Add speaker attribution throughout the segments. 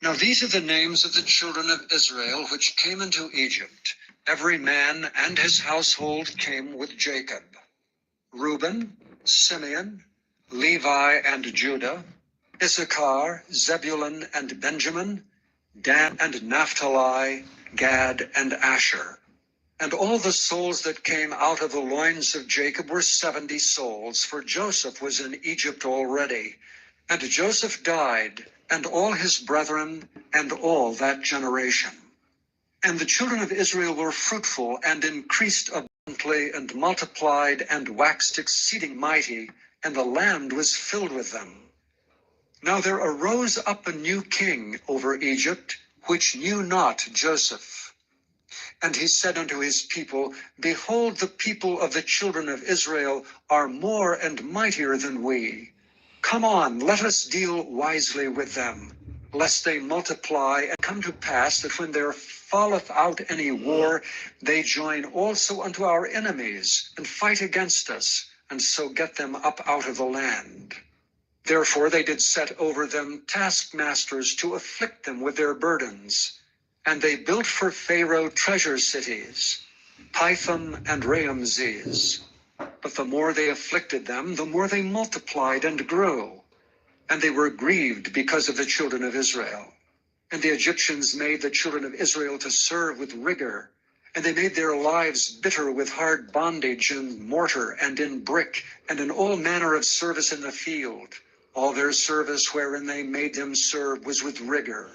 Speaker 1: Now these are the names of the children of Israel which came into Egypt. Every man and his household came with Jacob: Reuben, Simeon, Levi and Judah, Issachar, Zebulun and Benjamin, Dan and Naphtali, Gad and Asher. And all the souls that came out of the loins of Jacob were 70 souls, for Joseph was in Egypt already. And Joseph died, and all his brethren, and all that generation. And the children of Israel were fruitful, and increased abundantly, and multiplied, and waxed exceeding mighty, and the land was filled with them. Now there arose up a new king over Egypt, which knew not Joseph. And he said unto his people, Behold, the people of the children of Israel are more and mightier than we. Come on, let us deal wisely with them, lest they multiply, and come to pass that when there falleth out any war, they join also unto our enemies, and fight against us, and so get them up out of the land. Therefore they did set over them taskmasters to afflict them with their burdens. And they built for Pharaoh treasure cities, Pithom and Raamses. But the more they afflicted them, the more they multiplied and grew. And they were grieved because of the children of Israel. And the Egyptians made the children of Israel to serve with rigor. And they made their lives bitter with hard bondage in mortar and in brick, and in all manner of service in the field. All their service wherein they made them serve was with rigor.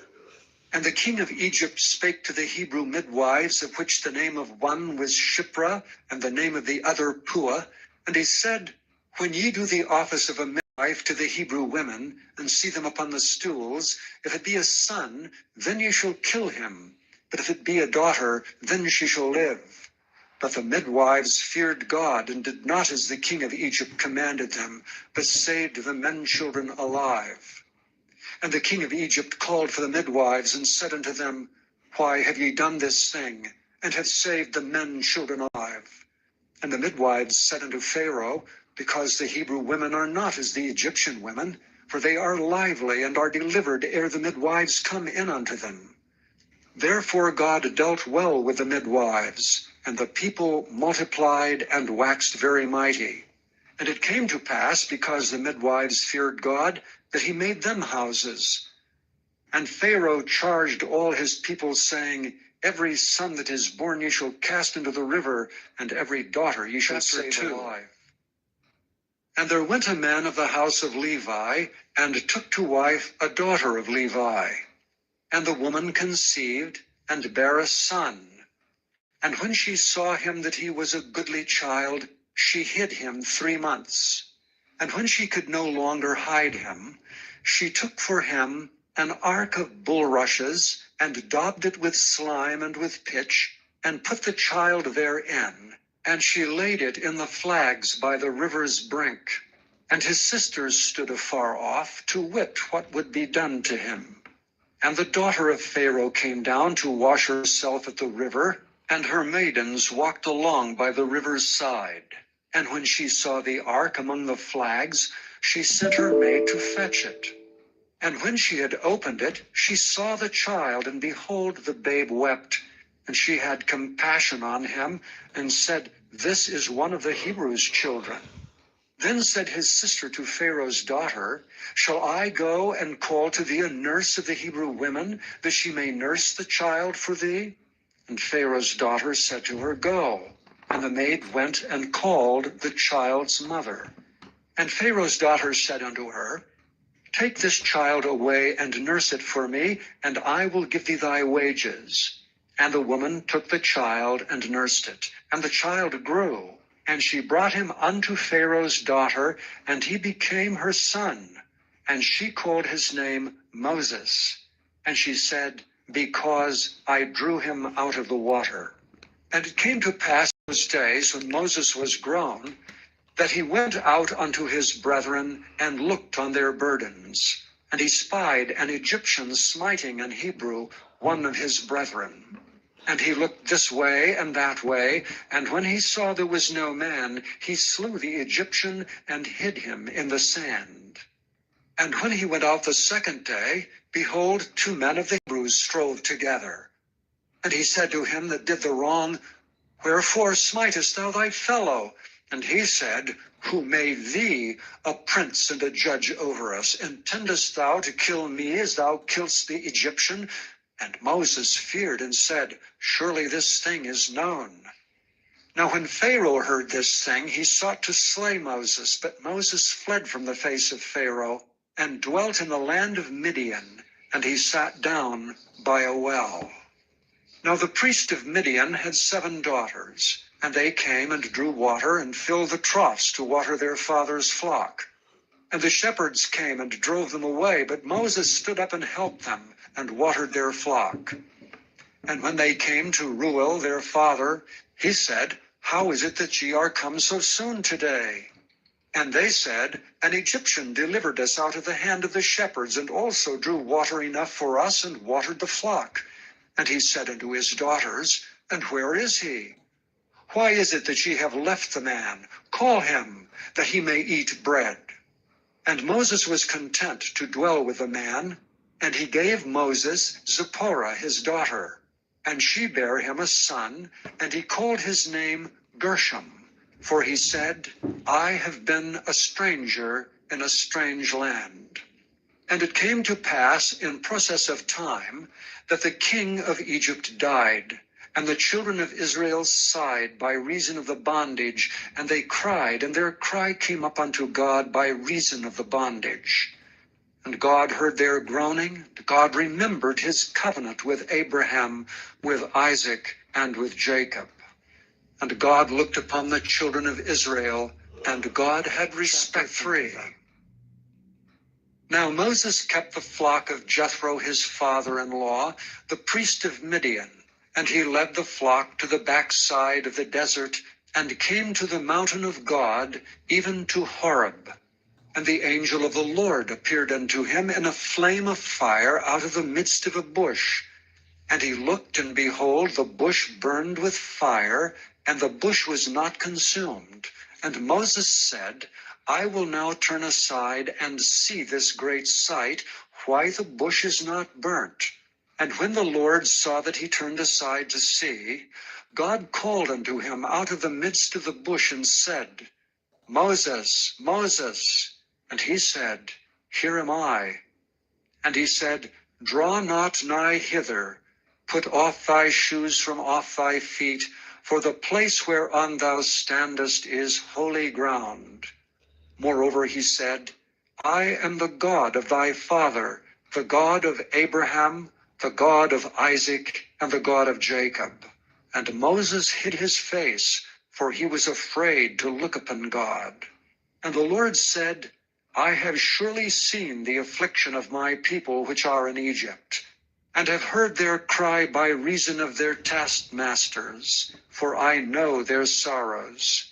Speaker 1: And the king of Egypt spake to the Hebrew midwives, of which the name of one was Shiphrah, and the name of the other Puah. And he said, When ye do the office of a midwife to the Hebrew women, and see them upon the stools, if it be a son, then ye shall kill him. But if it be a daughter, then she shall live. But the midwives feared God, and did not as the king of Egypt commanded them, but saved the men children alive. And the king of Egypt called for the midwives, and said unto them, Why have ye done this thing, and have saved the men children alive? And the midwives said unto Pharaoh, Because the Hebrew women are not as the Egyptian women, for they are lively, and are delivered ere the midwives come in unto them. Therefore God dealt well with the midwives, and the people multiplied and waxed very mighty. And it came to pass, because the midwives feared God, that he made them houses. And Pharaoh charged all his people, saying, Every son that is born ye shall cast into the river, and every daughter ye shall save alive. And there went a man of the house of Levi, and took to wife a daughter of Levi. And the woman conceived, and bare a son. And when she saw him that he was a goodly child, she hid him 3 months. And when she could no longer hide him, she took for him an ark of bulrushes, and daubed it with slime and with pitch, and put the child therein. And she laid it in the flags by the river's brink. And his sisters stood afar off, to wit what would be done to him. And the daughter of Pharaoh came down to wash herself at the river, and her maidens walked along by the river's side. And when she saw the ark among the flags, she sent her maid to fetch it. And when she had opened it, she saw the child, and behold, the babe wept. And she had compassion on him, and said, This is one of the Hebrews' children. Then said his sister to Pharaoh's daughter, Shall I go and call to thee a nurse of the Hebrew women, that she may nurse the child for thee? And Pharaoh's daughter said to her, Go. And the maid went and called the child's mother. And Pharaoh's daughter said unto her, Take this child away and nurse it for me, and I will give thee thy wages. And the woman took the child and nursed it. And the child grew, and she brought him unto Pharaoh's daughter, and he became her son. And she called his name Moses. And she said, Because I drew him out of the water. And it came to pass in those days, when Moses was grown, that he went out unto his brethren, and looked on their burdens. And he spied an Egyptian smiting an Hebrew, one of his brethren. And he looked this way and that way, and when he saw there was no man, he slew the Egyptian, and hid him in the sand. And when he went out the second day, behold, 2 men of the Hebrews strove together. And he said to him that did the wrong, Wherefore smitest thou thy fellow? And he said, Who made thee a prince and a judge over us? Intendest thou to kill me as thou killest the Egyptian? And Moses feared and said, Surely this thing is known. Now when Pharaoh heard this thing, he sought to slay Moses, but Moses fled from the face of Pharaoh, and dwelt in the land of Midian, and he sat down by a well. Now the priest of Midian had 7 daughters, and they came and drew water and filled the troughs to water their father's flock. And the shepherds came and drove them away, but Moses stood up and helped them, and watered their flock. And when they came to Reuel their father, he said, How is it that ye are come so soon today? And they said, An Egyptian delivered us out of the hand of the shepherds, and also drew water enough for us, and watered the flock. And he said unto his daughters, And where is he? Why is it that ye have left the man? Call him, that he may eat bread. And Moses was content to dwell with the man, and he gave Moses Zipporah his daughter. And she bare him a son, and he called his name Gershom. For he said, I have been a stranger in a strange land. And it came to pass in process of time that the king of Egypt died, and the children of Israel sighed by reason of the bondage, and they cried, and their cry came up unto God by reason of the bondage. And God heard their groaning, and God remembered his covenant with Abraham, with Isaac, and with Jacob. And God looked upon the children of Israel, and God had respect for them. Now Moses kept the flock of Jethro his father-in-law, the priest of Midian, and he led the flock to the backside of the desert, and came to the mountain of God, even to Horeb. And the angel of the Lord appeared unto him in a flame of fire out of the midst of a bush. And he looked, and behold, the bush burned with fire, and the bush was not consumed. And Moses said, I will now turn aside and see this great sight, why the bush is not burnt. And when the Lord saw that he turned aside to see, God called unto him out of the midst of the bush and said, Moses, Moses. And he said, Here am I. And he said, Draw not nigh hither, put off thy shoes from off thy feet, for the place whereon thou standest is holy ground. Moreover, he said, I am the God of thy father, the God of Abraham, the God of Isaac, and the God of Jacob. And Moses hid his face, for he was afraid to look upon God. And the Lord said, I have surely seen the affliction of my people which are in Egypt, and have heard their cry by reason of their taskmasters, for I know their sorrows.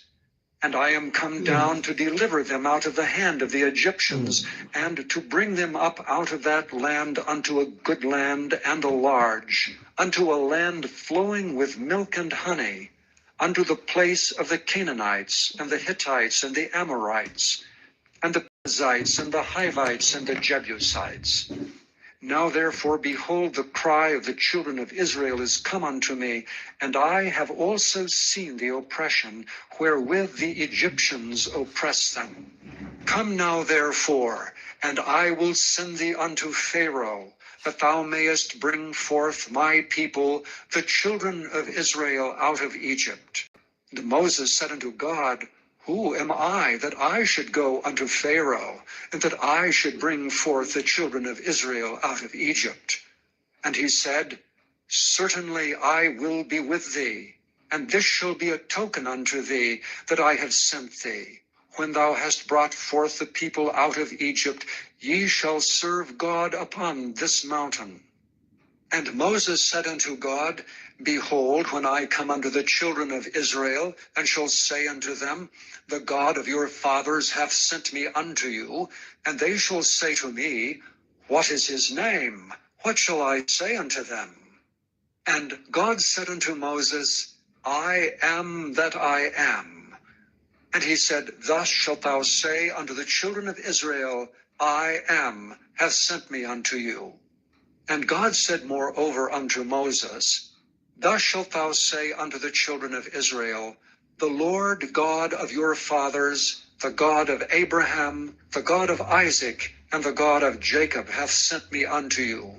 Speaker 1: And I am come down to deliver them out of the hand of the Egyptians, and to bring them up out of that land unto a good land and a large, unto a land flowing with milk and honey, unto the place of the Canaanites, and the Hittites, and the Amorites, and the Perizzites, and the Hivites, and the Jebusites. Now therefore, behold, the cry of the children of Israel is come unto me, and I have also seen the oppression wherewith the Egyptians oppress them. Come now therefore, and I will send thee unto Pharaoh, that thou mayest bring forth my people, the children of Israel, out of Egypt. And Moses said unto God, Who am I that I should go unto Pharaoh, and that I should bring forth the children of Israel out of Egypt? And he said, Certainly I will be with thee, and this shall be a token unto thee that I have sent thee. When thou hast brought forth the people out of Egypt, ye shall serve God upon this mountain. And Moses said unto God, Behold, when I come unto the children of Israel, and shall say unto them, The God of your fathers hath sent me unto you, and they shall say to me, What is his name? What shall I say unto them? And God said unto Moses, I am that I am. And he said, Thus shalt thou say unto the children of Israel, I am hath sent me unto you. And God said moreover unto Moses, Thus shalt thou say unto the children of Israel, The Lord God of your fathers, the God of Abraham, the God of Isaac, and the God of Jacob hath sent me unto you.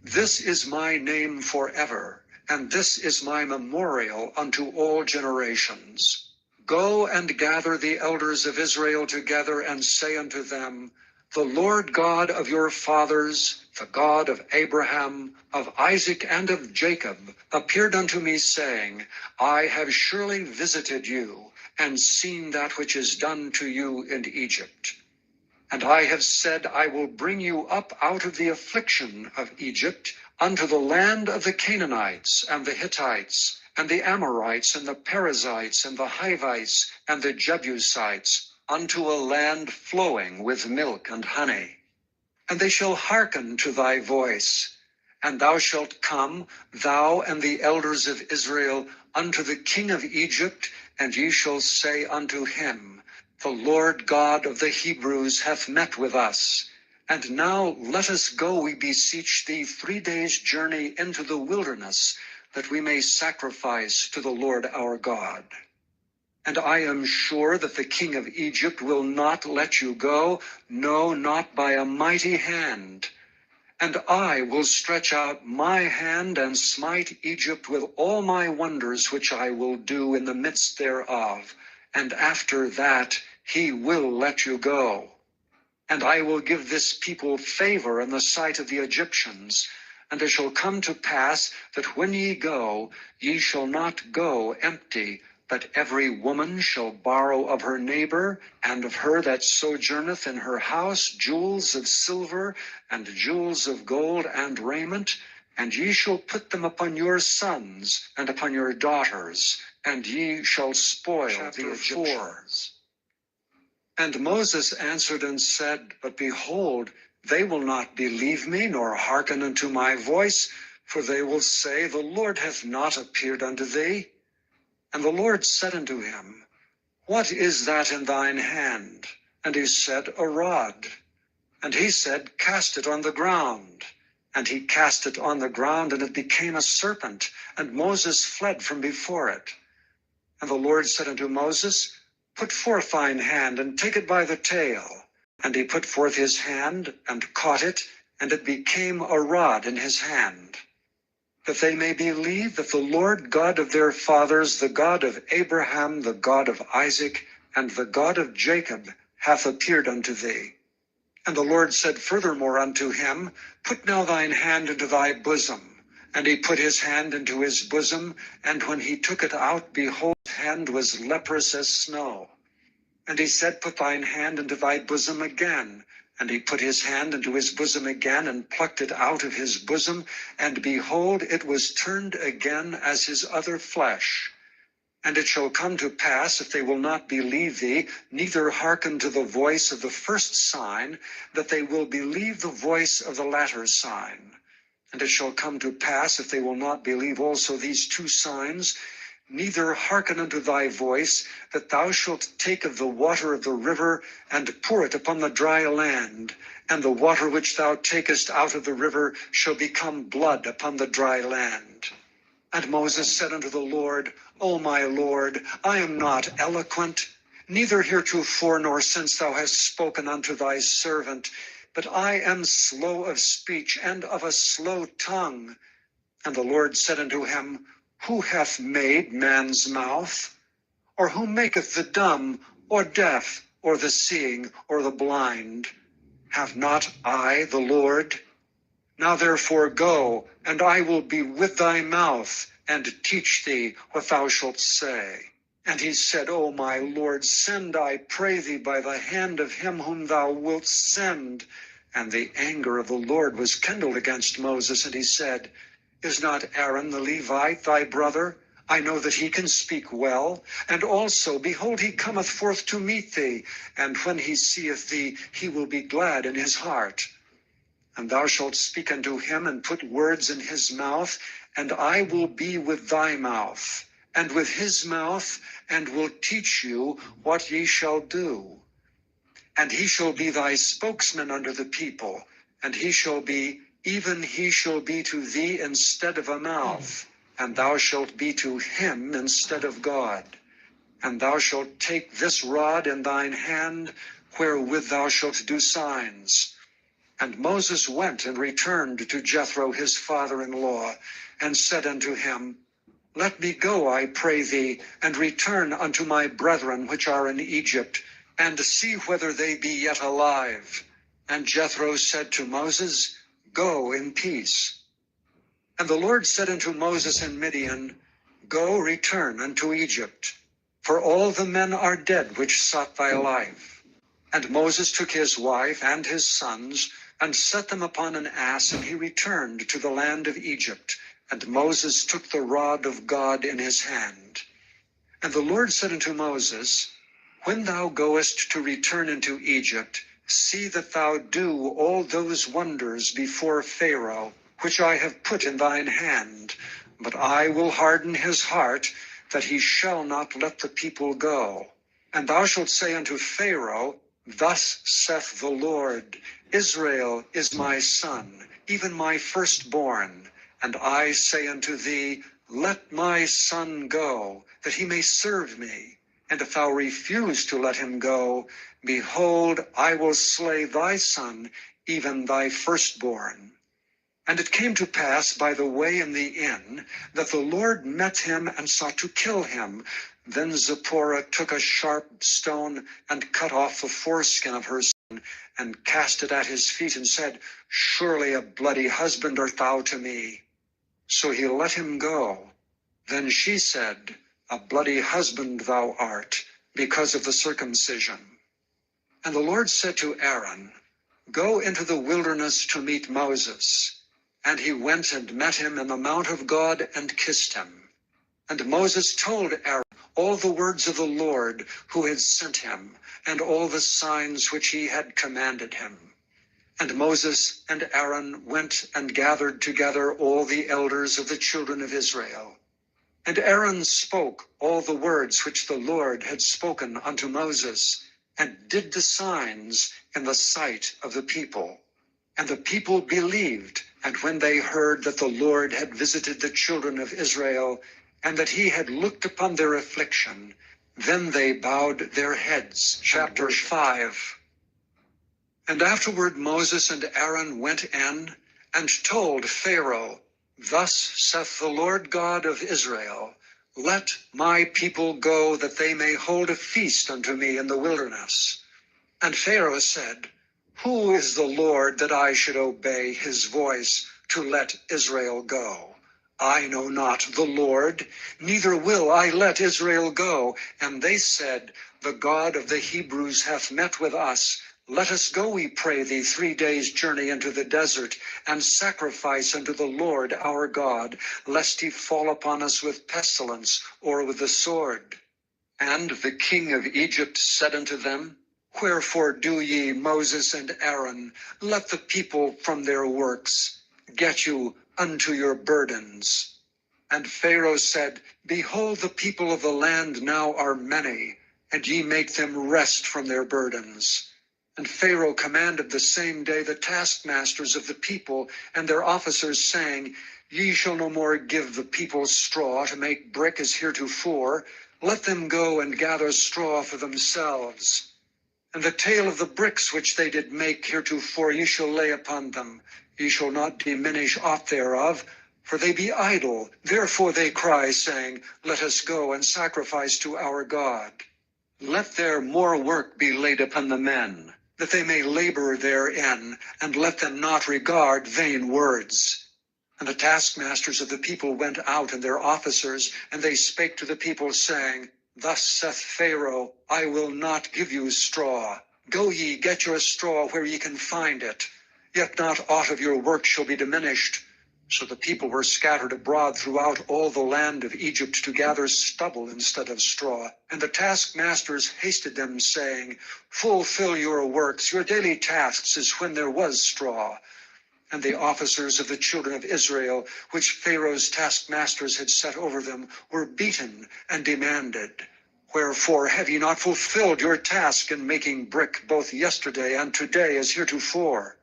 Speaker 1: This is my name forever, and this is my memorial unto all generations. Go and gather the elders of Israel together, and say unto them, The Lord God of your fathers, the God of Abraham, of Isaac, and of Jacob, appeared unto me, saying, I have surely visited you, and seen that which is done to you in Egypt. And I have said, I will bring you up out of the affliction of Egypt unto the land of the Canaanites, and the Hittites, and the Amorites, and the Perizzites, and the Hivites, and the Jebusites, unto a land flowing with milk and honey. And they shall hearken to thy voice. And thou shalt come, thou and the elders of Israel, unto the king of Egypt, and ye shall say unto him, The Lord God of the Hebrews hath met with us. And now let us go, we beseech thee, 3 days' journey into the wilderness, that we may sacrifice to the Lord our God. And I am sure that the king of Egypt will not let you go, no, not by a mighty hand. And I will stretch out my hand and smite Egypt with all my wonders which I will do in the midst thereof. And after that he will let you go. And I will give this people favor in the sight of the Egyptians. And it shall come to pass that when ye go, ye shall not go empty, but every woman shall borrow of her neighbor, and of her that sojourneth in her house, jewels of silver, and jewels of gold, and raiment, and ye shall put them upon your sons, and upon your daughters, and ye shall spoil the Egyptians. And Moses answered and said, But behold, they will not believe me, nor hearken unto my voice, for they will say, The Lord hath not appeared unto thee. And the Lord said unto him, What is that in thine hand? And he said, A rod. And he said, Cast it on the ground. And he cast it on the ground, and it became a serpent, and Moses fled from before it. And the Lord said unto Moses, Put forth thine hand, and take it by the tail. And he put forth his hand, and caught it, and it became a rod in his hand. That they may believe that the Lord God of their fathers, the God of Abraham, the God of Isaac, and the God of Jacob, hath appeared unto thee. And the Lord said furthermore unto him, Put now thine hand into thy bosom. And he put his hand into his bosom, and when he took it out, behold, his hand was leprous as snow. And he said, Put thine hand into thy bosom again. And he put his hand into his bosom again, and plucked it out of his bosom, and behold, it was turned again as his other flesh. And it shall come to pass, if they will not believe thee, neither hearken to the voice of the first sign, that they will believe the voice of the latter sign. And it shall come to pass, if they will not believe also these 2 signs, neither hearken unto thy voice, that thou shalt take of the water of the river, and pour it upon the dry land, and the water which thou takest out of the river shall become blood upon the dry land. And Moses said unto the Lord, O my Lord, I am not eloquent, neither heretofore nor since thou hast spoken unto thy servant, but I am slow of speech and of a slow tongue. And the Lord said unto him, Who hath made man's mouth? Or who maketh the dumb, or deaf, or the seeing, or the blind? Have not I the Lord? Now therefore go, and I will be with thy mouth, and teach thee what thou shalt say. And he said, O my Lord, send, I pray thee, by the hand of him whom thou wilt send. And the anger of the Lord was kindled against Moses, and he said, Is not Aaron the Levite thy brother? I know that he can speak well. And also, behold, he cometh forth to meet thee, and when he seeth thee, he will be glad in his heart. And thou shalt speak unto him, and put words in his mouth, and I will be with thy mouth, and with his mouth, and will teach you what ye shall do. And he shall be thy spokesman unto the people, and he shall be even he shall be to thee instead of a mouth, and thou shalt be to him instead of God. And thou shalt take this rod in thine hand, wherewith thou shalt do signs. And Moses went and returned to Jethro his father-in-law, and said unto him, Let me go, I pray thee, and return unto my brethren which are in Egypt, and see whether they be yet alive. And Jethro said to Moses, Go in peace. And the Lord said unto Moses in Midian, Go, return unto Egypt, for all the men are dead which sought thy life. And Moses took his wife and his sons, and set them upon an ass, and he returned to the land of Egypt. And Moses took the rod of God in his hand. And the Lord said unto Moses, When thou goest to return into Egypt, see that thou do all those wonders before Pharaoh, which I have put in thine hand. But I will harden his heart, that he shall not let the people go. And thou shalt say unto Pharaoh, Thus saith the Lord, Israel is my son, even my firstborn. And I say unto thee, Let my son go, that he may serve me. And if thou refuse to let him go, behold, I will slay thy son, even thy firstborn. And it came to pass by the way in the inn, that the Lord met him and sought to kill him. Then Zipporah took a sharp stone and cut off the foreskin of her son, and cast it at his feet, and said, Surely a bloody husband art thou to me. So he let him go. Then she said, A bloody husband thou art, because of the circumcision. And the Lord said to Aaron, Go into the wilderness to meet Moses. And he went and met him in the mount of God, and kissed him. And Moses told Aaron all the words of the Lord who had sent him, and all the signs which he had commanded him. And Moses and Aaron went and gathered together all the elders of the children of Israel. And Aaron spoke all the words which the Lord had spoken unto Moses, and did the signs in the sight of the people. And the people believed, and when they heard that the Lord had visited the children of Israel, and that he had looked upon their affliction, then they bowed their heads. Chapter 5. And afterward Moses and Aaron went in, and told Pharaoh, Thus saith the Lord God of Israel, Let my people go, that they may hold a feast unto me in the wilderness. And Pharaoh said, Who is the Lord, that I should obey his voice to let Israel go? I know not the Lord, neither will I let Israel go. And they said, The God of the Hebrews hath met with us. Let us go, we pray thee, 3 days' journey into the desert, and sacrifice unto the Lord our God, lest he fall upon us with pestilence or with the sword. And the king of Egypt said unto them, Wherefore do ye, Moses and Aaron, let the people from their works get you unto your burdens? And Pharaoh said, Behold, the people of the land now are many, and ye make them rest from their burdens. And Pharaoh commanded the same day the taskmasters of the people and their officers, saying, Ye shall no more give the people straw to make brick as heretofore. Let them go and gather straw for themselves. And the tale of the bricks which they did make heretofore ye shall lay upon them. Ye shall not diminish aught thereof, for they be idle. Therefore they cry, saying, Let us go and sacrifice to our God. Let their more work be laid upon the men, that they may labor therein, and let them not regard vain words. And the taskmasters of the people went out, and their officers, and they spake to the people, saying, Thus saith Pharaoh, I will not give you straw. Go ye, get your straw where ye can find it. Yet not aught of your work shall be diminished. So the people were scattered abroad throughout all the land of Egypt to gather stubble instead of straw. And the taskmasters hasted them, saying, Fulfill your works, your daily tasks, as when there was straw. And the officers of the children of Israel, which Pharaoh's taskmasters had set over them, were beaten and demanded, Wherefore have ye not fulfilled your task in making brick both yesterday and today as heretofore?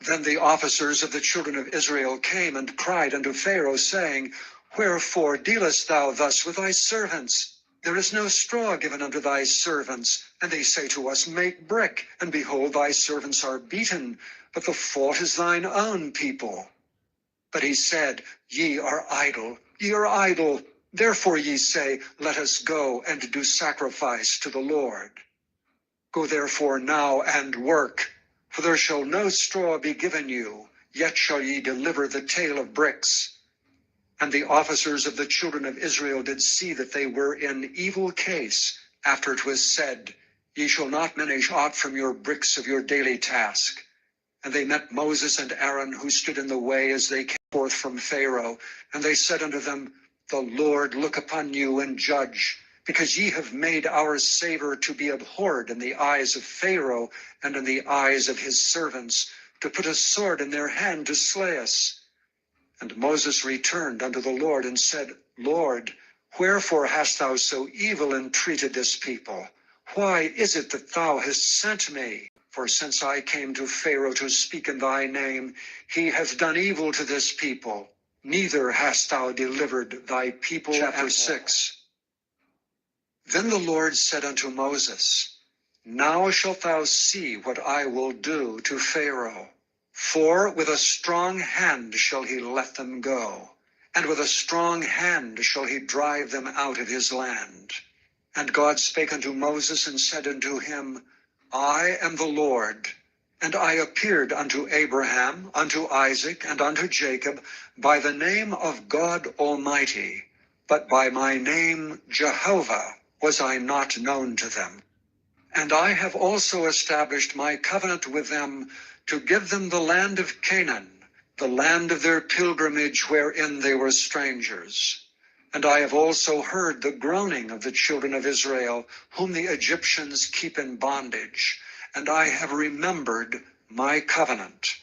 Speaker 1: Then the officers of the children of Israel came and cried unto Pharaoh, saying, Wherefore dealest thou thus with thy servants? There is no straw given unto thy servants. And they say to us, Make brick, and behold, thy servants are beaten, but the fault is thine own people. But he said, Ye are idle, ye are idle. Therefore ye say, Let us go and do sacrifice to the Lord. Go therefore now and work, for there shall no straw be given you, yet shall ye deliver the tale of bricks. And the officers of the children of Israel did see that they were in evil case, after it was said, Ye shall not diminish aught from your bricks of your daily task. And they met Moses and Aaron, who stood in the way as they came forth from Pharaoh. And they said unto them, The Lord look upon you and judge, because ye have made our savor to be abhorred in the eyes of Pharaoh and in the eyes of his servants, to put a sword in their hand to slay us. And Moses returned unto the Lord and said, Lord, wherefore hast thou so evil entreated this people? Why is it that thou hast sent me? For since I came to Pharaoh to speak in thy name, he hath done evil to this people. Neither hast thou delivered thy people. Chapter 6. Then the Lord said unto Moses, Now shalt thou see what I will do to Pharaoh. For with a strong hand shall he let them go, and with a strong hand shall he drive them out of his land. And God spake unto Moses and said unto him, I am the Lord, and I appeared unto Abraham, unto Isaac, and unto Jacob by the name of God Almighty, but by my name Jehovah was I not known to them. And I have also established my covenant with them to give them the land of Canaan, the land of their pilgrimage wherein they were strangers. And I have also heard the groaning of the children of Israel, whom the Egyptians keep in bondage, and I have remembered my covenant.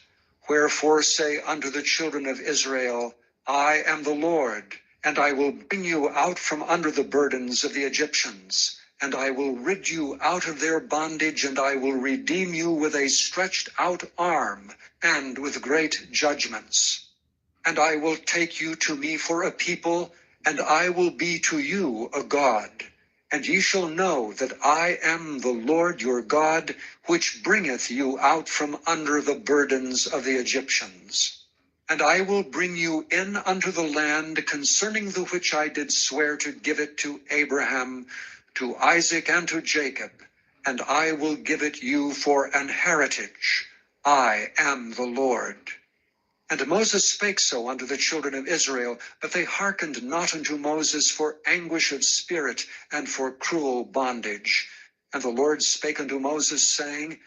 Speaker 1: Wherefore say unto the children of Israel, I am the Lord, and I will bring you out from under the burdens of the Egyptians, and I will rid you out of their bondage, and I will redeem you with a stretched out arm, and with great judgments. And I will take you to me for a people, and I will be to you a God. And ye shall know that I am the Lord your God, which bringeth you out from under the burdens of the Egyptians. And I will bring you in unto the land concerning the which I did swear to give it to Abraham, to Isaac, and to Jacob, and I will give it you for an heritage. I am the Lord. And Moses spake so unto the children of Israel, but they hearkened not unto Moses for anguish of spirit and for cruel bondage. And the Lord spake unto Moses, saying,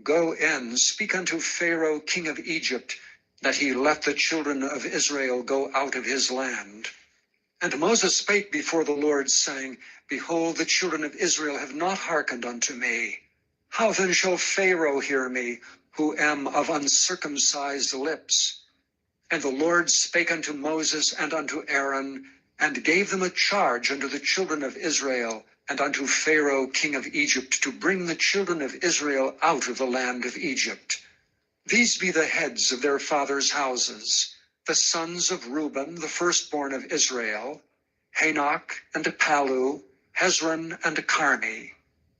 Speaker 1: Go in, speak unto Pharaoh king of Egypt, that he let the children of Israel go out of his land. And Moses spake before the Lord, saying, Behold, the children of Israel have not hearkened unto me. How then shall Pharaoh hear me, who am of uncircumcised lips? And the Lord spake unto Moses and unto Aaron, and gave them a charge unto the children of Israel, and unto Pharaoh king of Egypt, to bring the children of Israel out of the land of Egypt. These be the heads of their fathers' houses, the sons of Reuben, the firstborn of Israel, Hanok, and Palu, Hezron, and Carmi.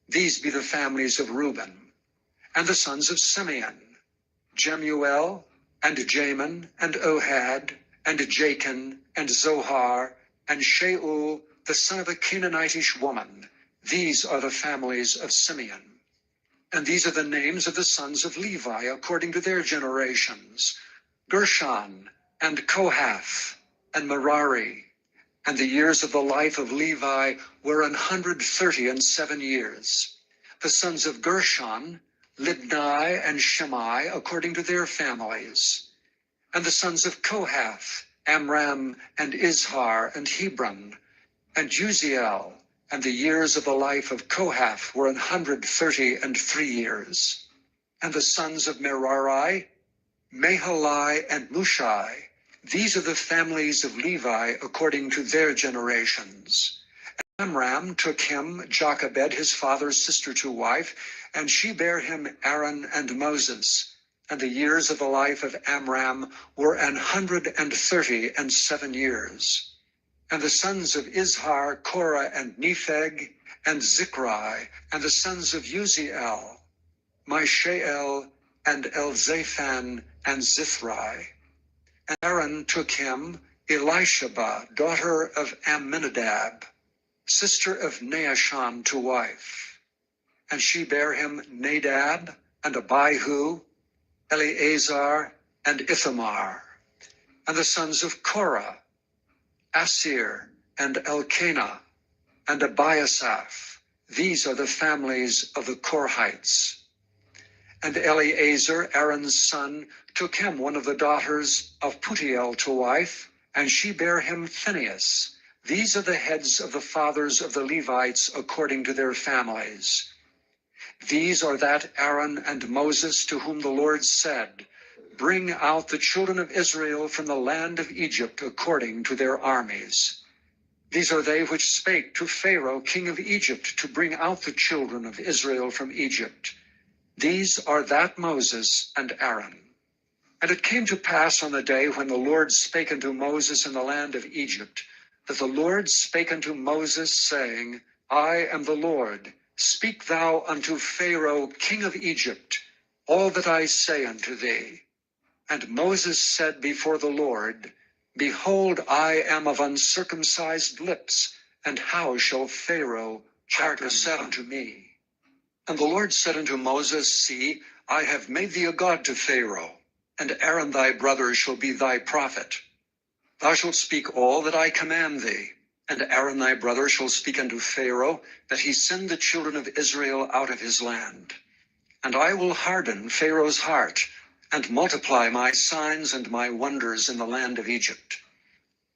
Speaker 1: These be the families of Reuben. And the sons of Simeon, Jemuel, and Jamin, and Ohad, and Jachin, and Zohar, and Shaul, the son of a Canaanitish woman. These are the families of Simeon. And these are the names of the sons of Levi according to their generations, Gershon, and Kohath, and Merari. And the years of the life of Levi were 137 years. The sons of Gershon, Libni and Shimei, according to their families. And the sons of Kohath, Amram, and Izhar, and Hebron, and Uziel. And the years of the life of Kohath were 133 years. And the sons of Merari, Mahali, and Mushai. These are the families of Levi according to their generations. Amram took him Jochebed, his father's sister, to wife, and she bare him Aaron and Moses. And the years of the life of Amram were 137 years. And the sons of Izhar, Korah, and Nepheg, and Zikri, and the sons of Uziel, Mishael, and Elzaphan, and Zithri. And Aaron took him Elisheba, daughter of Amminadab, sister of Naashon, to wife. And she bare him Nadab, and Abihu, Eleazar, and Ithamar. And the sons of Korah, Asir, and Elkanah, and Abiasaph. These are the families of the Korhites. And Eleazar, Aaron's son, took him one of the daughters of Putiel to wife, and she bare him Phinehas. These are the heads of the fathers of the Levites according to their families. These are that Aaron and Moses to whom the Lord said, Bring out the children of Israel from the land of Egypt according to their armies. These are they which spake to Pharaoh king of Egypt to bring out the children of Israel from Egypt. These are that Moses and Aaron. And it came to pass on the day when the Lord spake unto Moses in the land of Egypt, that the Lord spake unto Moses, saying, I am the Lord. Speak thou unto Pharaoh king of Egypt all that I say unto thee. And Moses said before the Lord, Behold, I am of uncircumcised lips, and how shall Pharaoh hearken unto me? And the Lord said unto Moses, See, I have made thee a god to Pharaoh, and Aaron thy brother shall be thy prophet. Thou shalt speak all that I command thee, and Aaron thy brother shall speak unto Pharaoh, that he send the children of Israel out of his land. And I will harden Pharaoh's heart, and multiply my signs and my wonders in the land of Egypt.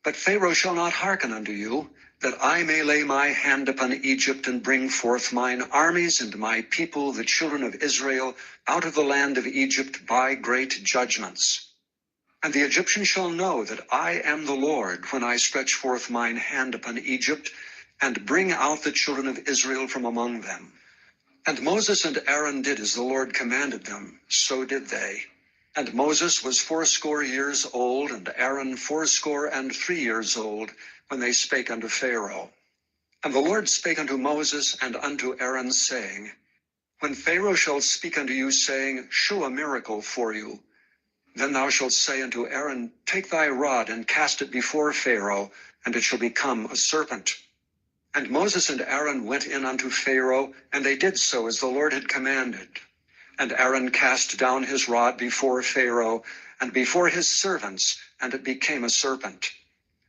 Speaker 1: But Pharaoh shall not hearken unto you, that I may lay my hand upon Egypt and bring forth mine armies and my people, the children of Israel, out of the land of Egypt by great judgments. And the Egyptians shall know that I am the Lord when I stretch forth mine hand upon Egypt, and bring out the children of Israel from among them. And Moses and Aaron did as the Lord commanded them, so did they. And Moses was 80 years old, and Aaron 83 years old, when they spake unto Pharaoh. And the Lord spake unto Moses and unto Aaron, saying, When Pharaoh shall speak unto you, saying, Shew a miracle for you, then thou shalt say unto Aaron, Take thy rod and cast it before Pharaoh, and it shall become a serpent. And Moses and Aaron went in unto Pharaoh, and they did so as the Lord had commanded. And Aaron cast down his rod before Pharaoh, and before his servants, and it became a serpent.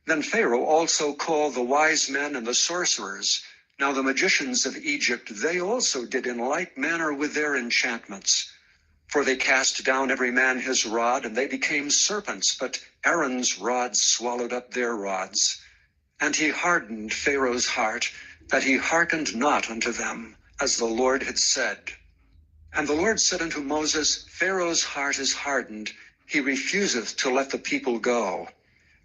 Speaker 1: Then Pharaoh also called the wise men and the sorcerers. Now the magicians of Egypt, they also did in like manner with their enchantments. For they cast down every man his rod, and they became serpents, but Aaron's rod swallowed up their rods. And he hardened Pharaoh's heart, that he hearkened not unto them, as the Lord had said. And the Lord said unto Moses, Pharaoh's heart is hardened, he refuseth to let the people go.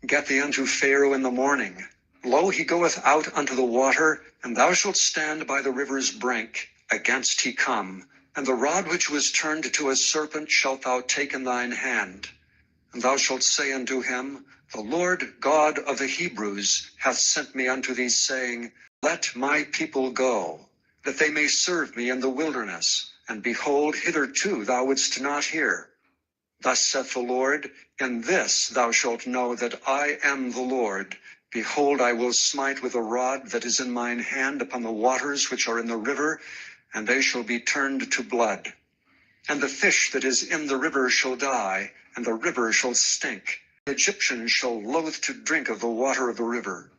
Speaker 1: Get thee unto Pharaoh in the morning. Lo, he goeth out unto the water, and thou shalt stand by the river's brink, against he come. And the rod which was turned to a serpent shalt thou take in thine hand. And thou shalt say unto him, The Lord God of the Hebrews hath sent me unto thee, saying, Let my people go, that they may serve me in the wilderness. And behold, hitherto thou wouldst not hear. Thus saith the Lord, In this thou shalt know that I am the Lord. Behold, I will smite with a rod that is in mine hand upon the waters which are in the river, and they shall be turned to blood. And the fish that is in the river shall die, and the river shall stink. The Egyptians shall loathe to drink of the water of the river.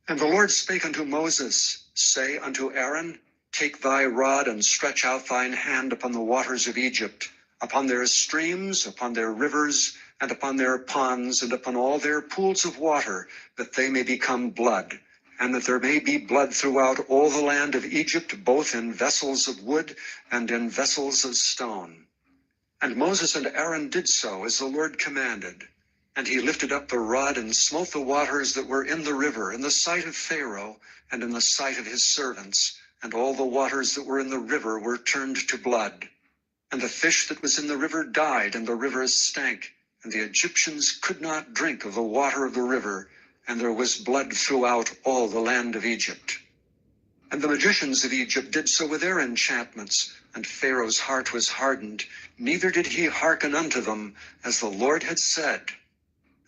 Speaker 1: And the Lord spake unto Moses, Say unto Aaron, Take thy rod and stretch out thine hand upon the waters of Egypt, upon their streams, upon their rivers, and upon their ponds, and upon all their pools of water, that they may become blood, and that there may be blood throughout all the land of Egypt, both in vessels of wood and in vessels of stone. And Moses and Aaron did so as the Lord commanded. And he lifted up the rod and smote the waters that were in the river in the sight of Pharaoh and in the sight of his servants, and all the waters that were in the river were turned to blood. And the fish that was in the river died, and the river stank, and the Egyptians could not drink of the water of the river, and there was blood throughout all the land of Egypt. And the magicians of Egypt did so with their enchantments, and Pharaoh's heart was hardened, neither did he hearken unto them, as the Lord had said.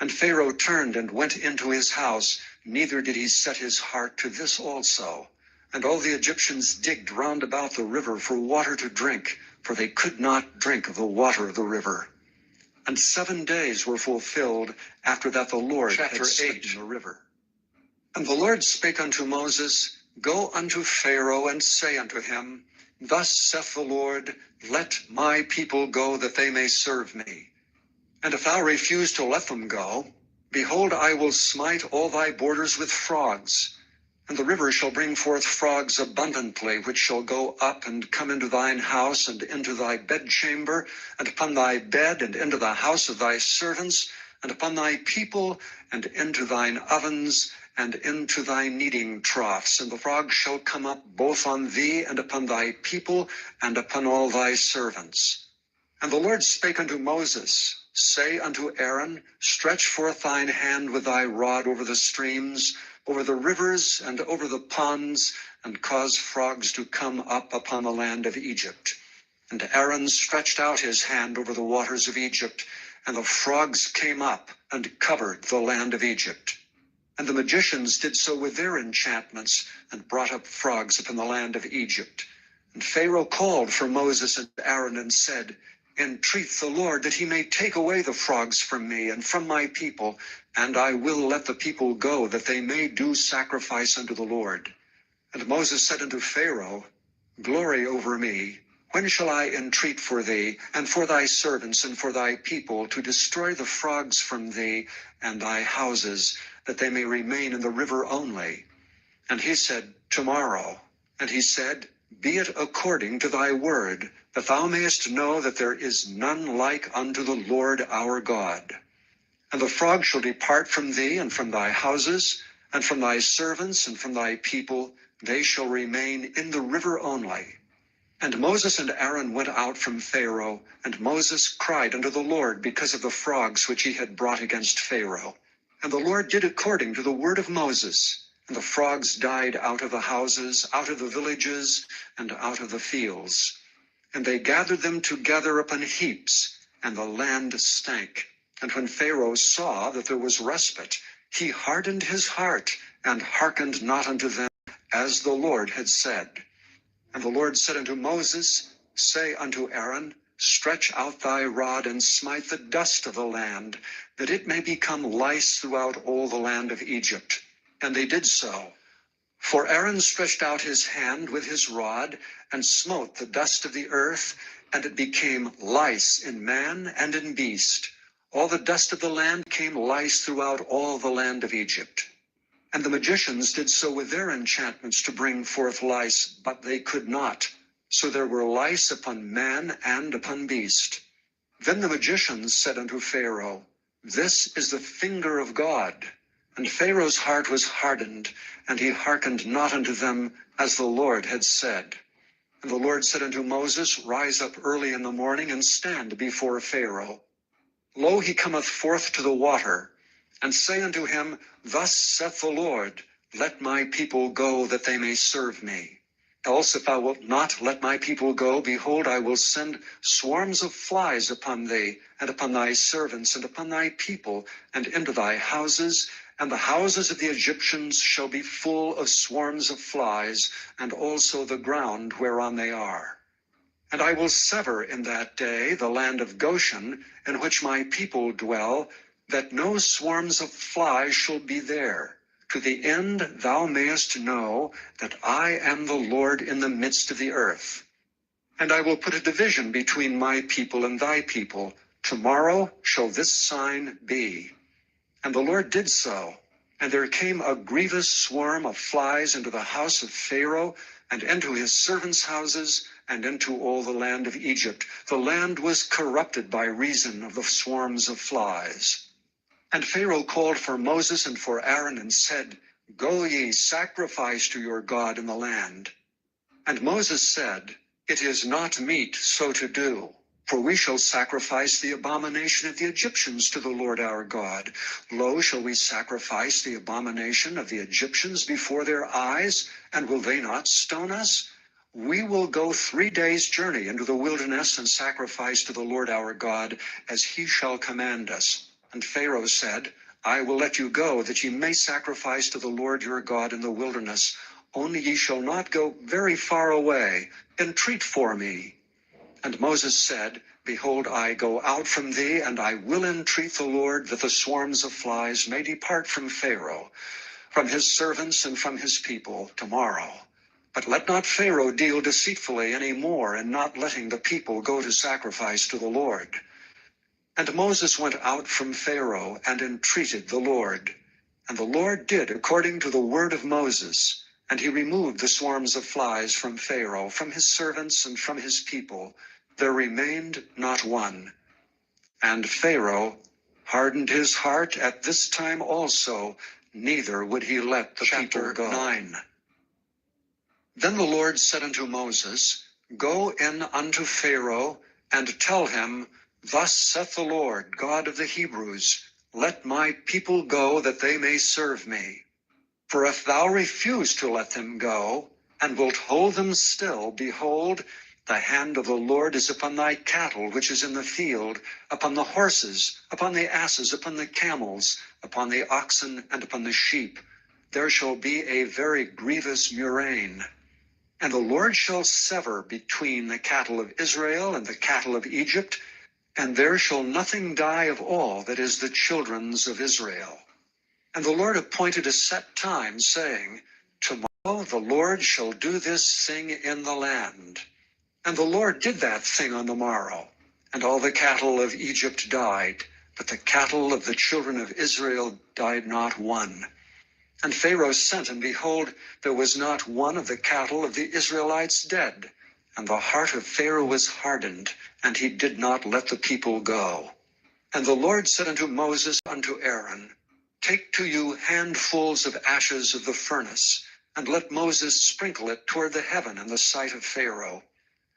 Speaker 1: And Pharaoh turned and went into his house, neither did he set his heart to this also. And all the Egyptians digged round about the river for water to drink, for they could not drink of the water of the river. And 7 days were fulfilled after that the Lord had smitten the river. And the Lord spake unto Moses, Go unto Pharaoh, and say unto him, Thus saith the Lord, Let my people go, that they may serve me. And if thou refuse to let them go, behold, I will smite all thy borders with frogs. And the river shall bring forth frogs abundantly, which shall go up and come into thine house, and into thy bedchamber, and upon thy bed, and into the house of thy servants, and upon thy people, and into thine ovens, and into thy kneading troughs. And the frogs shall come up both on thee, and upon thy people, and upon all thy servants. And the Lord spake unto Moses, Say unto Aaron, Stretch forth thine hand with thy rod over the streams, over the rivers, and over the ponds, and cause frogs to come up upon the land of Egypt. And Aaron stretched out his hand over the waters of Egypt, and the frogs came up and covered the land of Egypt. And the magicians did so with their enchantments, and brought up frogs upon the land of Egypt. And Pharaoh called for Moses and Aaron, and said, Entreat the Lord that he may take away the frogs from me and from my people, and I will let the people go, that they may do sacrifice unto the Lord. And Moses said unto Pharaoh, Glory over me. When shall I entreat for thee, and for thy servants, and for thy people, to destroy the frogs from thee and thy houses, that they may remain in the river only? And he said, Tomorrow. And he said, Be it according to thy word, that thou mayest know that there is none like unto the Lord our God. And the frog shall depart from thee, and from thy houses, and from thy servants, and from thy people, they shall remain in the river only. And Moses and Aaron went out from Pharaoh, and Moses cried unto the Lord because of the frogs which he had brought against Pharaoh. And the Lord did according to the word of Moses, and the frogs died out of the houses, out of the villages, and out of the fields. And they gathered them together upon heaps, and the land stank. And when Pharaoh saw that there was respite, he hardened his heart, and hearkened not unto them, as the Lord had said. And the Lord said unto Moses, Say unto Aaron, Stretch out thy rod, and smite the dust of the land, that it may become lice throughout all the land of Egypt. And they did so. For Aaron stretched out his hand with his rod, and smote the dust of the earth, and it became lice in man and in beast. All the dust of the land came lice throughout all the land of Egypt. And the magicians did so with their enchantments to bring forth lice, but they could not. So there were lice upon man and upon beast. Then the magicians said unto Pharaoh, This is the finger of God. And Pharaoh's heart was hardened, and he hearkened not unto them, as the Lord had said. And the Lord said unto Moses, Rise up early in the morning, and stand before Pharaoh. Lo, he cometh forth to the water. And say unto him, Thus saith the Lord, Let my people go, that they may serve me. Else if thou wilt not let my people go, behold, I will send swarms of flies upon thee, and upon thy servants, and upon thy people, and into thy houses, and the houses of the Egyptians shall be full of swarms of flies, and also the ground whereon they are. And I will sever in that day the land of Goshen, in which my people dwell, that no swarms of flies shall be there, to the end thou mayest know that I am the Lord in the midst of the earth. And I will put a division between my people and thy people. Tomorrow shall this sign be. And the Lord did so. And there came a grievous swarm of flies into the house of Pharaoh, and into his servants' houses, and into all the land of Egypt. The land was corrupted by reason of the swarms of flies. And Pharaoh called for Moses and for Aaron, and said, Go ye, sacrifice to your God in the land. And Moses said, It is not meet so to do. For we shall sacrifice the abomination of the Egyptians to the Lord our God. Lo, shall we sacrifice the abomination of the Egyptians before their eyes, and will they not stone us? We will go 3 days' journey into the wilderness and sacrifice to the Lord our God, as he shall command us. And Pharaoh said, I will let you go, that ye may sacrifice to the Lord your God in the wilderness. Only ye shall not go very far away. Entreat for me. And Moses said, Behold, I go out from thee, and I will entreat the Lord that the swarms of flies may depart from Pharaoh, from his servants and from his people tomorrow. But let not Pharaoh deal deceitfully any more in not letting the people go to sacrifice to the Lord. And Moses went out from Pharaoh and entreated the Lord. And the Lord did according to the word of Moses. And he removed the swarms of flies from Pharaoh, from his servants and from his people. There remained not one. And Pharaoh hardened his heart at this time also, neither would he let the people go. 9. Then the Lord said unto Moses, Go in unto Pharaoh, and tell him, Thus saith the Lord, God of the Hebrews, Let my people go, that they may serve me. For if thou refuse to let them go, and wilt hold them still, behold, the hand of the Lord is upon thy cattle which is in the field, upon the horses, upon the asses, upon the camels, upon the oxen, and upon the sheep. There shall be a very grievous murrain. And the Lord shall sever between the cattle of Israel and the cattle of Egypt, and there shall nothing die of all that is the children's of Israel. And the Lord appointed a set time, saying, Tomorrow the Lord shall do this thing in the land. And the Lord did that thing on the morrow. And all the cattle of Egypt died, but the cattle of the children of Israel died not one. And Pharaoh sent, and behold, there was not one of the cattle of the Israelites dead. And the heart of Pharaoh was hardened, and he did not let the people go. And the Lord said unto Moses, unto Aaron, Take to you handfuls of ashes of the furnace, and let Moses sprinkle it toward the heaven in the sight of Pharaoh.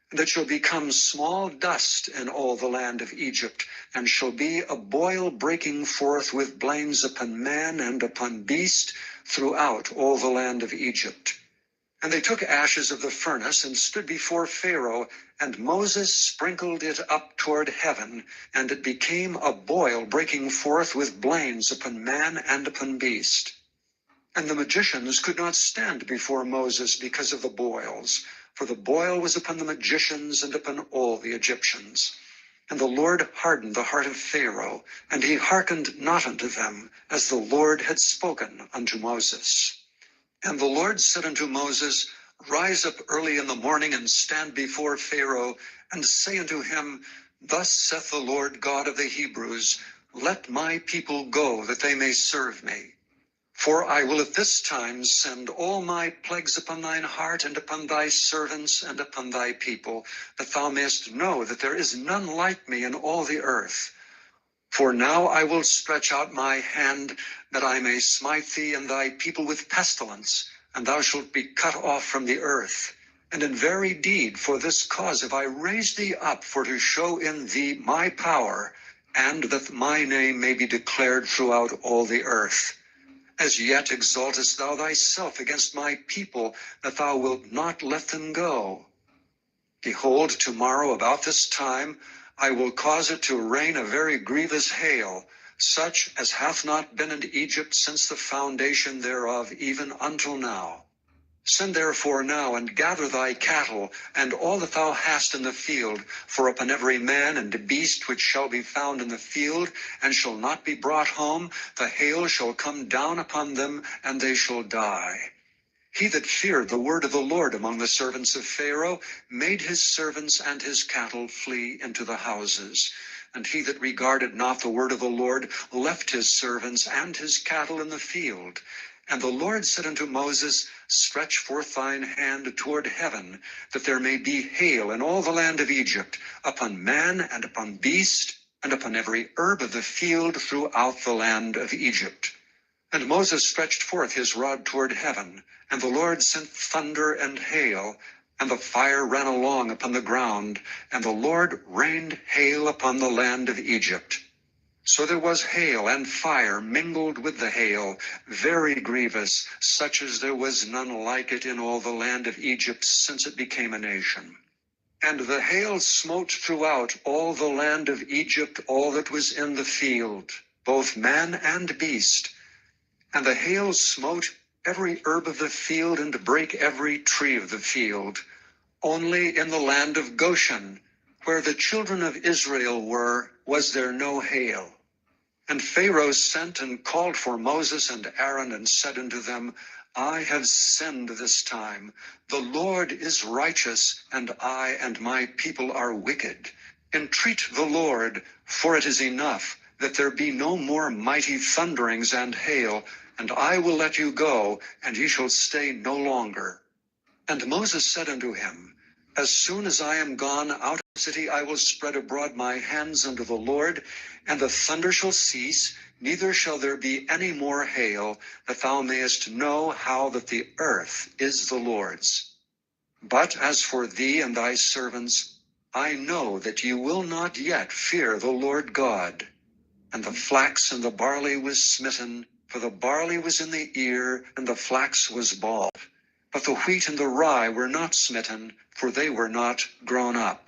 Speaker 1: And it shall become small dust in all the land of Egypt, and shall be a boil breaking forth with blains upon man and upon beast throughout all the land of Egypt. And they took ashes of the furnace and stood before Pharaoh, and Moses sprinkled it up toward heaven, and it became a boil breaking forth with blains upon man and upon beast. And the magicians could not stand before Moses because of the boils, for the boil was upon the magicians and upon all the Egyptians. And the Lord hardened the heart of Pharaoh, and he hearkened not unto them, as the Lord had spoken unto Moses. And the Lord said unto Moses, Rise up early in the morning, and stand before Pharaoh, and say unto him, Thus saith the Lord God of the Hebrews, Let my people go, that they may serve me. For I will at this time send all my plagues upon thine heart, and upon thy servants, and upon thy people, that thou mayest know that there is none like me in all the earth. For now I will stretch out my hand, that I may smite thee and thy people with pestilence, and thou shalt be cut off from the earth. And in very deed, for this cause have I raised thee up, for to show in thee my power, and that my name may be declared throughout all the earth. As yet exaltest thou thyself against my people, that thou wilt not let them go. Behold, tomorrow about this time I will cause it to rain a very grievous hail, such as hath not been in Egypt since the foundation thereof, even until now. Send therefore now, and gather thy cattle, and all that thou hast in the field, for upon every man and beast which shall be found in the field, and shall not be brought home, the hail shall come down upon them, and they shall die. He that feared the word of the Lord among the servants of Pharaoh made his servants and his cattle flee into the houses. And he that regarded not the word of the Lord left his servants and his cattle in the field. And the Lord said unto Moses, Stretch forth thine hand toward heaven, that there may be hail in all the land of Egypt, upon man and upon beast, and upon every herb of the field throughout the land of Egypt. And Moses stretched forth his rod toward heaven, and the Lord sent thunder and hail, And the fire ran along upon the ground, and the Lord rained hail upon the land of Egypt. So there was hail and fire mingled with the hail, very grievous, such as there was none like it in all the land of Egypt since it became a nation. And the hail smote throughout all the land of Egypt all that was in the field, both man and beast. And the hail smote every herb of the field, and brake every tree of the field. Only in the land of Goshen, where the children of Israel were, was there no hail. And Pharaoh sent and called for Moses and Aaron, and said unto them, I have sinned this time. The Lord is righteous, and I and my people are wicked. Entreat the Lord, for it is enough that there be no more mighty thunderings and hail, and I will let you go, and ye shall stay no longer. And Moses said unto him, As soon as I am gone out of the city, I will spread abroad my hands unto the Lord, and the thunder shall cease, neither shall there be any more hail, that thou mayest know how that the earth is the Lord's. But as for thee and thy servants, I know that ye will not yet fear the Lord God. And the flax and the barley was smitten, for the barley was in the ear, and the flax was bald. But the wheat and the rye were not smitten, for they were not grown up.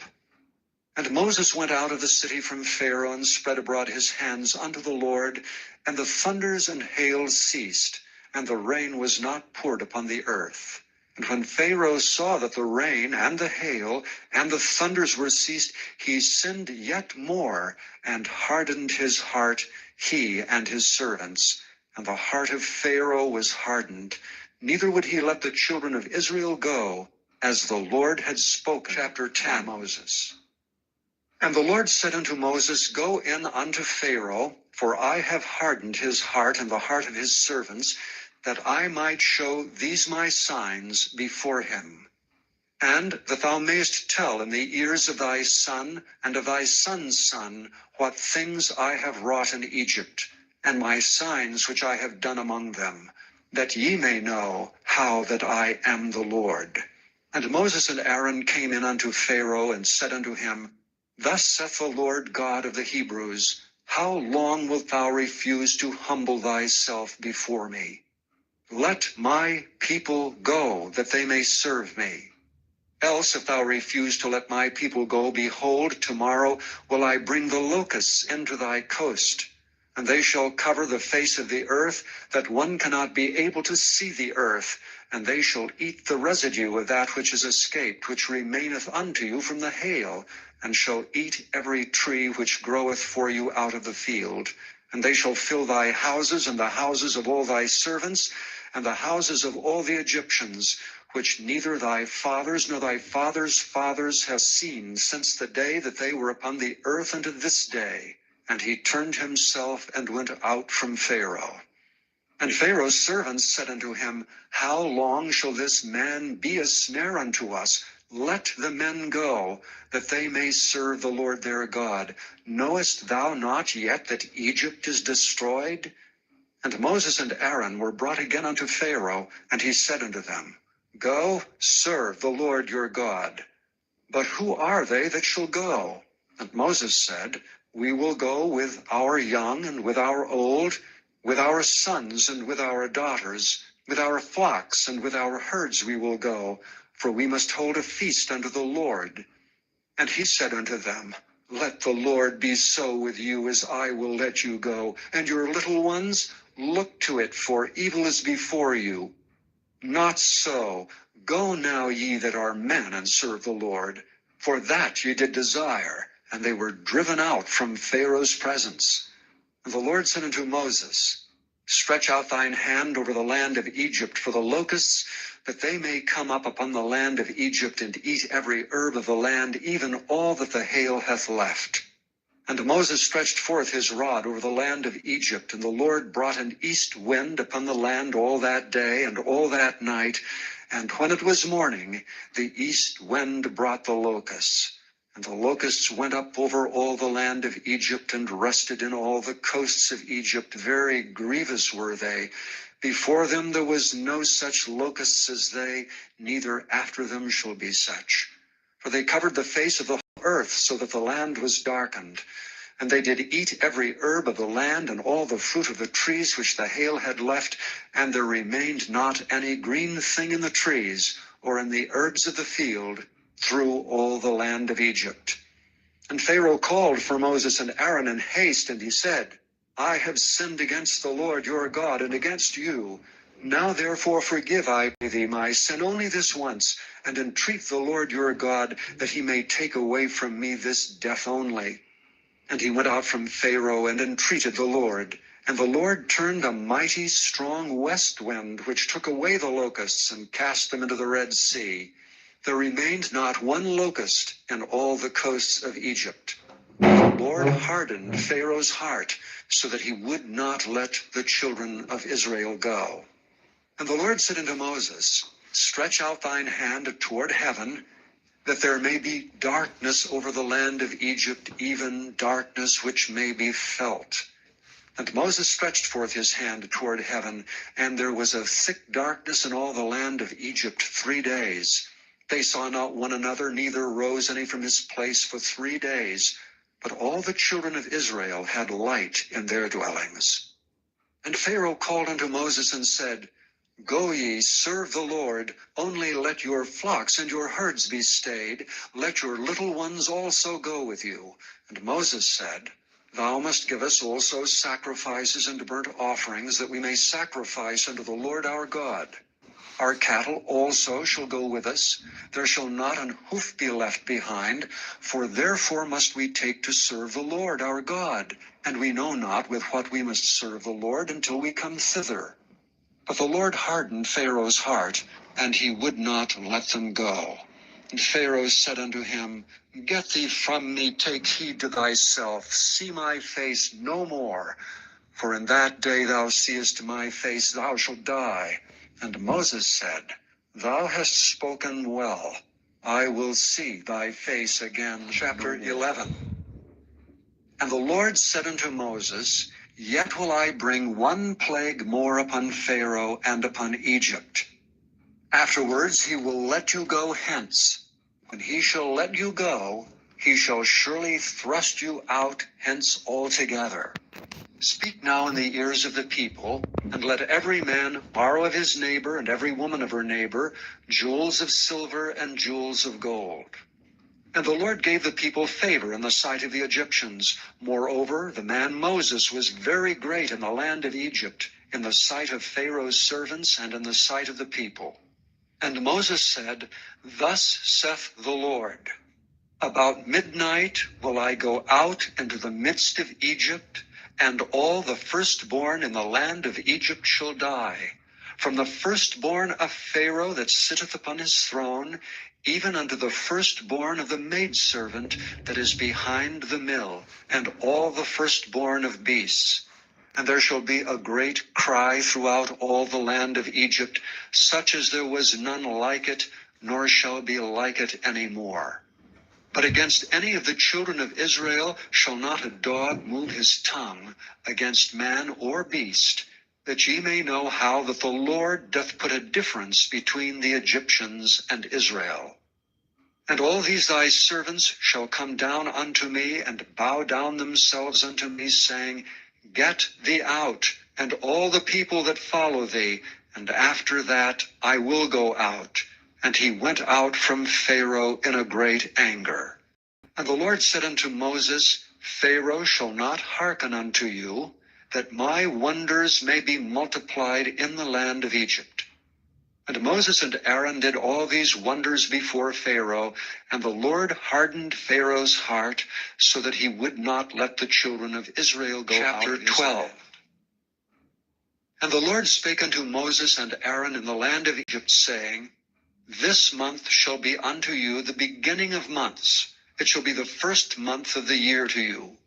Speaker 1: And Moses went out of the city from Pharaoh, and spread abroad his hands unto the Lord, and the thunders and hail ceased, and the rain was not poured upon the earth. And when Pharaoh saw that the rain and the hail and the thunders were ceased, he sinned yet more, and hardened his heart, he and his servants. And the heart of Pharaoh was hardened, neither would he let the children of Israel go, as the Lord had spoken. Chapter 10, Moses. And the Lord said unto Moses, Go in unto Pharaoh, for I have hardened his heart and the heart of his servants, that I might show these my signs before him, and that thou mayest tell in the ears of thy son and of thy son's son what things I have wrought in Egypt, and my signs which I have done among them, that ye may know how that I am the Lord. And Moses and Aaron came in unto Pharaoh, and said unto him, Thus saith the Lord God of the Hebrews, How long wilt thou refuse to humble thyself before me? Let my people go, that they may serve me. Else, if thou refuse to let my people go, behold, tomorrow will I bring the locusts into thy coast, and they shall cover the face of the earth, that one cannot be able to see the earth, and they shall eat the residue of that which is escaped, which remaineth unto you from the hail, and shall eat every tree which groweth for you out of the field. And they shall fill thy houses, and the houses of all thy servants, and the houses of all the Egyptians, which neither thy fathers nor thy fathers' fathers have seen since the day that they were upon the earth unto this day. And he turned himself and went out from Pharaoh. And Pharaoh's servants said unto him, How long shall this man be a snare unto us? Let the men go, that they may serve the Lord their God. Knowest thou not yet that Egypt is destroyed? And Moses and Aaron were brought again unto Pharaoh, and he said unto them, Go, serve the Lord your God. But who are they that shall go? And Moses said, We will go with our young and with our old, with our sons and with our daughters, with our flocks and with our herds we will go, for we must hold a feast unto the Lord. And he said unto them, Let the Lord be so with you as I will let you go, and your little ones, look to it, for evil is before you. Not so. Go now ye that are men, and serve the Lord, for that ye did desire. And they were driven out from Pharaoh's presence. And the Lord said unto Moses, Stretch out thine hand over the land of Egypt for the locusts, that they may come up upon the land of Egypt, and eat every herb of the land, even all that the hail hath left. And Moses stretched forth his rod over the land of Egypt, and the Lord brought an east wind upon the land all that day and all that night. And when it was morning, the east wind brought the locusts. And the locusts went up over all the land of Egypt and rested in all the coasts of Egypt. Very grievous were they. Before them there was no such locusts as they, neither after them shall be such. For they covered the face of the earth, so that the land was darkened. And they did eat every herb of the land, and all the fruit of the trees which the hail had left, and there remained not any green thing in the trees, or in the herbs of the field, through all the land of Egypt. And Pharaoh called for Moses and Aaron in haste, and he said, I have sinned against the Lord your God, and against you. Now therefore forgive, I pray thee, my sin only this once, and entreat the Lord your God, that he may take away from me this death only. And he went out from Pharaoh and entreated the Lord. And the Lord turned a mighty strong west wind, which took away the locusts and cast them into the Red Sea. There remained not one locust in all the coasts of Egypt. The Lord hardened Pharaoh's heart, so that he would not let the children of Israel go. And the Lord said unto Moses, Stretch out thine hand toward heaven, that there may be darkness over the land of Egypt, even darkness which may be felt. And Moses stretched forth his hand toward heaven, and there was a thick darkness in all the land of Egypt 3 days. They saw not one another, neither rose any from his place for 3 days. But all the children of Israel had light in their dwellings. And Pharaoh called unto Moses and said, Go ye, serve the Lord, only let your flocks and your herds be stayed. Let your little ones also go with you. And Moses said, Thou must give us also sacrifices and burnt offerings, that we may sacrifice unto the Lord our God. Our cattle also shall go with us. There shall not an hoof be left behind, for therefore must we take to serve the Lord our God. And we know not with what we must serve the Lord until we come thither. But the Lord hardened Pharaoh's heart, and he would not let them go. And Pharaoh said unto him, Get thee from me, take heed to thyself, see my face no more. For in that day thou seest my face, thou shalt die. And Moses said, Thou hast spoken well. I will see thy face again. Chapter 11. And the Lord said unto Moses, Yet will I bring one plague more upon Pharaoh and upon Egypt. Afterwards he will let you go hence. When he shall let you go, he shall surely thrust you out hence altogether. Speak now in the ears of the people, and let every man borrow of his neighbor and every woman of her neighbor jewels of silver and jewels of gold. And the Lord gave the people favor in the sight of the Egyptians. Moreover, the man Moses was very great in the land of Egypt, in the sight of Pharaoh's servants and in the sight of the people. And Moses said, Thus saith the Lord, About midnight will I go out into the midst of Egypt, and all the firstborn in the land of Egypt shall die, from the firstborn of Pharaoh that sitteth upon his throne, even unto the firstborn of the maidservant that is behind the mill, and all the firstborn of beasts. And there shall be a great cry throughout all the land of Egypt, such as there was none like it, nor shall be like it any more. But against any of the children of Israel shall not a dog move his tongue against man or beast, that ye may know how that the Lord doth put a difference between the Egyptians and Israel. And all these thy servants shall come down unto me, and bow down themselves unto me, saying, Get thee out, and all the people that follow thee, and after that I will go out. And he went out from Pharaoh in a great anger. And the Lord said unto Moses, Pharaoh shall not hearken unto you, that my wonders may be multiplied in the land of Egypt. And Moses and Aaron did all these wonders before Pharaoh, and the Lord hardened Pharaoh's heart, so that he would not let the children of Israel go out. Chapter 12. And the Lord spake unto Moses and Aaron in the land of Egypt, saying, This month shall be unto you the beginning of months. It shall be the first month of the year to you.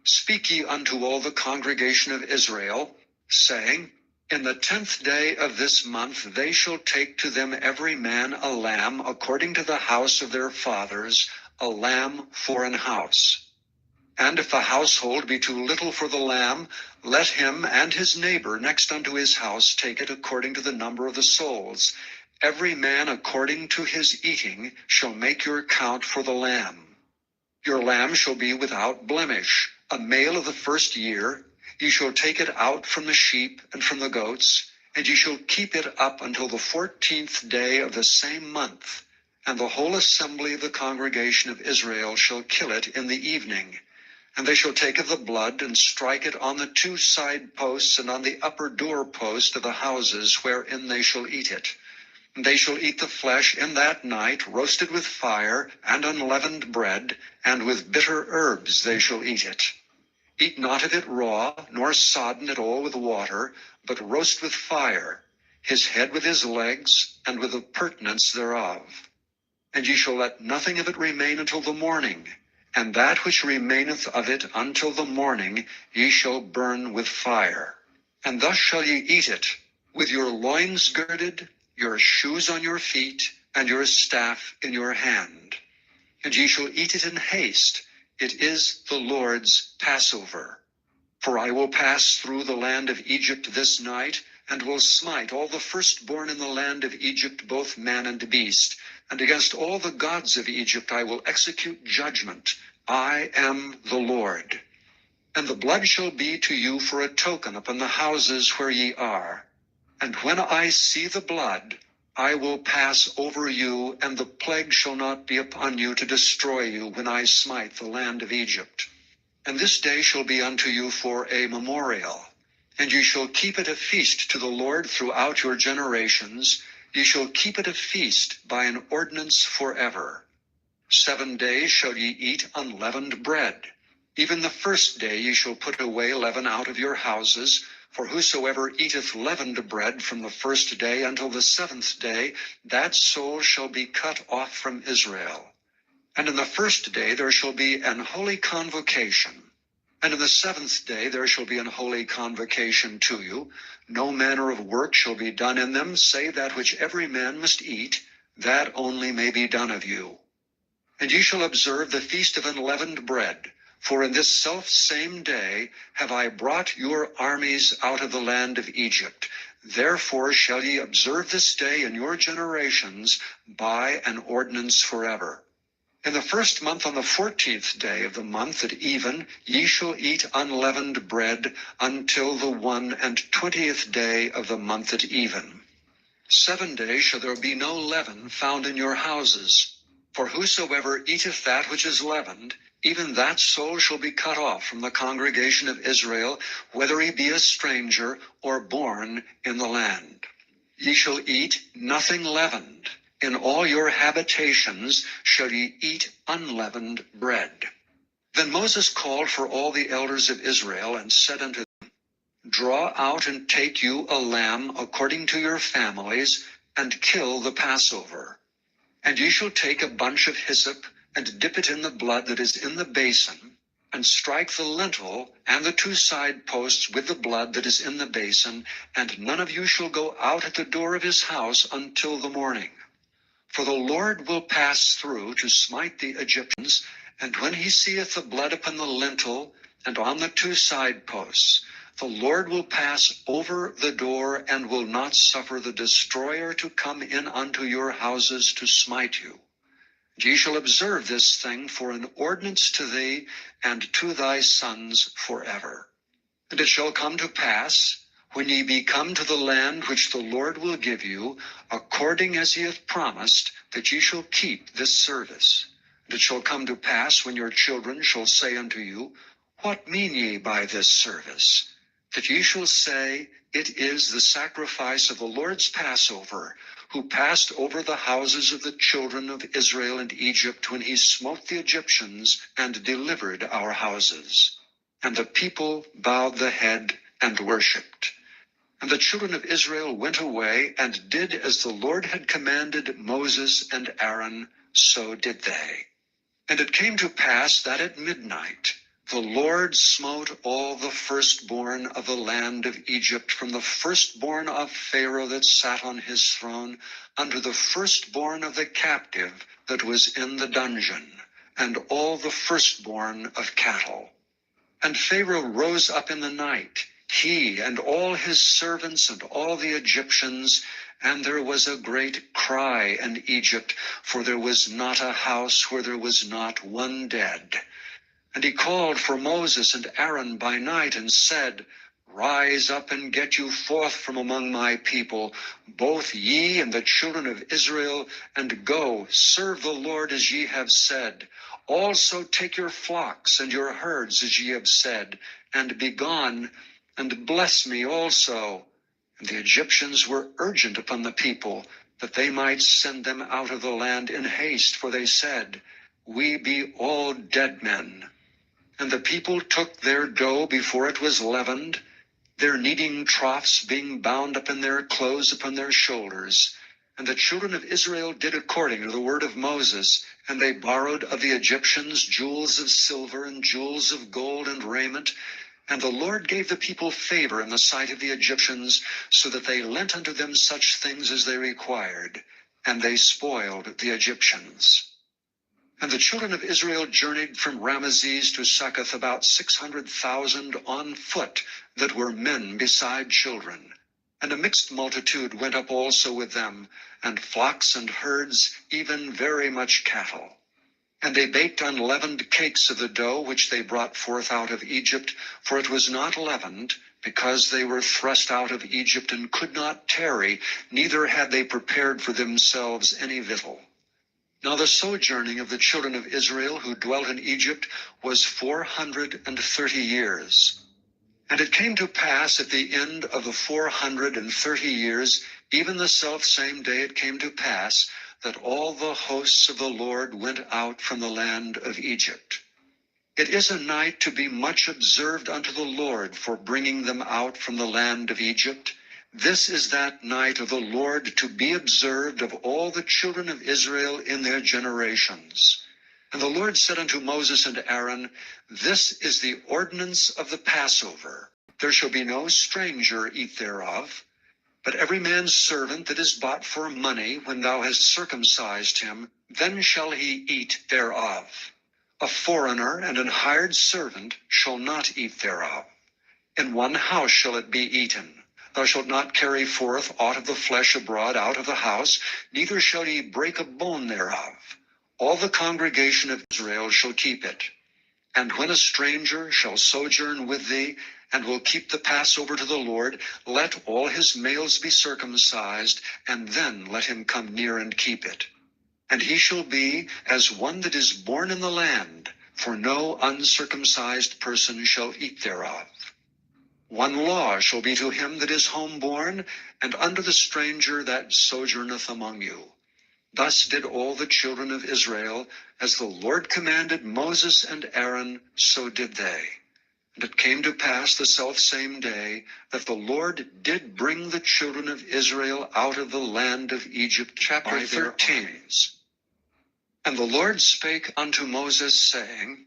Speaker 1: Speak ye unto all the congregation of Israel, saying, In the 10th day of this month they shall take to them every man a lamb according to the house of their fathers, a lamb for an house. And if the household be too little for the lamb, let him and his neighbor next unto his house take it according to the number of the souls. Every man according to his eating shall make your count for the lamb. Your lamb shall be without blemish, a male of the first year. Ye shall take it out from the sheep and from the goats, and ye shall keep it up until the 14th day of the same month. And the whole assembly of the congregation of Israel shall kill it in the evening. And they shall take of the blood, and strike it on the 2 side posts, and on the upper door post of the houses wherein they shall eat it. And they shall eat the flesh in that night, roasted with fire, and unleavened bread, and with bitter herbs they shall eat it. Eat not of it raw, nor sodden it all with water, but roast with fire, his head with his legs, and with the purtenance thereof. And ye shall let nothing of it remain until the morning. And that which remaineth of it until the morning ye shall burn with fire. And thus shall ye eat it, with your loins girded, your shoes on your feet, and your staff in your hand. And ye shall eat it in haste. It is the Lord's Passover. For I will pass through the land of Egypt this night, and will smite all the firstborn in the land of Egypt, both man and beast. And against all the gods of Egypt I will execute judgment. I am the Lord. And the blood shall be to you for a token upon the houses where ye are. And when I see the blood, I will pass over you, and the plague shall not be upon you to destroy you when I smite the land of Egypt. And this day shall be unto you for a memorial. And ye shall keep it a feast to the Lord throughout your generations. Ye shall keep it a feast by an ordinance forever. 7 days shall ye eat unleavened bread. Even the first day ye shall put away leaven out of your houses. For whosoever eateth leavened bread from the first day until the 7th day, that soul shall be cut off from Israel. And in the first day there shall be an holy convocation. And in the 7th day there shall be an holy convocation to you. No manner of work shall be done in them, save that which every man must eat, that only may be done of you. And ye shall observe the feast of unleavened bread. For in this selfsame day have I brought your armies out of the land of Egypt. Therefore shall ye observe this day in your generations by an ordinance forever. In the first month, on the 14th day of the month at even, ye shall eat unleavened bread until the 21st day of the month at even. 7 days shall there be no leaven found in your houses. For whosoever eateth that which is leavened, even that soul shall be cut off from the congregation of Israel, whether he be a stranger or born in the land. Ye shall eat nothing leavened. In all your habitations shall ye eat unleavened bread. Then Moses called for all the elders of Israel, and said unto them, Draw out and take you a lamb according to your families, and kill the Passover. And ye shall take a bunch of hyssop, and dip it in the blood that is in the basin, and strike the lintel and the 2 side posts with the blood that is in the basin, and none of you shall go out at the door of his house until the morning. For the Lord will pass through to smite the Egyptians, and when he seeth the blood upon the lintel and on the 2 side posts, the Lord will pass over the door, and will not suffer the destroyer to come in unto your houses to smite you. And ye shall observe this thing for an ordinance to thee and to thy sons forever. And it shall come to pass, when ye be come to the land which the Lord will give you, according as he hath promised, that ye shall keep this service. And it shall come to pass, when your children shall say unto you, What mean ye by this service? That ye shall say, It is the sacrifice of the Lord's Passover, who passed over the houses of the children of Israel and Egypt, when he smote the Egyptians and delivered our houses. And the people bowed the head and worshipped. And the children of Israel went away, and did as the Lord had commanded Moses and Aaron, so did they. And it came to pass that at midnight the Lord smote all the firstborn of the land of Egypt, from the firstborn of Pharaoh that sat on his throne, unto the firstborn of the captive that was in the dungeon. and all the firstborn of cattle. And Pharaoh rose up in the night, he and all his servants and all the Egyptians, and there was a great cry in Egypt, for there was not a house where there was not one dead. And he called for Moses and Aaron by night and said, Rise up and get you forth from among my people, both ye and the children of Israel, and go, serve the Lord as ye have said. Also take your flocks and your herds as ye have said, and be gone, and bless me also. And the Egyptians were urgent upon the people, that they might send them out of the land in haste, for they said, We be all dead men. And the people took their dough before it was leavened, their kneading troughs being bound up in their clothes upon their shoulders. And the children of Israel did according to the word of Moses, and they borrowed of the Egyptians jewels of silver and jewels of gold and raiment. And the Lord gave the people favor in the sight of the Egyptians, so that they lent unto them such things as they required, and they spoiled the Egyptians. And the children of Israel journeyed from Ramesses to Succoth, about 600,000 on foot, that were men beside children. And a mixed multitude went up also with them, and flocks and herds, even very much cattle. And they baked unleavened cakes of the dough which they brought forth out of Egypt, for it was not leavened, because they were thrust out of Egypt and could not tarry, neither had they prepared for themselves any victual. Now the sojourning of the children of Israel who dwelt in Egypt was 430 years. And it came to pass at the end of the 430 years, even the selfsame day it came to pass, that all the hosts of the Lord went out from the land of Egypt. It is a night to be much observed unto the Lord for bringing them out from the land of Egypt. This is that night of the Lord to be observed of all the children of Israel in their generations. And the Lord said unto Moses and Aaron, This is the ordinance of the Passover. There shall be no stranger eat thereof, but every man's servant that is bought for money, when thou hast circumcised him, then shall he eat thereof. A foreigner and an hired servant shall not eat thereof. In one house shall it be eaten. Thou shalt not carry forth aught of the flesh abroad out of the house, neither shall ye break a bone thereof. All the congregation of Israel shall keep it. And when a stranger shall sojourn with thee, and will keep the Passover to the Lord, let all his males be circumcised, and then let him come near and keep it. And he shall be as one that is born in the land, for no uncircumcised person shall eat thereof. One law shall be to him that is homeborn, and unto the stranger that sojourneth among you. Thus did all the children of Israel, as the Lord commanded Moses and Aaron, so did they. And it came to pass the selfsame day, that the Lord did bring the children of Israel out of the land of Egypt. Chapter 13. And the Lord spake unto Moses, saying,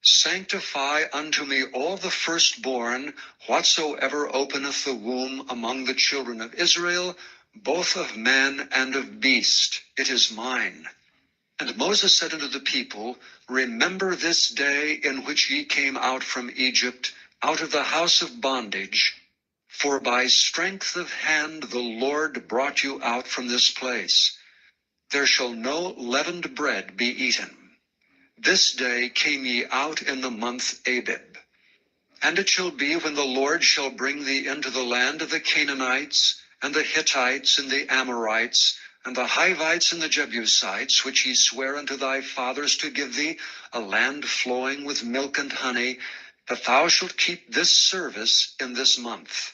Speaker 1: Sanctify unto me all the firstborn, whatsoever openeth the womb among the children of Israel, both of man and of beast. It is mine. And Moses said unto the people, Remember this day in which ye came out from Egypt, out of the house of bondage. For by strength of hand the Lord brought you out from this place. There shall no leavened bread be eaten. This day came ye out in the month Abib. And it shall be, when the Lord shall bring thee into the land of the Canaanites, and the Hittites, and the Amorites, and the Hivites, and the Jebusites, which he sware unto thy fathers to give thee, a land flowing with milk and honey, that thou shalt keep this service in this month.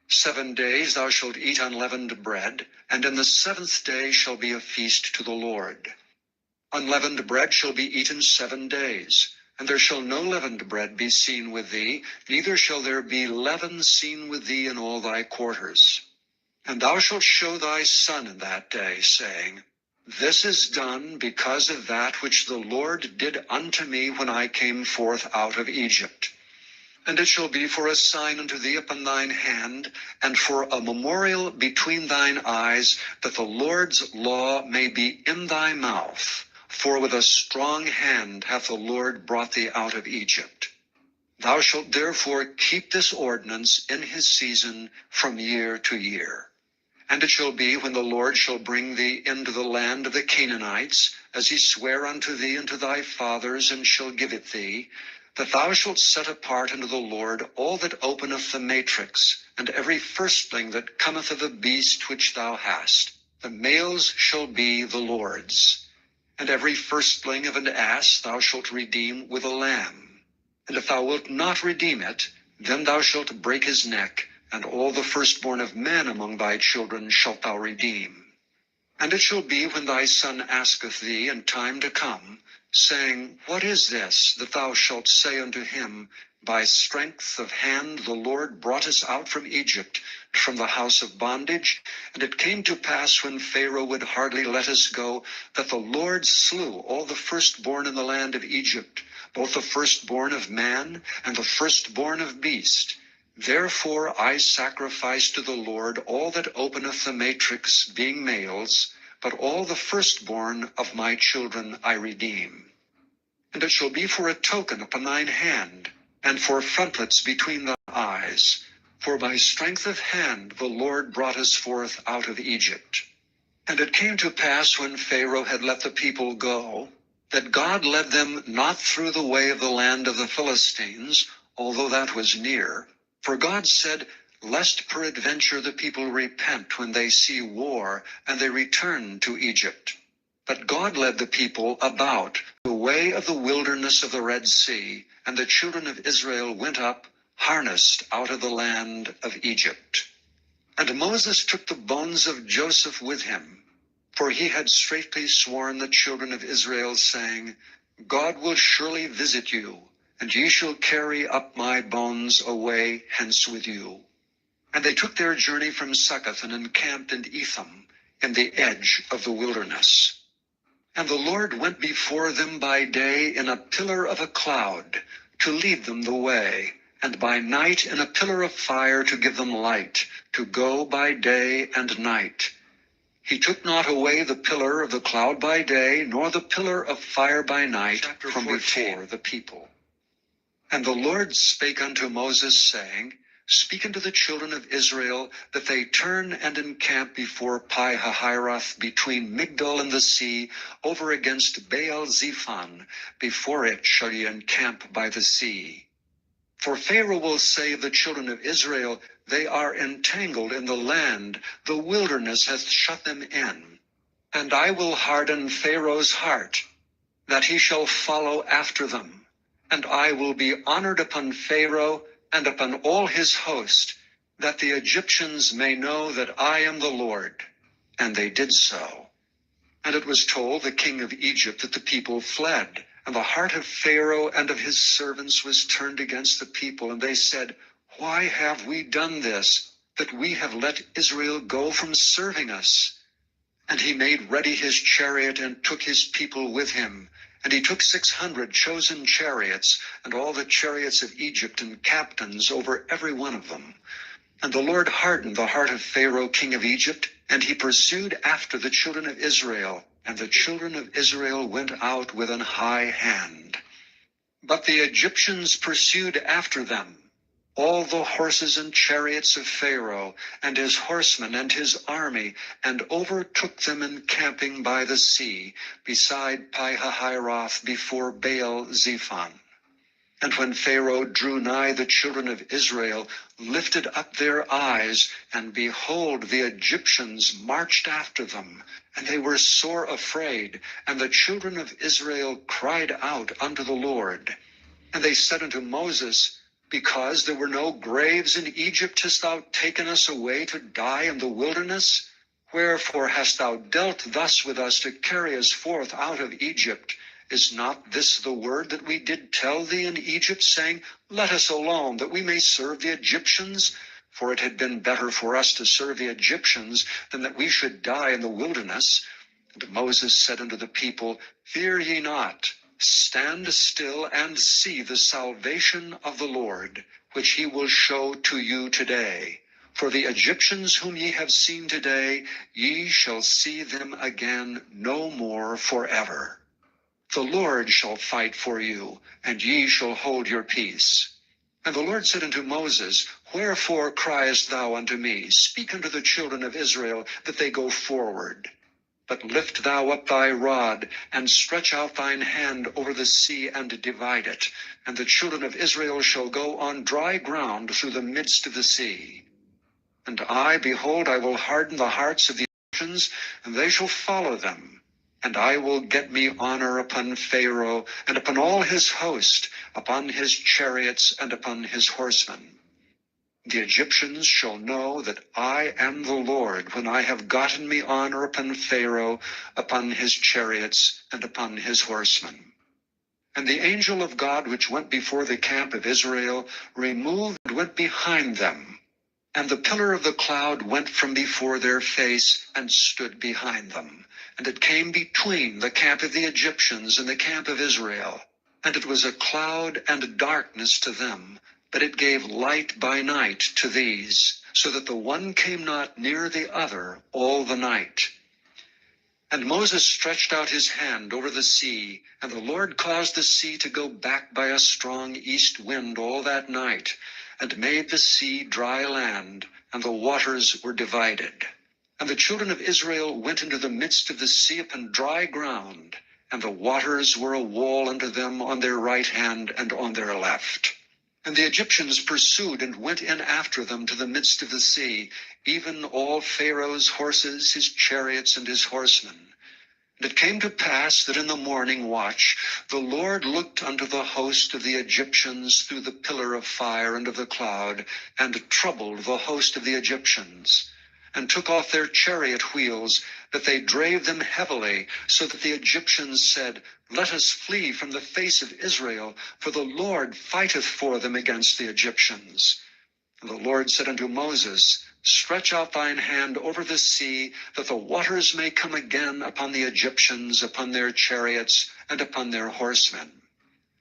Speaker 1: 7 days thou shalt eat unleavened bread, and in the 7th day shall be a feast to the Lord. Unleavened bread shall be eaten 7 days, and there shall no leavened bread be seen with thee, neither shall there be leaven seen with thee in all thy quarters. And thou shalt show thy son in that day, saying, This is done because of that which the Lord did unto me when I came forth out of Egypt. And it shall be for a sign unto thee upon thine hand, and for a memorial between thine eyes, that the Lord's law may be in thy mouth. For with a strong hand hath the Lord brought thee out of Egypt. Thou shalt therefore keep this ordinance in his season from year to year. And it shall be, when the Lord shall bring thee into the land of the Canaanites, as he sware unto thee and to thy fathers, and shall give it thee, that thou shalt set apart unto the Lord all that openeth the matrix, and every firstling that cometh of a beast which thou hast. The males shall be the Lord's. And every firstling of an ass thou shalt redeem with a lamb. And if thou wilt not redeem it, then thou shalt break his neck, and all the firstborn of men among thy children shalt thou redeem. And it shall be, when thy son asketh thee in time to come, saying, What is this? That thou shalt say unto him, By strength of hand the Lord brought us out from Egypt, from the house of bondage. And it came to pass, when Pharaoh would hardly let us go, that the Lord slew all the firstborn in the land of Egypt, both the firstborn of man and the firstborn of beast. Therefore I sacrifice to the Lord all that openeth the matrix, being males, but all the firstborn of my children I redeem. And it shall be for a token upon thine hand, and for frontlets between the eyes. For by strength of hand the Lord brought us forth out of Egypt. And it came to pass, when Pharaoh had let the people go, that God led them not through the way of the land of the Philistines, although that was near. For God said, Lest peradventure the people repent when they see war, and they return to Egypt. But God led the people about the way of the wilderness of the Red Sea, and the children of Israel went up, harnessed out of the land of Egypt. And Moses took the bones of Joseph with him, for he had straitly sworn the children of Israel, saying, God will surely visit you, and ye shall carry up my bones away hence with you. And they took their journey from Succoth, and encamped in Etham, in the edge of the wilderness. And the Lord went before them by day in a pillar of a cloud, to lead them the way, and by night in a pillar of fire to give them light, to go by day and night. He took not away the pillar of the cloud by day, nor the pillar of fire by night from before the people. And the Lord spake unto Moses, saying, Speak unto the children of Israel, that they turn and encamp before Pi-hahiroth, between Migdol and the sea, over against Baal-zephon. Before it shall ye encamp by the sea. For Pharaoh will say of the children of Israel, They are entangled in the land, the wilderness hath shut them in. And I will harden Pharaoh's heart, that he shall follow after them. And I will be honored upon Pharaoh and upon all his host, that the Egyptians may know that I am the Lord. And they did so. And it was told the king of Egypt that the people fled, and the heart of Pharaoh and of his servants was turned against the people. And they said, Why have we done this, that we have let Israel go from serving us? And he made ready his chariot, and took his people with him. And he took 600 chosen chariots, and all the chariots of Egypt, and captains over every one of them. And the Lord hardened the heart of Pharaoh king of Egypt, and he pursued after the children of Israel. And the children of Israel went out with an high hand. But the Egyptians pursued after them, all the horses and chariots of Pharaoh, and his horsemen and his army, and overtook them encamping by the sea, beside Pi-hahiroth, before Baal-zephon. And when Pharaoh drew nigh, the children of Israel lifted up their eyes, and behold, the Egyptians marched after them. And they were sore afraid, and the children of Israel cried out unto the Lord. And they said unto Moses, Because there were no graves in Egypt, hast thou taken us away to die in the wilderness? Wherefore hast thou dealt thus with us, to carry us forth out of Egypt? Is not this the word that we did tell thee in Egypt, saying, Let us alone, that we may serve the Egyptians? For it had been better for us to serve the Egyptians, than that we should die in the wilderness. And Moses said unto the people, Fear ye not, stand still, and see the salvation of the Lord, which he will show to you today. For the Egyptians whom ye have seen today, ye shall see them again no more forever. The Lord shall fight for you, and ye shall hold your peace. And the Lord said unto Moses, Wherefore criest thou unto me? Speak unto the children of Israel, that they go forward. But lift thou up thy rod, and stretch out thine hand over the sea, and divide it. And the children of Israel shall go on dry ground through the midst of the sea. And I, behold, I will harden the hearts of the Egyptians, and they shall follow them. And I will get me honor upon Pharaoh, and upon all his host, upon his chariots, and upon his horsemen. The Egyptians shall know that I am the Lord, when I have gotten me honor upon Pharaoh, upon his chariots, and upon his horsemen. And the angel of God which went before the camp of Israel removed and went behind them. And the pillar of the cloud went from before their face, and stood behind them. And it came between the camp of the Egyptians and the camp of Israel. And it was a cloud and darkness to them, but it gave light by night to these, so that the one came not near the other all the night. And Moses stretched out his hand over the sea, and the Lord caused the sea to go back by a strong east wind all that night, and made the sea dry land, and the waters were divided. And the children of Israel went into the midst of the sea upon dry ground, and the waters were a wall unto them on their right hand and on their left. And the Egyptians pursued and went in after them to the midst of the sea, even all Pharaoh's horses, his chariots, and his horsemen. And it came to pass that in the morning watch the Lord looked unto the host of the Egyptians through the pillar of fire and of the cloud, and troubled the host of the Egyptians, and took off their chariot wheels, that they drave them heavily, so that the Egyptians said, Let us flee from the face of Israel, for the Lord fighteth for them against the Egyptians. And the Lord said unto Moses, Stretch out thine hand over the sea, that the waters may come again upon the Egyptians, upon their chariots, and upon their horsemen.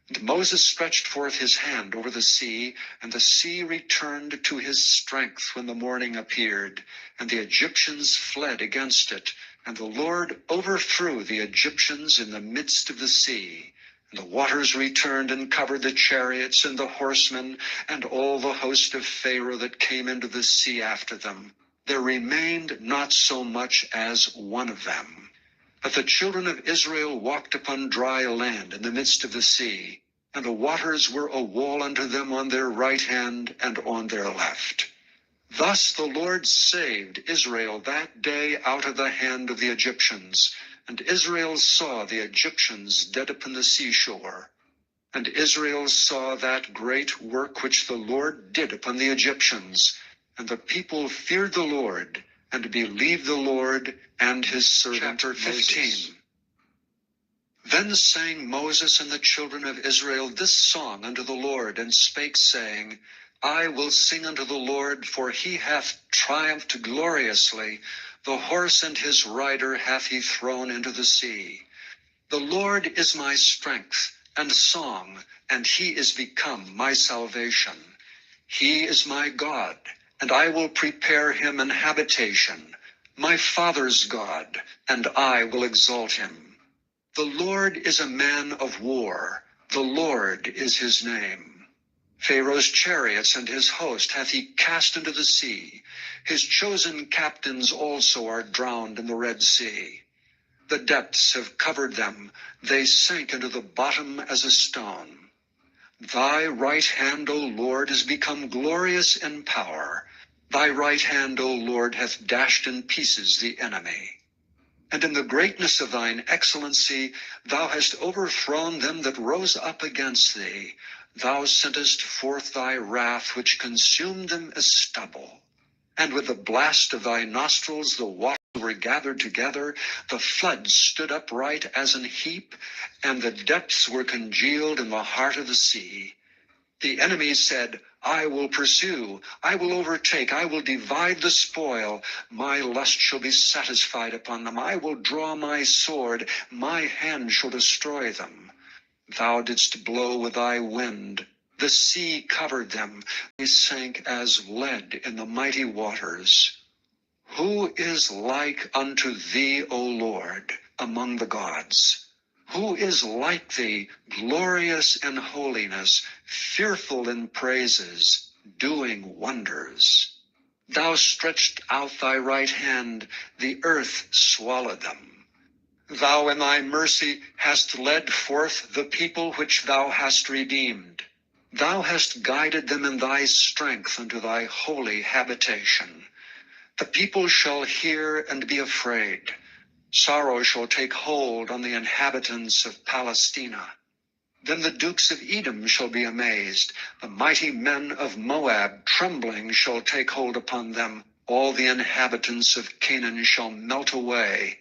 Speaker 1: And Moses stretched forth his hand over the sea, and the sea returned to his strength when the morning appeared, and the Egyptians fled against it. And the Lord overthrew the Egyptians in the midst of the sea. And the waters returned and covered the chariots and the horsemen, and all the host of Pharaoh that came into the sea after them. There remained not so much as one of them. But the children of Israel walked upon dry land in the midst of the sea, and the waters were a wall unto them on their right hand and on their left. Thus the Lord saved Israel that day out of the hand of the Egyptians. And Israel saw the Egyptians dead upon the seashore. And Israel saw that great work which the Lord did upon the Egyptians. And the people feared the Lord, and believed the Lord and his servant. Chapter 15. Then sang Moses and the children of Israel this song unto the Lord, and spake, saying, I will sing unto the Lord, for he hath triumphed gloriously. The horse and his rider hath he thrown into the sea. The Lord is my strength and song, and he is become my salvation. He is my God, and I will prepare him an habitation, my father's God, and I will exalt him. The Lord is a man of war, the Lord is his name. Pharaoh's chariots and his host hath he cast into the sea. His chosen captains also are drowned in the Red Sea. The depths have covered them, they sank into the bottom as a stone. Thy right hand, O Lord, is become glorious in power. Thy right hand, O Lord, hath dashed in pieces the enemy. And in the greatness of thine excellency thou hast overthrown them that rose up against thee. Thou sentest forth thy wrath, which consumed them as stubble. And with the blast of thy nostrils the waters were gathered together, the floods stood upright as an heap, and the depths were congealed in the heart of the sea. The enemy said, I will pursue, I will overtake, I will divide the spoil. My lust shall be satisfied upon them. I will draw my sword, my hand shall destroy them. Thou didst blow with thy wind, the sea covered them, they sank as lead in the mighty waters. Who is like unto thee, O Lord, among the gods? Who is like thee, glorious in holiness, fearful in praises, doing wonders? Thou stretched out thy right hand, the earth swallowed them. Thou in thy mercy hast led forth the people which thou hast redeemed. Thou hast guided them in thy strength unto thy holy habitation. The people shall hear and be afraid. Sorrow shall take hold on the inhabitants of Palestina. Then the dukes of Edom shall be amazed. The mighty men of Moab trembling shall take hold upon them. All the inhabitants of Canaan shall melt away.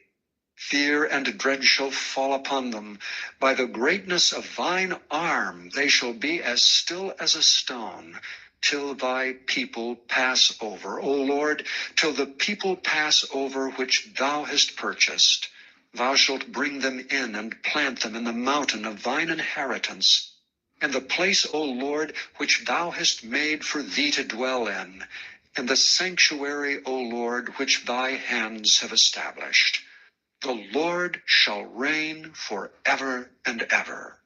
Speaker 1: Fear and dread shall fall upon them. By the greatness of thine arm they shall be as still as a stone, till thy people pass over, O Lord, till the people pass over which thou hast purchased. Thou shalt bring them in and plant them in the mountain of thine inheritance, in the place, O Lord, which thou hast made for thee to dwell in the sanctuary, O Lord, which thy hands have established. The Lord shall reign forever and ever.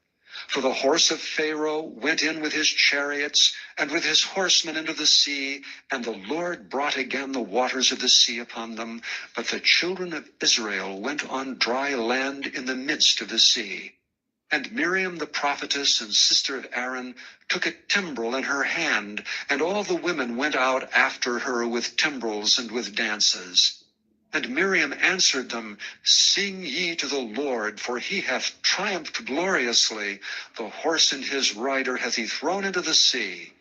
Speaker 1: For the horse of Pharaoh went in with his chariots and with his horsemen into the sea, and the Lord brought again the waters of the sea upon them. But the children of Israel went on dry land in the midst of the sea. And Miriam the prophetess and sister of Aaron took a timbrel in her hand, and all the women went out after her with timbrels and with dances. And Miriam answered them, Sing ye to the Lord, for he hath triumphed gloriously. The horse and his rider hath he thrown into the sea.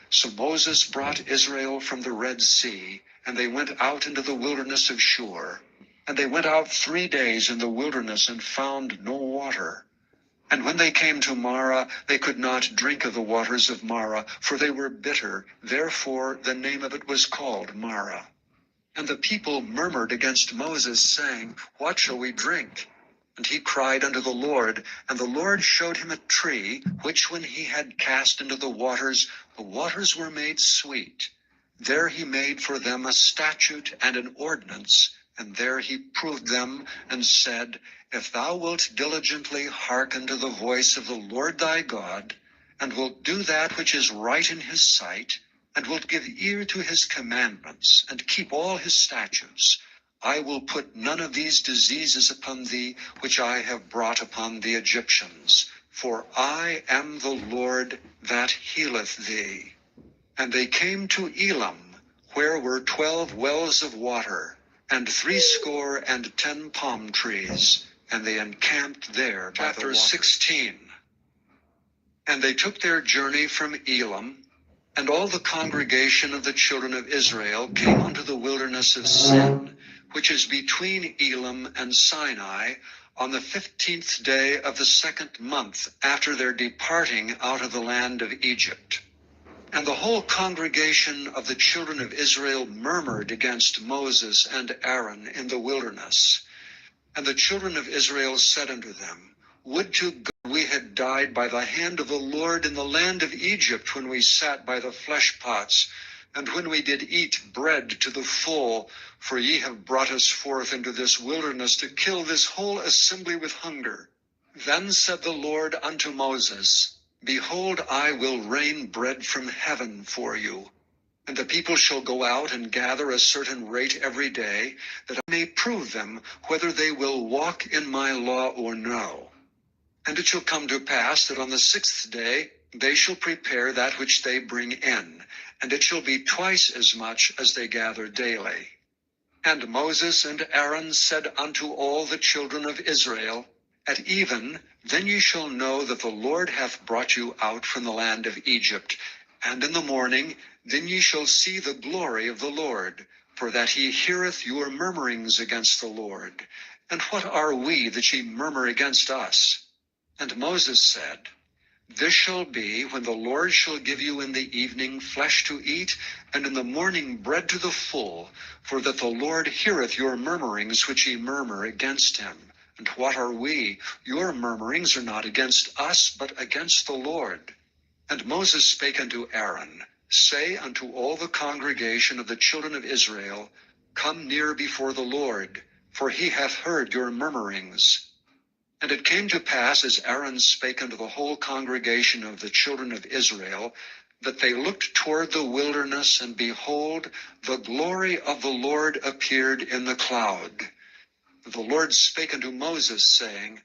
Speaker 1: So Moses brought Israel from the Red Sea, and they went out into the wilderness of Shur. And they went out 3 days in the wilderness and found no water. And when they came to Marah, they could not drink of the waters of Marah, for they were bitter. Therefore the name of it was called Marah. And the people murmured against Moses, saying, What shall we drink? And he cried unto the Lord, and the Lord showed him a tree, which when he had cast into the waters were made sweet. There he made for them a statute and an ordinance, and there he proved them, and said, If thou wilt diligently hearken to the voice of the Lord thy God, and wilt do that which is right in his sight, and wilt give ear to his commandments, and keep all his statutes, I will put none of these diseases upon thee, which I have brought upon the Egyptians. For I am the Lord that healeth thee. And they came to Elam, where were 12 wells of water, and 70 palm trees, and they encamped there by the water. Chapter 16. And they took their journey from Elam, and all the congregation of the children of Israel came unto the wilderness of Sin, which is between Elam and Sinai, on the 15th day of the 2nd month after their departing out of the land of Egypt. And the whole congregation of the children of Israel murmured against Moses and Aaron in the wilderness. And the children of Israel said unto them, Would to God we had died by the hand of the Lord in the land of Egypt, when we sat by the flesh pots, and when we did eat bread to the full, for ye have brought us forth into this wilderness to kill this whole assembly with hunger. Then said the Lord unto Moses, Behold, I will rain bread from heaven for you, and the people shall go out and gather a certain rate every day, that I may prove them whether they will walk in my law or no. And it shall come to pass that on the 6th day they shall prepare that which they bring in, and it shall be twice as much as they gather daily. And Moses and Aaron said unto all the children of Israel, At even, then ye shall know that the Lord hath brought you out from the land of Egypt. And in the morning, then ye shall see the glory of the Lord, for that he heareth your murmurings against the Lord. And what are we that ye murmur against us? And Moses said, This shall be when the Lord shall give you in the evening flesh to eat, and in the morning bread to the full, for that the Lord heareth your murmurings which ye murmur against him. And what are we? Your murmurings are not against us, but against the Lord. And Moses spake unto Aaron, Say unto all the congregation of the children of Israel, Come near before the Lord, for he hath heard your murmurings. And it came to pass, as Aaron spake unto the whole congregation of the children of Israel, that they looked toward the wilderness, and behold, the glory of the Lord appeared in the cloud. The Lord spake unto Moses, saying,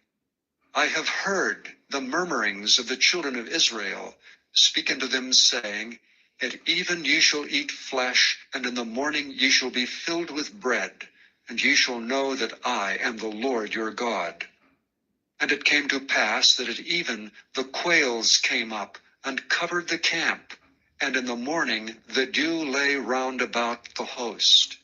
Speaker 1: I have heard the murmurings of the children of Israel. Speak unto them, saying, At even ye shall eat flesh, and in the morning ye shall be filled with bread, and ye shall know that I am the Lord your God. And it came to pass that at even the quails came up and covered the camp, and in the morning the dew lay round about the host.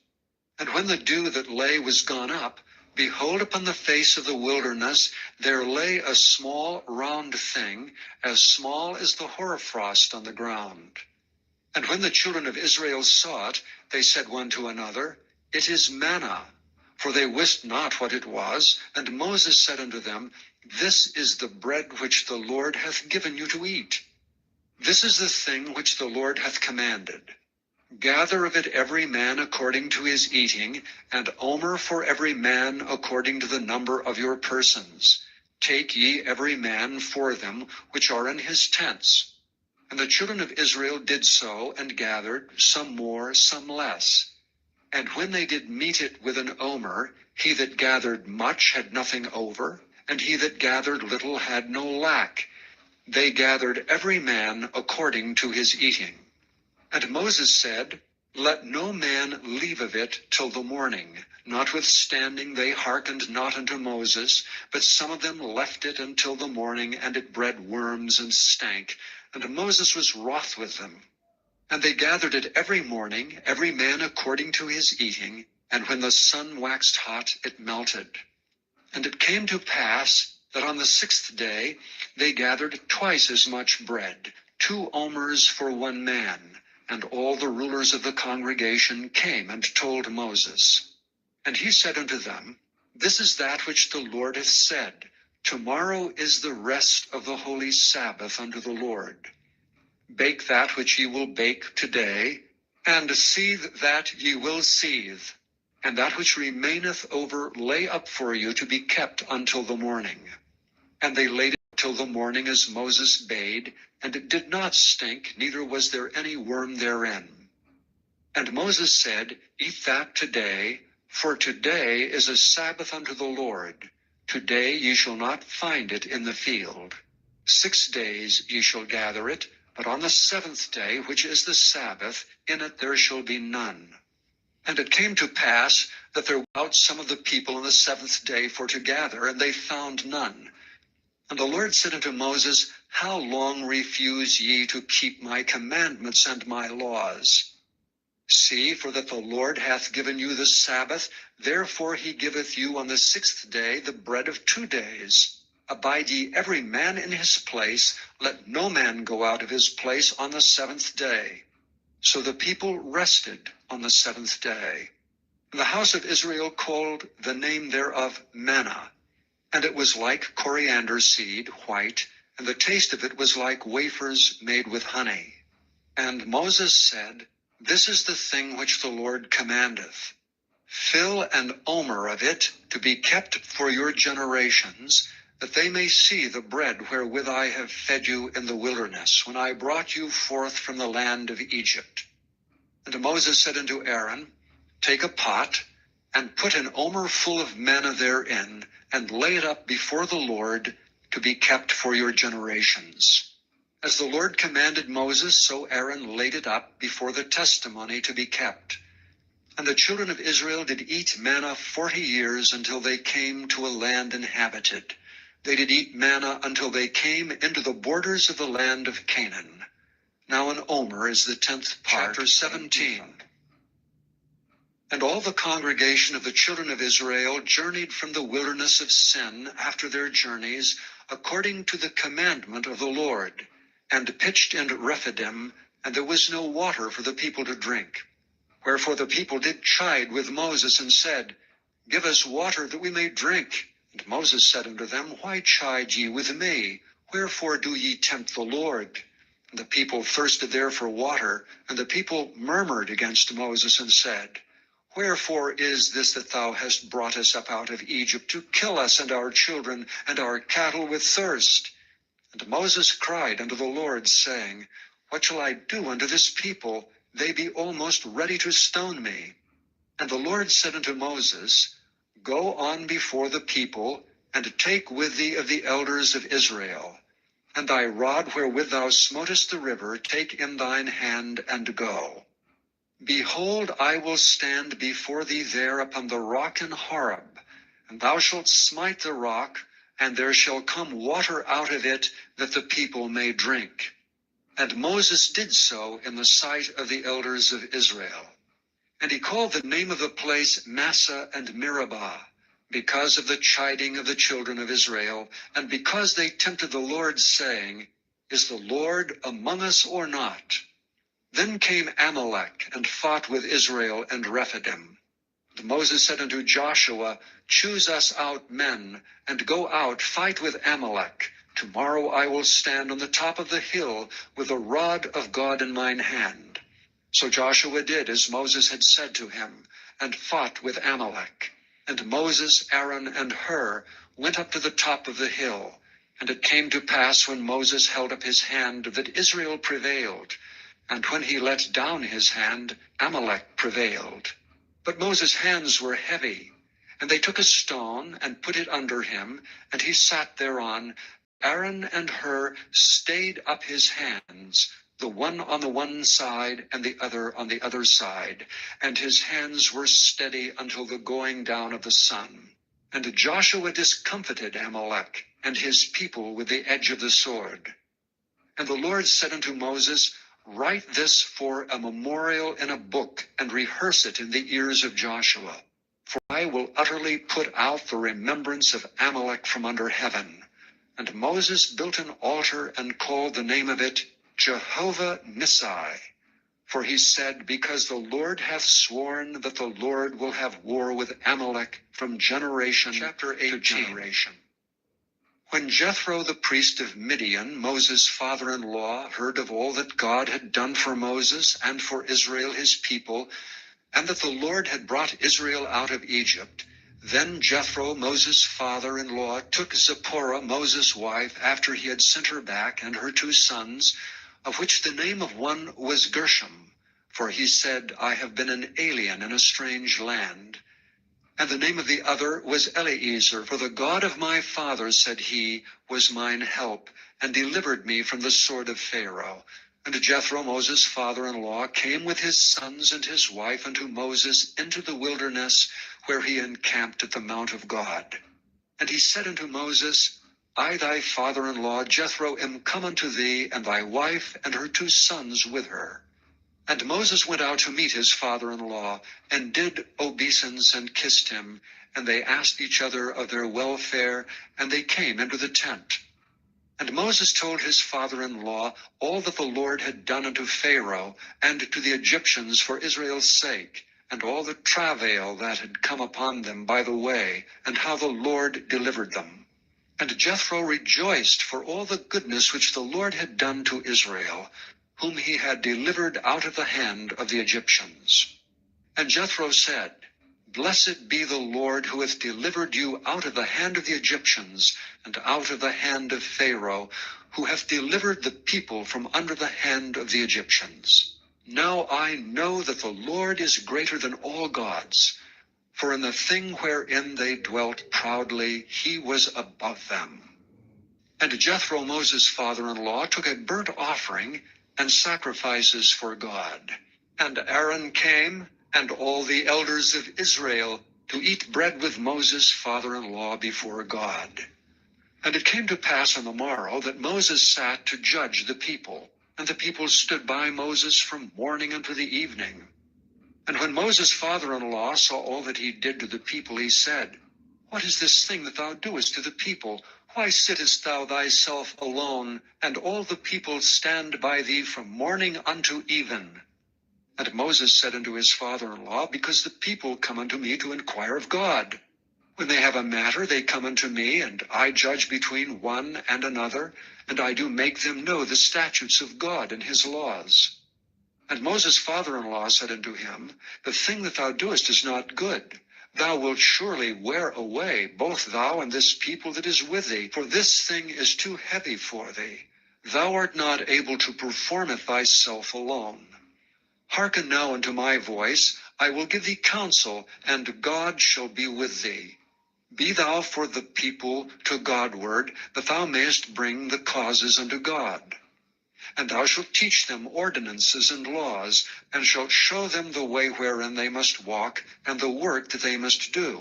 Speaker 1: And when the dew that lay was gone up, behold, upon the face of the wilderness there lay a small round thing, as small as the hoarfrost on the ground. And when the children of Israel saw it, they said one to another, It is manna. For they wist not what it was. And Moses said unto them, This is the bread which the Lord hath given you to eat. This is the thing which the Lord hath commanded. Gather of it every man according to his eating, and omer for every man according to the number of your persons. Take ye every man for them which are in his tents. And the children of Israel did so, and gathered, some more, some less. And when they did meet it with an omer, he that gathered much had nothing over, and he that gathered little had no lack. They gathered every man according to his eating. And Moses said, Let no man leave of it till the morning. Notwithstanding they hearkened not unto Moses, but some of them left it until the morning, and it bred worms and stank. And Moses was wroth with them. And they gathered it every morning, every man according to his eating, and when the sun waxed hot, it melted. And it came to pass that on the 6th day they gathered twice as much bread, 2 omers for one man. And all the rulers of the congregation came and told Moses. And he said unto them, This is that which the Lord hath said, Tomorrow is the rest of the holy Sabbath unto the Lord. Bake that which ye will bake today, and seethe that ye will seethe, and that which remaineth over lay up for you to be kept until the morning. And they laid it till the morning as Moses bade, and it did not stink, neither was there any worm therein. And Moses said, Eat that today, for today is a Sabbath unto the Lord. Today ye shall not find it in the field. 6 days ye shall gather it, but on the 7th day, which is the Sabbath, in it there shall be none. And it came to pass that there went out some of the people on the 7th day for to gather, and they found none. And the Lord said unto Moses, How long refuse ye to keep my commandments and my laws? See, for that the Lord hath given you the Sabbath, therefore he giveth you on the 6th day the bread of 2 days. Abide ye every man in his place, let no man go out of his place on the 7th day. So the people rested on the 7th day. And the house of Israel called the name thereof manna. And it was like coriander seed, white, and the taste of it was like wafers made with honey. And Moses said, This is the thing which the Lord commandeth. Fill an omer of it to be kept for your generations, that they may see the bread wherewith I have fed you in the wilderness, when I brought you forth from the land of Egypt. And Moses said unto Aaron, Take a pot, and put an omer full of manna therein, and lay it up before the Lord, to be kept for your generations. As the Lord commanded Moses, so Aaron laid it up before the testimony to be kept. And the children of Israel did eat manna 40 years, until they came to a land inhabited. They did eat manna until they came into the borders of the land of Canaan. Now an omer is the 10th part. Chapter 17. And all the congregation of the children of Israel journeyed from the wilderness of Sin after their journeys, according to the commandment of the Lord, and pitched in Rephidim, and there was no water for the people to drink. Wherefore the people did chide with Moses, and said, Give us water that we may drink. And Moses said unto them, Why chide ye with me? Wherefore do ye tempt the Lord? And the people thirsted there for water, and the people murmured against Moses, and said, Wherefore is this that thou hast brought us up out of Egypt to kill us and our children and our cattle with thirst? And Moses cried unto the Lord, saying, What shall I do unto this people? They be almost ready to stone me. And the Lord said unto Moses, Go on before the people, and take with thee of the elders of Israel. And thy rod wherewith thou smotest the river, take in thine hand, and go. Behold, I will stand before thee there upon the rock in Horeb, and thou shalt smite the rock, and there shall come water out of it, that the people may drink. And Moses did so in the sight of the elders of Israel. And he called the name of the place Massah and Meribah, because of the chiding of the children of Israel, and because they tempted the Lord, saying, Is the Lord among us or not? Then came Amalek, and fought with Israel and Rephidim. And Moses said unto Joshua, Choose us out men, and go out, fight with Amalek. Tomorrow I will stand on the top of the hill, with the rod of God in mine hand. So Joshua did as Moses had said to him, and fought with Amalek. And Moses, Aaron, and Hur went up to the top of the hill. And it came to pass, when Moses held up his hand, that Israel prevailed. And when he let down his hand, Amalek prevailed. But Moses' hands were heavy. And they took a stone, and put it under him, and he sat thereon. Aaron and Hur stayed up his hands, the one on the one side, and the other on the other side. And his hands were steady until the going down of the sun. And Joshua discomfited Amalek and his people with the edge of the sword. And the Lord said unto Moses, Write this for a memorial in a book, and rehearse it in the ears of Joshua. For I will utterly put out the remembrance of Amalek from under heaven. And Moses built an altar, and called the name of it Jehovah Nissi. For he said, Because the Lord hath sworn that the Lord will have war with Amalek from generation to generation. When Jethro the priest of Midian, Moses' father-in-law, heard of all that God had done for Moses and for Israel his people, and that the Lord had brought Israel out of Egypt, then Jethro, Moses' father-in-law, took Zipporah, Moses' wife, after he had sent her back, and her 2 sons, of which the name of one was Gershom, for he said, I have been an alien in a strange land. And the name of the other was Eleazar, for the God of my father, said he, was mine help, and delivered me from the sword of Pharaoh. And Jethro, Moses' father-in-law, came with his sons and his wife unto Moses into the wilderness, where he encamped at the mount of God. And he said unto Moses, I thy father-in-law Jethro am come unto thee, and thy wife and her 2 sons with her. And Moses went out to meet his father-in-law, and did obeisance and kissed him, and they asked each other of their welfare, and they came into the tent. And Moses told his father-in-law all that the Lord had done unto Pharaoh and to the Egyptians for Israel's sake, and all the travail that had come upon them by the way, and how the Lord delivered them. And Jethro rejoiced for all the goodness which the Lord had done to Israel, whom he had delivered out of the hand of the Egyptians. And Jethro said, Blessed be the Lord, who hath delivered you out of the hand of the Egyptians, and out of the hand of Pharaoh, who hath delivered the people from under the hand of the Egyptians. Now I know that the Lord is greater than all gods, for in the thing wherein they dwelt proudly, he was above them. And Jethro, Moses' father-in-law, took a burnt offering and sacrifices for God. And Aaron came, and all the elders of Israel, to eat bread with Moses' father-in-law before God. And it came to pass on the morrow that Moses sat to judge the people, and the people stood by Moses from morning unto the evening. And when Moses' father-in-law saw all that he did to the people, he said, What is this thing that thou doest to the people? Why sittest thou thyself alone, and all the people stand by thee from morning unto even? And Moses said unto his father-in-law, Because the people come unto me to inquire of God. When they have a matter, they come unto me, and I judge between one and another, and I do make them know the statutes of God and his laws. And Moses' father-in-law said unto him, The thing that thou doest is not good. Thou wilt surely wear away both thou and this people that is with thee, for this thing is too heavy for thee. Thou art not able to perform it thyself alone. Hearken now unto my voice, I will give thee counsel, and God shall be with thee. Be thou for the people to Godward, that thou mayest bring the causes unto God. And thou shalt teach them ordinances and laws, and shalt show them the way wherein they must walk, and the work that they must do.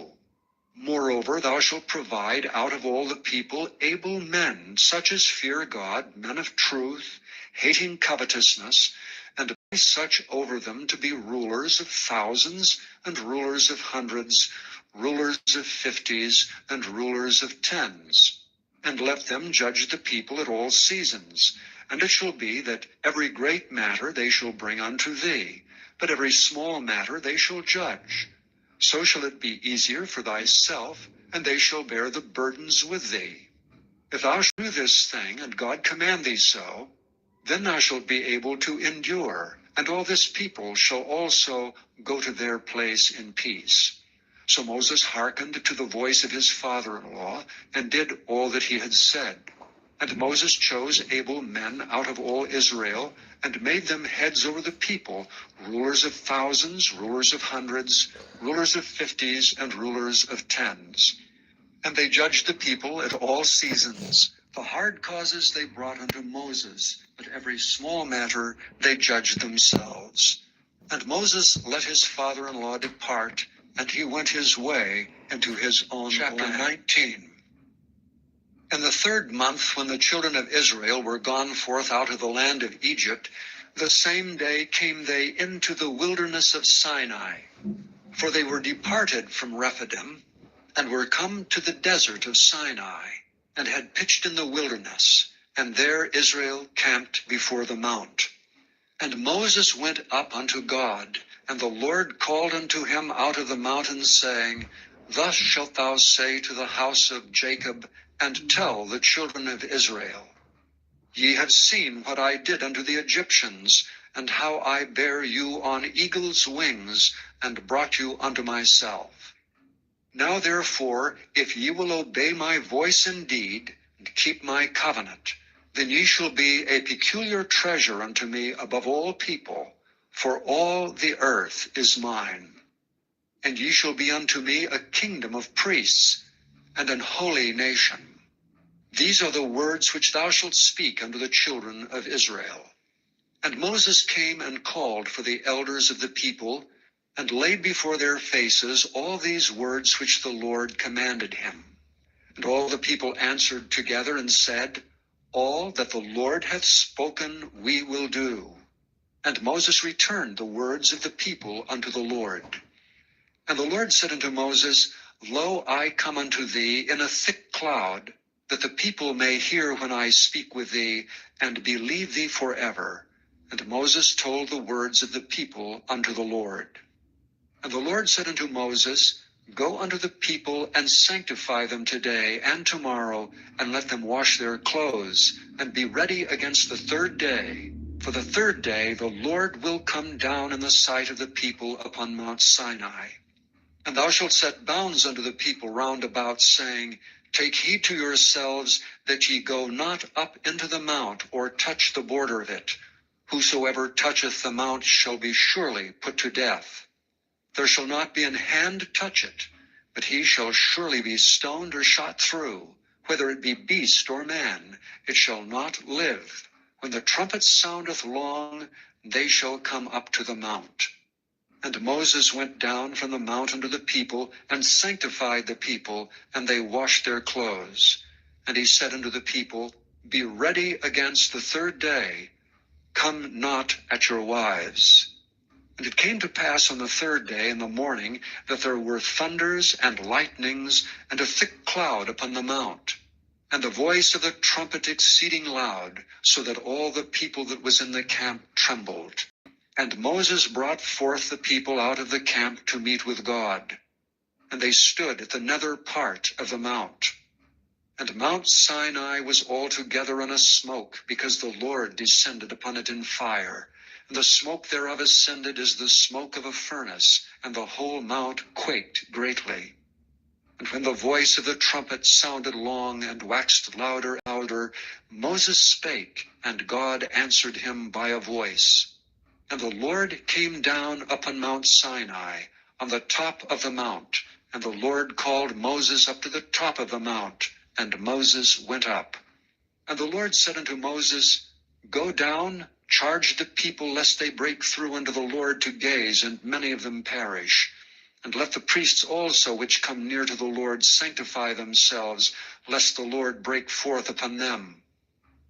Speaker 1: Moreover, thou shalt provide out of all the people able men, such as fear God, men of truth, hating covetousness, and place such over them to be rulers of thousands, and rulers of hundreds, rulers of fifties, and rulers of tens. And let them judge the people at all seasons. And it shall be that every great matter they shall bring unto thee, but every small matter they shall judge. So shall it be easier for thyself, and they shall bear the burdens with thee. If thou shalt do this thing, and God command thee so, then thou shalt be able to endure, and all this people shall also go to their place in peace. So Moses hearkened to the voice of his father-in-law, and did all that he had said. And Moses chose able men out of all Israel, and made them heads over the people, rulers of thousands, rulers of hundreds, rulers of fifties, and rulers of tens. And they judged the people at all seasons. The hard causes they brought unto Moses, but every small matter they judged themselves. And Moses let his father-in-law depart, and he went his way into his own land. Chapter 19. In the 3rd month, when the children of Israel were gone forth out of the land of Egypt, the same day came they into the wilderness of Sinai. For they were departed from Rephidim, and were come to the desert of Sinai, and had pitched in the wilderness, and there Israel camped before the mount. And Moses went up unto God, and the Lord called unto him out of the mountain, saying, Thus shalt thou say to the house of Jacob, and tell the children of Israel, Ye have seen what I did unto the Egyptians, and how I bare you on eagle's wings, and brought you unto myself. Now therefore, if ye will obey my voice indeed, and keep my covenant, then ye shall be a peculiar treasure unto me above all people, for all the earth is mine. And ye shall be unto me a kingdom of priests, and an holy nation. These are the words which thou shalt speak unto the children of Israel. And Moses came and called for the elders of the people, and laid before their faces all these words which the Lord commanded him. And all the people answered together and said, All that the Lord hath spoken we will do. And Moses returned the words of the people unto the Lord. And the Lord said unto Moses, Lo, I come unto thee in a thick cloud, that the people may hear when I speak with thee, and believe thee forever. And Moses told the words of the people unto the Lord. And the Lord said unto Moses, Go unto the people, and sanctify them today and tomorrow, and let them wash their clothes, and be ready against the 3rd day. For the 3rd day the Lord will come down in the sight of the people upon Mount Sinai. And thou shalt set bounds unto the people round about, saying, Take heed to yourselves, that ye go not up into the mount, or touch the border of it. Whosoever toucheth the mount shall be surely put to death. There shall not be an hand touch it, but he shall surely be stoned or shot through. Whether it be beast or man, it shall not live. When the trumpet soundeth long, they shall come up to the mount. And Moses went down from the mount unto the people, and sanctified the people, and they washed their clothes. And he said unto the people, Be ready against the 3rd day. Come not at your wives. And it came to pass on the 3rd day in the morning, that there were thunders and lightnings, and a thick cloud upon the mount, and the voice of the trumpet exceeding loud, so that all the people that was in the camp trembled. And Moses brought forth the people out of the camp to meet with God. And they stood at the nether part of the mount. And Mount Sinai was altogether in a smoke, because the Lord descended upon it in fire. and the smoke thereof ascended as the smoke of a furnace, and the whole mount quaked greatly. And when the voice of the trumpet sounded long and waxed louder and louder, Moses spake, and God answered him by a voice. And the Lord came down upon Mount Sinai, on the top of the mount, and the Lord called Moses up to the top of the mount, and Moses went up. And the Lord said unto Moses, Go down, charge the people, lest they break through unto the Lord to gaze, and many of them perish. And let the priests also which come near to the Lord sanctify themselves, lest the Lord break forth upon them.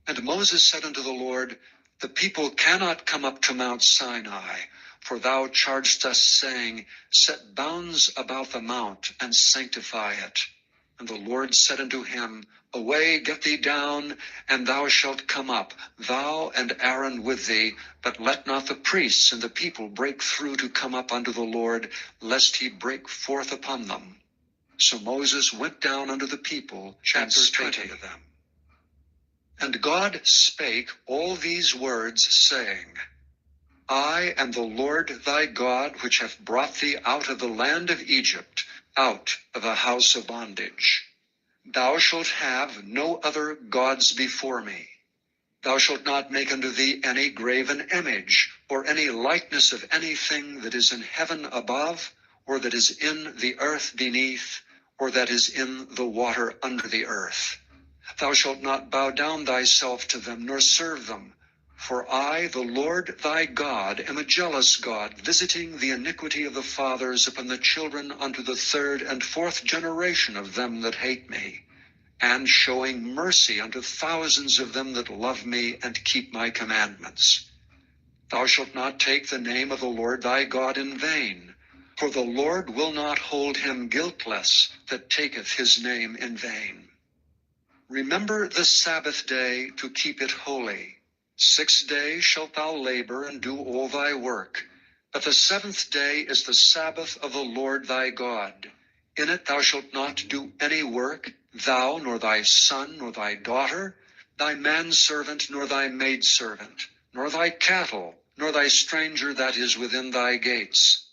Speaker 1: And Moses said unto the Lord, The people cannot come up to Mount Sinai, for thou chargedst us, saying, Set bounds about the mount, and sanctify it. And the Lord said unto him, Away, get thee down, and thou shalt come up, thou and Aaron with thee, but let not the priests and the people break through to come up unto the Lord, lest he break forth upon them. So Moses went down unto the people, and spake unto them. And God spake all these words, saying, I am the Lord thy God, which hath brought thee out of the land of Egypt, out of the house of bondage. Thou shalt have no other gods before me. Thou shalt not make unto thee any graven image, or any likeness of anything that is in heaven above, or that is in the earth beneath, or that is in the water under the earth. Thou shalt not bow down thyself to them, nor serve them. For I, the Lord thy God, am a jealous God, visiting the iniquity of the fathers upon the children unto the third and fourth generation of them that hate me, and showing mercy unto thousands of them that love me and keep my commandments. Thou shalt not take the name of the Lord thy God in vain, for the Lord will not hold him guiltless that taketh his name in vain. Remember the Sabbath day to keep it holy. 6 days shalt thou labor and do all thy work. But the seventh day is the Sabbath of the Lord thy God. In it thou shalt not do any work, thou, nor thy son, nor thy daughter, thy manservant, nor thy maidservant, nor thy cattle, nor thy stranger that is within thy gates.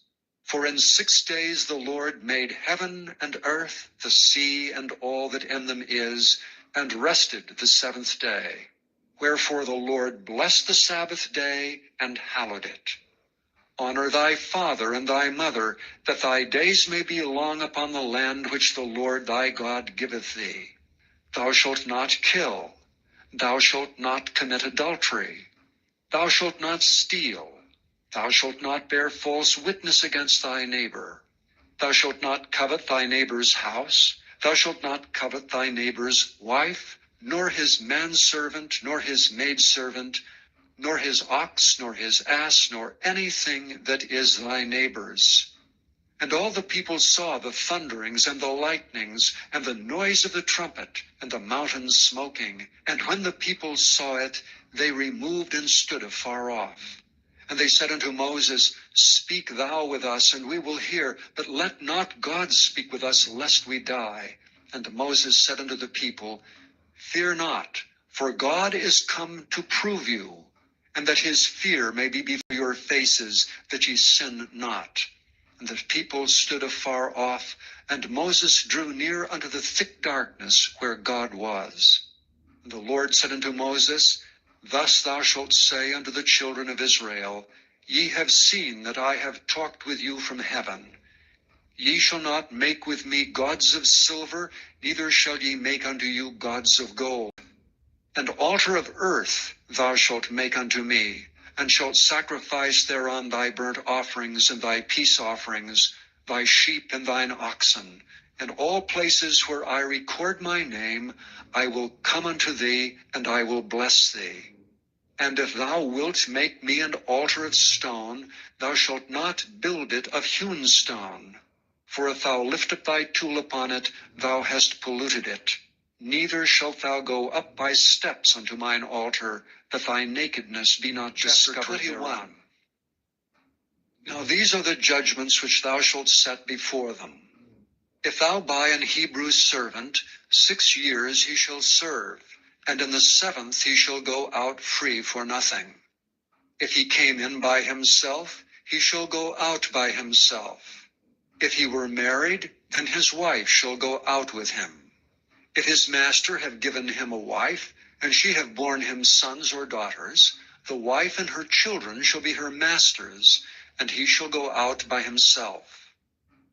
Speaker 1: For in 6 days the Lord made heaven and earth, the sea, and all that in them is, and rested the seventh day. Wherefore the Lord blessed the Sabbath day, and hallowed it. Honor thy father and thy mother, that thy days may be long upon the land which the Lord thy God giveth thee. Thou shalt not kill. Thou shalt not commit adultery. Thou shalt not steal. Thou shalt not bear false witness against thy neighbor. Thou shalt not covet thy neighbor's house. Thou shalt not covet thy neighbor's wife, nor his manservant, nor his maidservant, nor his ox, nor his ass, nor anything that is thy neighbor's. And all the people saw the thunderings and the lightnings, and the noise of the trumpet, and the mountains smoking. And when the people saw it, they removed and stood afar off. And they said unto Moses, Speak thou with us, and we will hear, but let not God speak with us, lest we die. And Moses said unto the people, Fear not, for God is come to prove you, and that his fear may be before your faces, that ye sin not. And the people stood afar off, and Moses drew near unto the thick darkness where God was. And the Lord said unto Moses, Thus thou shalt say unto the children of Israel, Ye have seen that I have talked with you from heaven. Ye shall not make with me gods of silver, neither shall ye make unto you gods of gold. An altar of earth thou shalt make unto me, and shalt sacrifice thereon thy burnt offerings and thy peace offerings, thy sheep and thine oxen. In all places where I record my name, I will come unto thee, and I will bless thee. And if thou wilt make me an altar of stone, thou shalt not build it of hewn stone. For if thou lift up thy tool upon it, thou hast polluted it. Neither shalt thou go up by steps unto mine altar, that thy nakedness be not discovered thereon. Now these are the judgments which thou shalt set before them. If thou buy an Hebrew servant, 6 years he shall serve, and in the 7th he shall go out free for nothing. If he came in by himself, he shall go out by himself. If he were married, then his wife shall go out with him. If his master have given him a wife, and she have borne him sons or daughters, the wife and her children shall be her master's, and he shall go out by himself.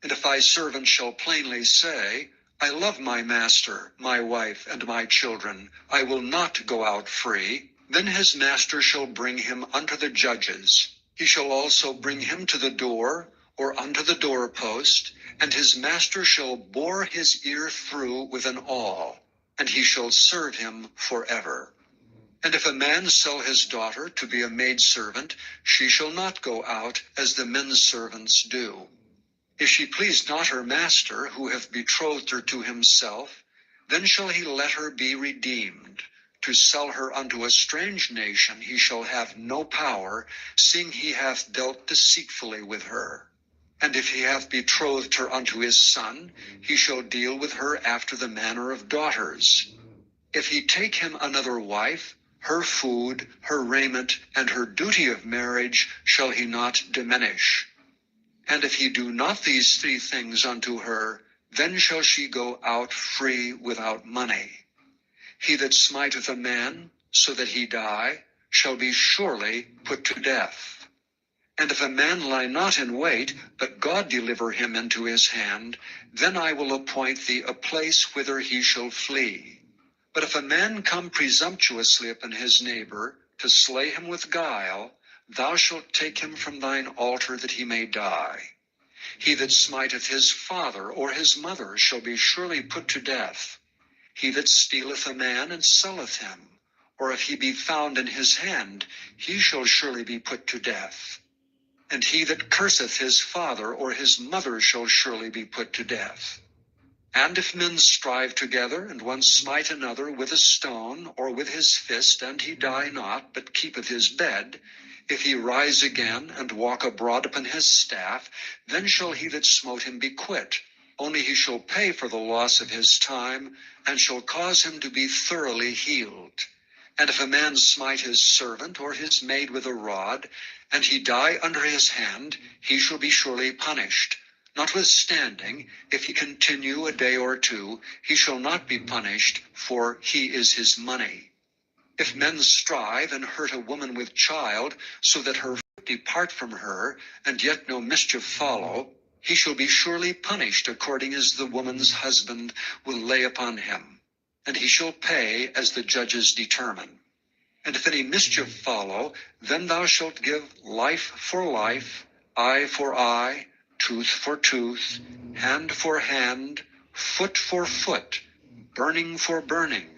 Speaker 1: And if thy servant shall plainly say, I love my master, my wife, and my children, I will not go out free, then his master shall bring him unto the judges. He shall also bring him to the door, or unto the doorpost, and his master shall bore his ear through with an awl, and he shall serve him forever. And if a man sell his daughter to be a maidservant, she shall not go out as the men's servants do. If she please not her master, who hath betrothed her to himself, then shall he let her be redeemed. To sell her unto a strange nation he shall have no power, seeing he hath dealt deceitfully with her. And if he hath betrothed her unto his son, he shall deal with her after the manner of daughters. If he take him another wife, her food, her raiment, and her duty of marriage shall he not diminish. And if he do not these three things unto her, then shall she go out free without money. He that smiteth a man, so that he die, shall be surely put to death. And if a man lie not in wait, but God deliver him into his hand, then I will appoint thee a place whither he shall flee. But if a man come presumptuously upon his neighbor, to slay him with guile, thou shalt take him from thine altar that he may die. He that smiteth his father or his mother shall be surely put to death. He that stealeth a man and selleth him, or if he be found in his hand, he shall surely be put to death. And he that curseth his father or his mother shall surely be put to death. And if men strive together, and one smite another with a stone, or with his fist, and he die not, but keepeth his bed, if he rise again, and walk abroad upon his staff, then shall he that smote him be quit. Only he shall pay for the loss of his time, and shall cause him to be thoroughly healed. And if a man smite his servant or his maid with a rod, and he die under his hand, he shall be surely punished. Notwithstanding, if he continue a day or two, he shall not be punished, for he is his money. If men strive and hurt a woman with child, so that her foot depart from her, and yet no mischief follow, he shall be surely punished according as the woman's husband will lay upon him, and he shall pay as the judges determine. And if any mischief follow, then thou shalt give life for life, eye for eye, tooth for tooth, hand for hand, foot for foot, burning for burning,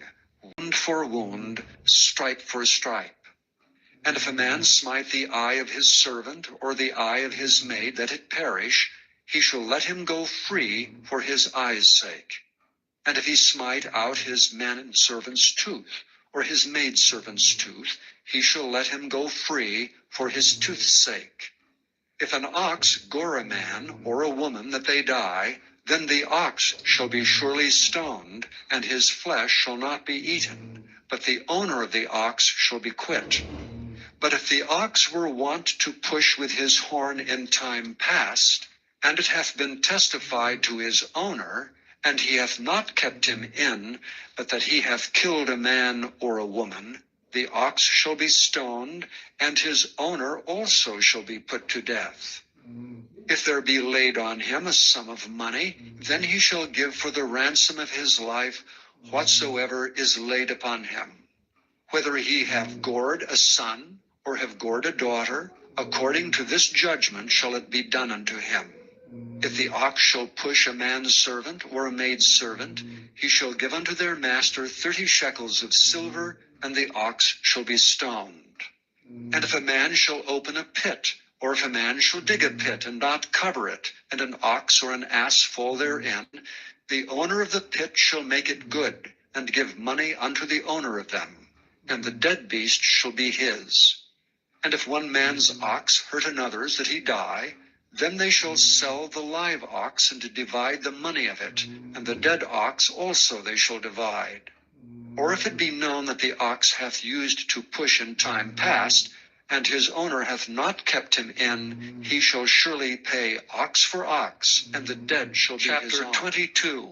Speaker 1: wound for wound, stripe for stripe. And if a man smite the eye of his servant or the eye of his maid, that it perish, he shall let him go free for his eye's sake. And if he smite out his manservant's tooth, or his maidservant's tooth, he shall let him go free for his tooth's sake. If an ox gore a man or a woman that they die, then the ox shall be surely stoned, and his flesh shall not be eaten, but the owner of the ox shall be quit. But if the ox were wont to push with his horn in time past, and it hath been testified to his owner, and he hath not kept him in, but that he hath killed a man or a woman, the ox shall be stoned, and his owner also shall be put to death. If there be laid on him a sum of money, then he shall give for the ransom of his life whatsoever is laid upon him. Whether he have gored a son, or have gored a daughter, according to this judgment shall it be done unto him. If the ox shall push a man's servant or a maid's servant, he shall give unto their master 30 shekels of silver, and the ox shall be stoned. And if a man shall open a pit, or if a man shall dig a pit and not cover it, and an ox or an ass fall therein, the owner of the pit shall make it good, and give money unto the owner of them, and the dead beast shall be his. And if one man's ox hurt another's that he die, then they shall sell the live ox, and divide the money of it, and the dead ox also they shall divide. Or if it be known that the ox hath used to push in time past, and his owner hath not kept him in, he shall surely pay ox for ox, and the dead shall be his own. Chapter 22.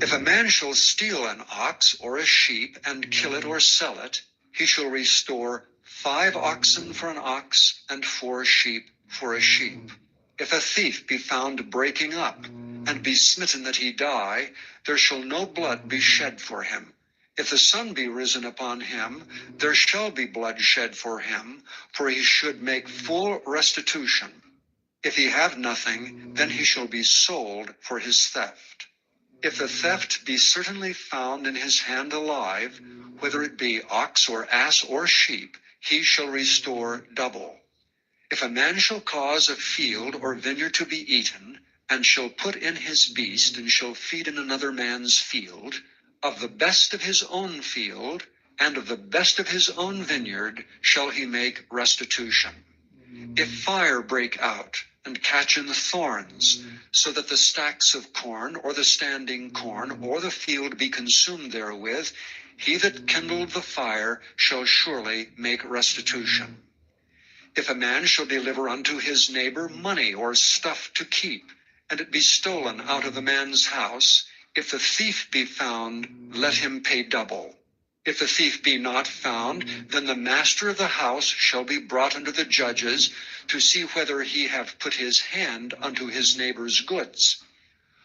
Speaker 1: If a man shall steal an ox or a sheep, and kill it or sell it, he shall restore 5 oxen for an ox, and 4 sheep for a sheep. If a thief be found breaking up, and be smitten that he die, there shall no blood be shed for him. If the sun be risen upon him, there shall be blood shed for him, for he should make full restitution. If he have nothing, then he shall be sold for his theft. If the theft be certainly found in his hand alive, whether it be ox or ass or sheep, he shall restore double. If a man shall cause a field or vineyard to be eaten, and shall put in his beast, and shall feed in another man's field, of the best of his own field, and of the best of his own vineyard, shall he make restitution. If fire break out, and catch in the thorns, so that the stacks of corn, or the standing corn, or the field be consumed therewith, he that kindled the fire shall surely make restitution. If a man shall deliver unto his neighbor money or stuff to keep, and it be stolen out of the man's house, if the thief be found, let him pay double. If the thief be not found, then the master of the house shall be brought unto the judges, to see whether he have put his hand unto his neighbor's goods.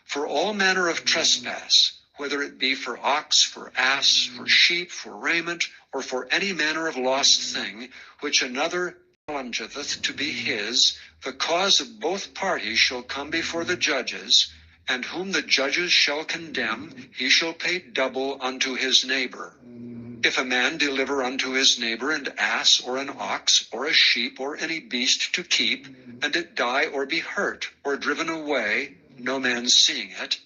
Speaker 1: For all manner of trespass, whether it be for ox, for ass, for sheep, for raiment, or for any manner of lost thing, which another challengeth to be his, the cause of both parties shall come before the judges, and whom the judges shall condemn, he shall pay double unto his neighbor. If a man deliver unto his neighbor an ass, or an ox, or a sheep, or any beast to keep, and it die or be hurt, or driven away, no man seeing it,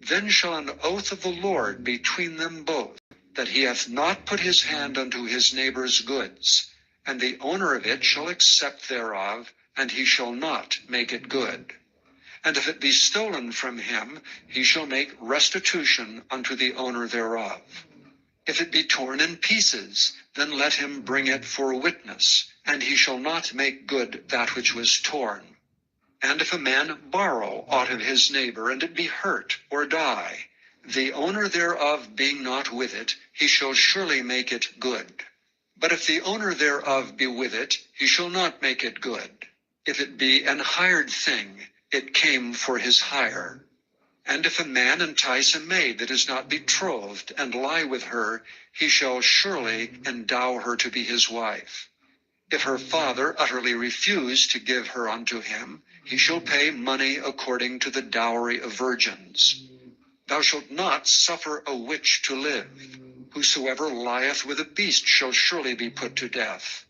Speaker 1: then shall an oath of the Lord between them both, that he hath not put his hand unto his neighbor's goods, and the owner of it shall accept thereof, and he shall not make it good. And if it be stolen from him, he shall make restitution unto the owner thereof. If it be torn in pieces, then let him bring it for witness, and he shall not make good that which was torn. And if a man borrow aught of his neighbor, and it be hurt or die, the owner thereof being not with it, he shall surely make it good. But if the owner thereof be with it, he shall not make it good. If it be an hired thing, it came for his hire. And if a man entice a maid that is not betrothed, and lie with her, he shall surely endow her to be his wife. If her father utterly refuse to give her unto him, he shall pay money according to the dowry of virgins. Thou shalt not suffer a witch to live. Whosoever lieth with a beast shall surely be put to death.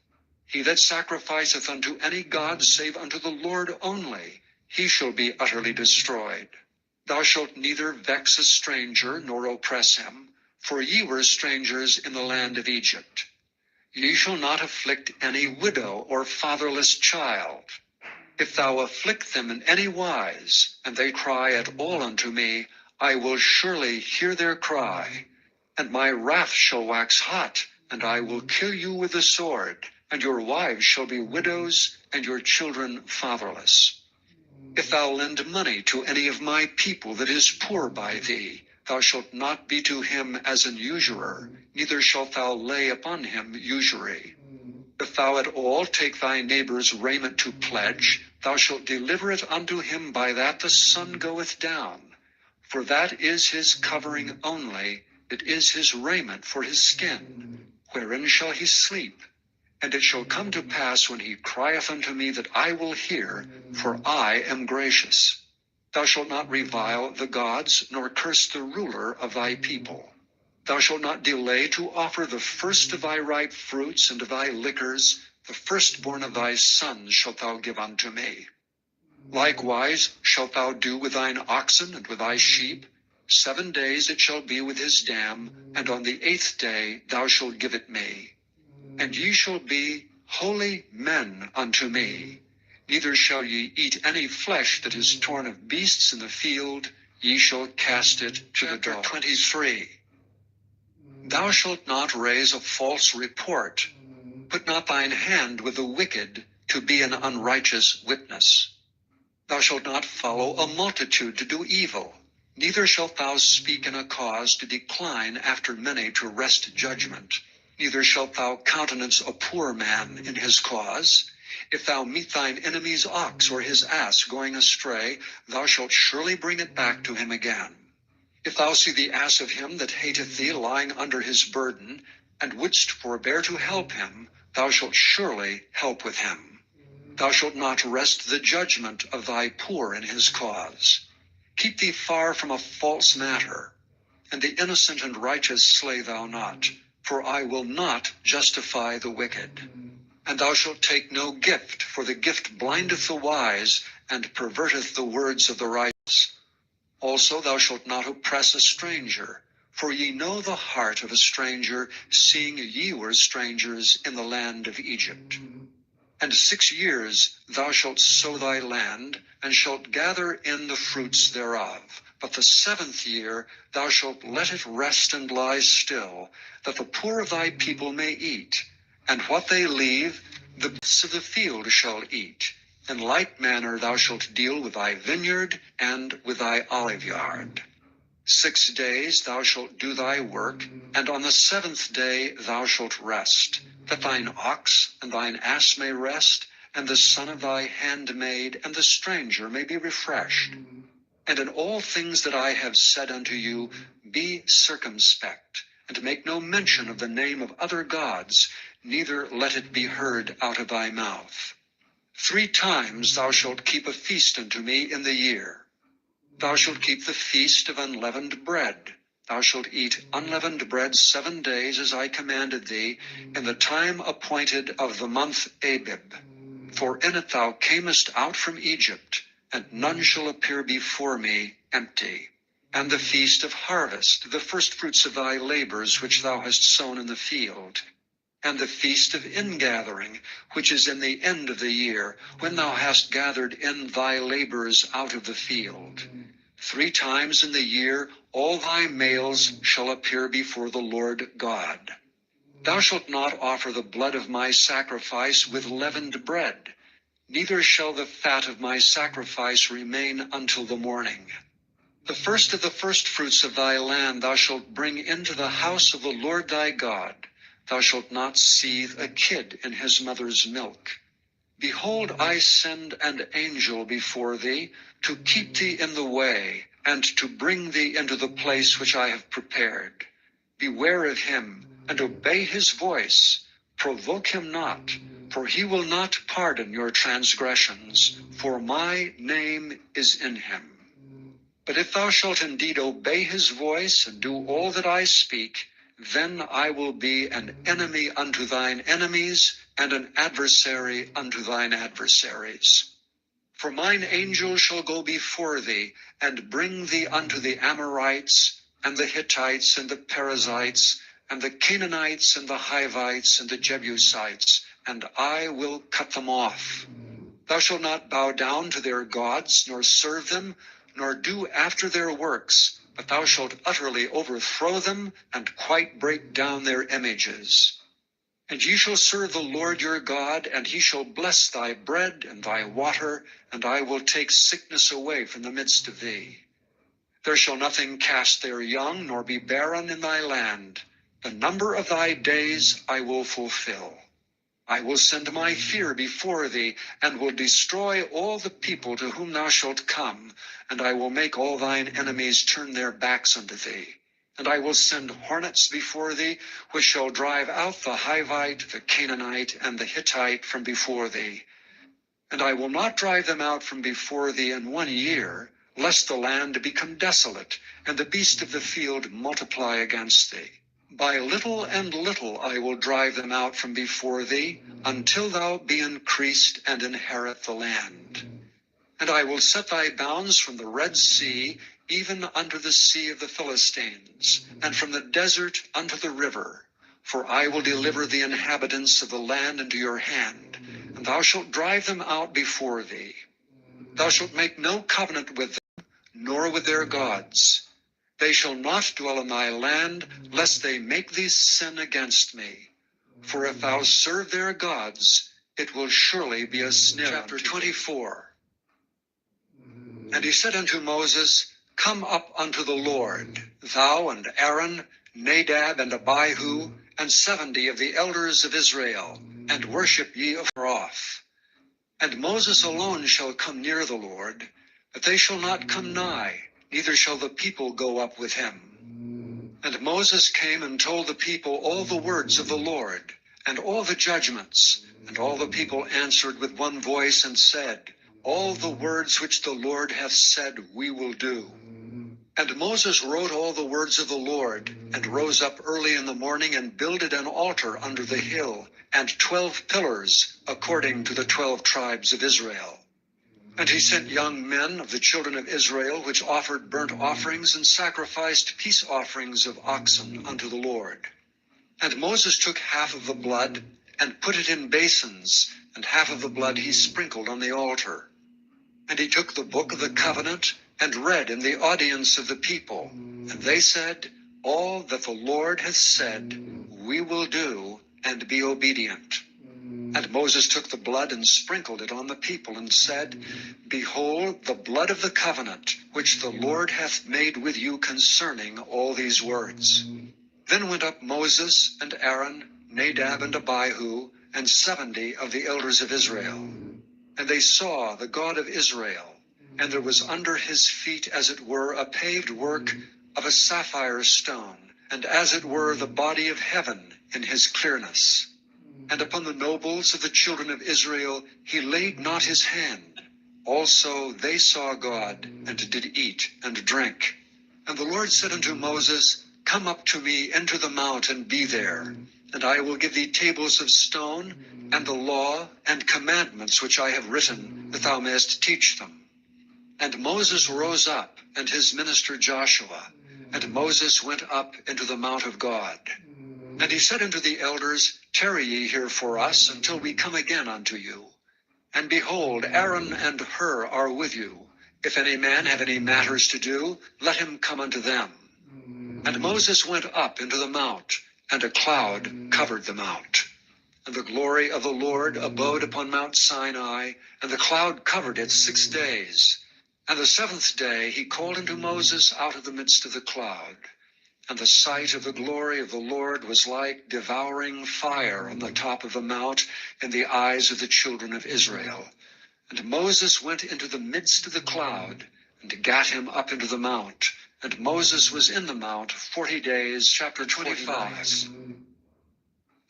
Speaker 1: He that sacrificeth unto any god save unto the Lord only, he shall be utterly destroyed. Thou shalt neither vex a stranger nor oppress him, for ye were strangers in the land of Egypt. Ye shall not afflict any widow or fatherless child. If thou afflict them in any wise, and they cry at all unto me, I will surely hear their cry. And my wrath shall wax hot, and I will kill you with the sword, and your wives shall be widows, and your children fatherless. If thou lend money to any of my people that is poor by thee, thou shalt not be to him as an usurer, neither shalt thou lay upon him usury. If thou at all take thy neighbor's raiment to pledge, thou shalt deliver it unto him by that the sun goeth down. For that is his covering only, it is his raiment for his skin. Wherein shall he sleep? And it shall come to pass when he crieth unto me that I will hear, for I am gracious. Thou shalt not revile the gods, nor curse the ruler of thy people. Thou shalt not delay to offer the first of thy ripe fruits and of thy liquors, the firstborn of thy sons shalt thou give unto me. Likewise shalt thou do with thine oxen and with thy sheep. 7 days it shall be with his dam, and on the 8th day thou shalt give it me. And ye shall be holy men unto me. Neither shall ye eat any flesh that is torn of beasts in the field, ye shall cast it to the dog. 23. Thou shalt not raise a false report. Put not thine hand with the wicked, to be an unrighteous witness. Thou shalt not follow a multitude to do evil, neither shalt thou speak in a cause to decline after many to wrest judgment. Neither shalt thou countenance a poor man in his cause. If thou meet thine enemy's ox or his ass going astray, thou shalt surely bring it back to him again. If thou see the ass of him that hateth thee lying under his burden, and wouldst forbear to help him, thou shalt surely help with him. Thou shalt not wrest the judgment of thy poor in his cause. Keep thee far from a false matter, and the innocent and righteous slay thou not, for I will not justify the wicked. And thou shalt take no gift, for the gift blindeth the wise, and perverteth the words of the righteous. Also thou shalt not oppress a stranger, for ye know the heart of a stranger, seeing ye were strangers in the land of Egypt. And 6 years thou shalt sow thy land, and shalt gather in the fruits thereof. But the 7th year thou shalt let it rest and lie still, that the poor of thy people may eat. And what they leave, the beasts of the field shall eat. In like manner thou shalt deal with thy vineyard and with thy oliveyard. 6 days thou shalt do thy work, and on the 7th day thou shalt rest, that thine ox and thine ass may rest, and the son of thy handmaid and the stranger may be refreshed. And in all things that I have said unto you, be circumspect, and make no mention of the name of other gods, neither let it be heard out of thy mouth. 3 times thou shalt keep a feast unto me in the year. Thou shalt keep the feast of unleavened bread. Thou shalt eat unleavened bread 7 days, as I commanded thee, in the time appointed of the month Abib. For in it thou camest out from Egypt, and none shall appear before me empty. And the feast of harvest, the firstfruits of thy labors which thou hast sown in the field. And the feast of ingathering, which is in the end of the year, when thou hast gathered in thy labors out of the field. 3 times in the year all thy males shall appear before the Lord God. Thou shalt not offer the blood of my sacrifice with leavened bread, neither shall the fat of my sacrifice remain until the morning. The first of the firstfruits of thy land thou shalt bring into the house of the Lord thy God. Thou shalt not seethe a kid in his mother's milk. Behold, I send an angel before thee, to keep thee in the way, and to bring thee into the place which I have prepared. Beware of him, and obey his voice. Provoke him not, for he will not pardon your transgressions, for my name is in him. But if thou shalt indeed obey his voice, and do all that I speak, then I will be an enemy unto thine enemies, and an adversary unto thine adversaries. For mine angel shall go before thee, and bring thee unto the Amorites, and the Hittites, and the Perizzites, and the Canaanites, and the Hivites, and the Jebusites, and I will cut them off. Thou shalt not bow down to their gods, nor serve them, nor do after their works, but thou shalt utterly overthrow them, and quite break down their images. And ye shall serve the Lord your God, and he shall bless thy bread and thy water, and I will take sickness away from the midst of thee. There shall nothing cast their young, nor be barren in thy land. The number of thy days I will fulfill. I will send my fear before thee, and will destroy all the people to whom thou shalt come, and I will make all thine enemies turn their backs unto thee. And I will send hornets before thee, which shall drive out the Hivite, the Canaanite, and the Hittite from before thee. And I will not drive them out from before thee in 1 year, lest the land become desolate, and the beast of the field multiply against thee. By little and little I will drive them out from before thee, until thou be increased and inherit the land. And I will set thy bounds from the Red Sea, even unto the sea of the Philistines, and from the desert unto the river. For I will deliver the inhabitants of the land into your hand, and thou shalt drive them out before thee. Thou shalt make no covenant with them, nor with their gods. They shall not dwell in thy land, lest they make thee sin against me. For if thou serve their gods, it will surely be a snare. Chapter 24. And he said unto Moses, Come up unto the Lord, thou and Aaron, Nadab and Abihu, and 70 of the elders of Israel, and worship ye afar off. And Moses alone shall come near the Lord, but they shall not come nigh, neither shall the people go up with him. And Moses came and told the people all the words of the Lord, and all the judgments. And all the people answered with one voice and said, All the words which the Lord hath said we will do. And Moses wrote all the words of the Lord, and rose up early in the morning, and builded an altar under the hill, and 12 pillars, according to the 12 tribes of Israel. And he sent young men of the children of Israel, which offered burnt offerings and sacrificed peace offerings of oxen unto the Lord. And Moses took half of the blood, and put it in basins, and half of the blood he sprinkled on the altar. And he took the book of the covenant, and read in the audience of the people. And they said, All that the Lord hath said, we will do, and be obedient. And Moses took the blood and sprinkled it on the people, and said, Behold the blood of the covenant, which the Lord hath made with you concerning all these words. Then went up Moses and Aaron, Nadab and Abihu, and 70 of the elders of Israel. And they saw the God of Israel, and there was under his feet, as it were, a paved work of a sapphire stone, and as it were the body of heaven in his clearness. And upon the nobles of the children of Israel he laid not his hand. Also they saw God, and did eat and drink. And the Lord said unto Moses, Come up to me into the mount, and be there. And I will give thee tables of stone, and the law and commandments which I have written, that thou mayest teach them. And Moses rose up, and his minister Joshua, and Moses went up into the mount of God. And he said unto the elders, Tarry ye here for us, until we come again unto you. And behold, Aaron and Hur are with you. If any man have any matters to do, let him come unto them. And Moses went up into the mount, and a cloud covered the mount. And the glory of the Lord abode upon Mount Sinai, and the cloud covered it 6 days. And the 7th day he called unto Moses out of the midst of the cloud. And the sight of the glory of the Lord was like devouring fire on the top of the mount in the eyes of the children of Israel. And Moses went into the midst of the cloud, and gat him up into the mount. And Moses was in the mount 40 days. Chapter 25.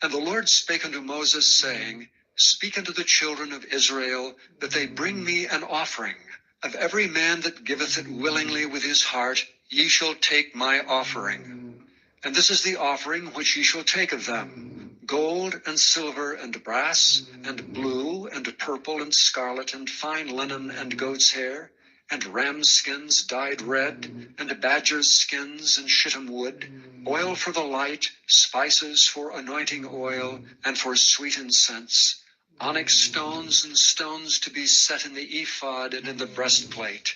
Speaker 1: And the Lord spake unto Moses, saying, Speak unto the children of Israel, that they bring me an offering. Of every man that giveth it willingly with his heart, ye shall take my offering. And this is the offering which ye shall take of them: gold and silver and brass, and blue and purple and scarlet, and fine linen and goat's hair, and ram's skins dyed red, and badger's skins and shittim wood, oil for the light, spices for anointing oil, and for sweet incense, onyx stones and stones to be set in the ephod and in the breastplate.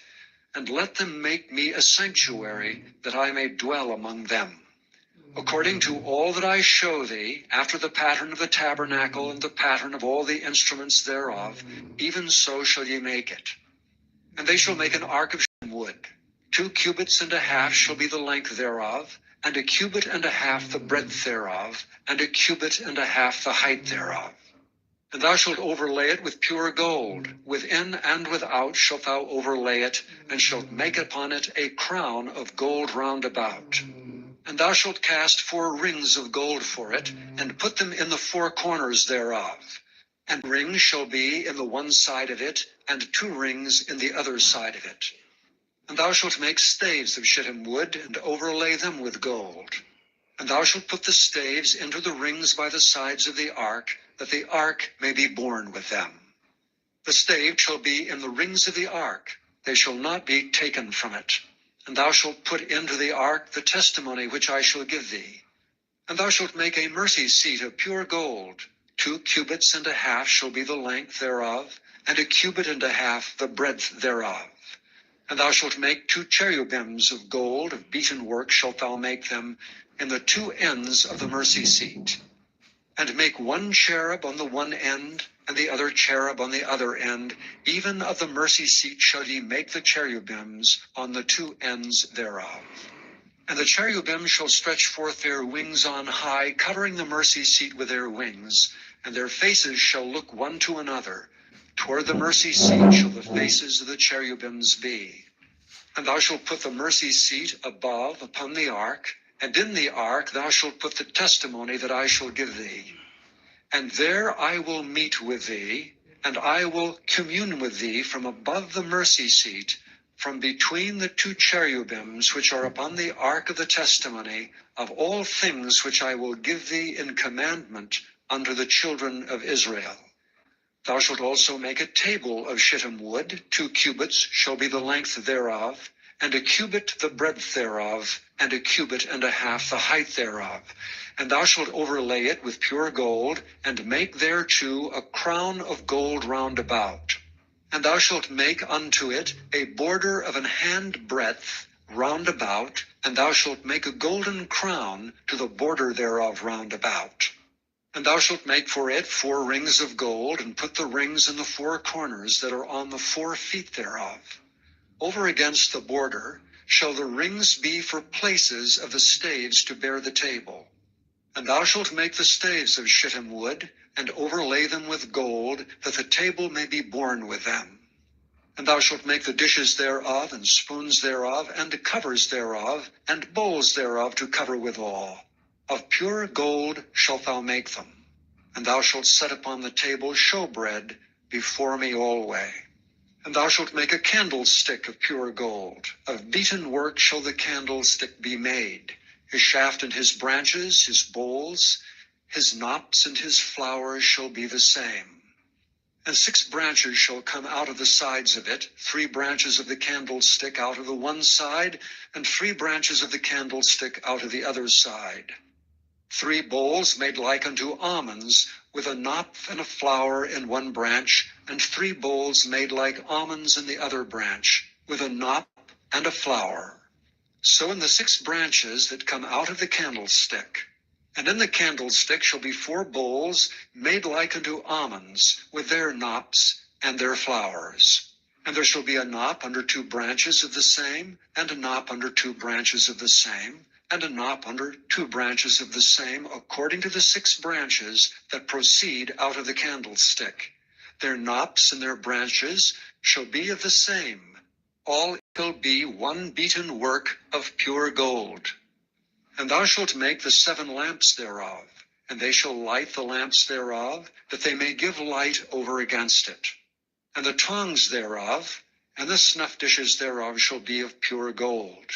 Speaker 1: And let them make me a sanctuary, that I may dwell among them. According to all that I show thee, after the pattern of the tabernacle and the pattern of all the instruments thereof, even so shall ye make it. And they shall make an ark of shittim wood. 2 cubits and a half shall be the length thereof, and 1 cubit and a half the breadth thereof, and 1 cubit and a half the height thereof. And thou shalt overlay it with pure gold. Within and without shalt thou overlay it, and shalt make upon it a crown of gold round about. And thou shalt cast 4 rings of gold for it, and put them in the 4 corners thereof. And rings shall be in the one side of it, and 2 rings in the other side of it. And thou shalt make staves of shittim wood, and overlay them with gold. And thou shalt put the staves into the rings by the sides of the ark, that the ark may be borne with them. The stave shall be in the rings of the ark, they shall not be taken from it. And thou shalt put into the ark the testimony which I shall give thee. And thou shalt make a mercy seat of pure gold. 2 cubits and a half shall be the length thereof, and 1 cubit and a half the breadth thereof. And thou shalt make 2 cherubims of gold, of beaten work shalt thou make them, in the 2 ends of the mercy seat. And make one cherub on the one end, and the other cherub on the other end. Even of the mercy seat shall ye make the cherubims on the two ends thereof. And the cherubim shall stretch forth their wings on high, covering the mercy seat with their wings, and their faces shall look one to another. Toward the mercy seat shall the faces of the cherubims be. And thou shalt put the mercy seat above upon the ark, and in the ark thou shalt put the testimony that I shall give thee. And there I will meet with thee, and I will commune with thee from above the mercy seat, from between the two cherubims which are upon the ark of the testimony, of all things which I will give thee in commandment unto the children of Israel. Thou shalt also make a table of shittim wood, 2 cubits shall be the length thereof, and a cubit the breadth thereof, and a cubit and a half the height thereof. And thou shalt overlay it with pure gold, and make thereto a crown of gold round about. And thou shalt make unto it a border of an hand breadth round about, and thou shalt make a golden crown to the border thereof round about. And thou shalt make for it 4 rings of gold, and put the rings in the 4 corners that are on the 4 feet thereof. Over against the border shall the rings be for places of the staves to bear the table. And thou shalt make the staves of shittim wood, and overlay them with gold, that the table may be borne with them. And thou shalt make the dishes thereof, and spoons thereof, and the covers thereof, and bowls thereof to cover withal. Of pure gold shalt thou make them. And thou shalt set upon the table showbread before me alway. And thou shalt make a candlestick of pure gold. Of beaten work shall the candlestick be made. His shaft and his branches, his bowls, his knops and his flowers shall be the same. And 6 branches shall come out of the sides of it, 3 branches of the candlestick out of the one side, and 3 branches of the candlestick out of the other side. 3 bowls made like unto almonds, with a knop and a flower in one branch, and 3 bowls made like almonds in the other branch, with a knop and a flower. So in the 6 branches that come out of the candlestick. And in the candlestick shall be 4 bowls made like unto almonds, with their knops and their flowers. And there shall be a knop under 2 branches of the same, and a knop under 2 branches of the same, and a knop under 2 branches of the same, according to the 6 branches that proceed out of the candlestick. Their knops and their branches shall be of the same. All shall be one beaten work of pure gold. And thou shalt make the 7 lamps thereof, and they shall light the lamps thereof, that they may give light over against it. And the tongs thereof, and the snuff dishes thereof shall be of pure gold.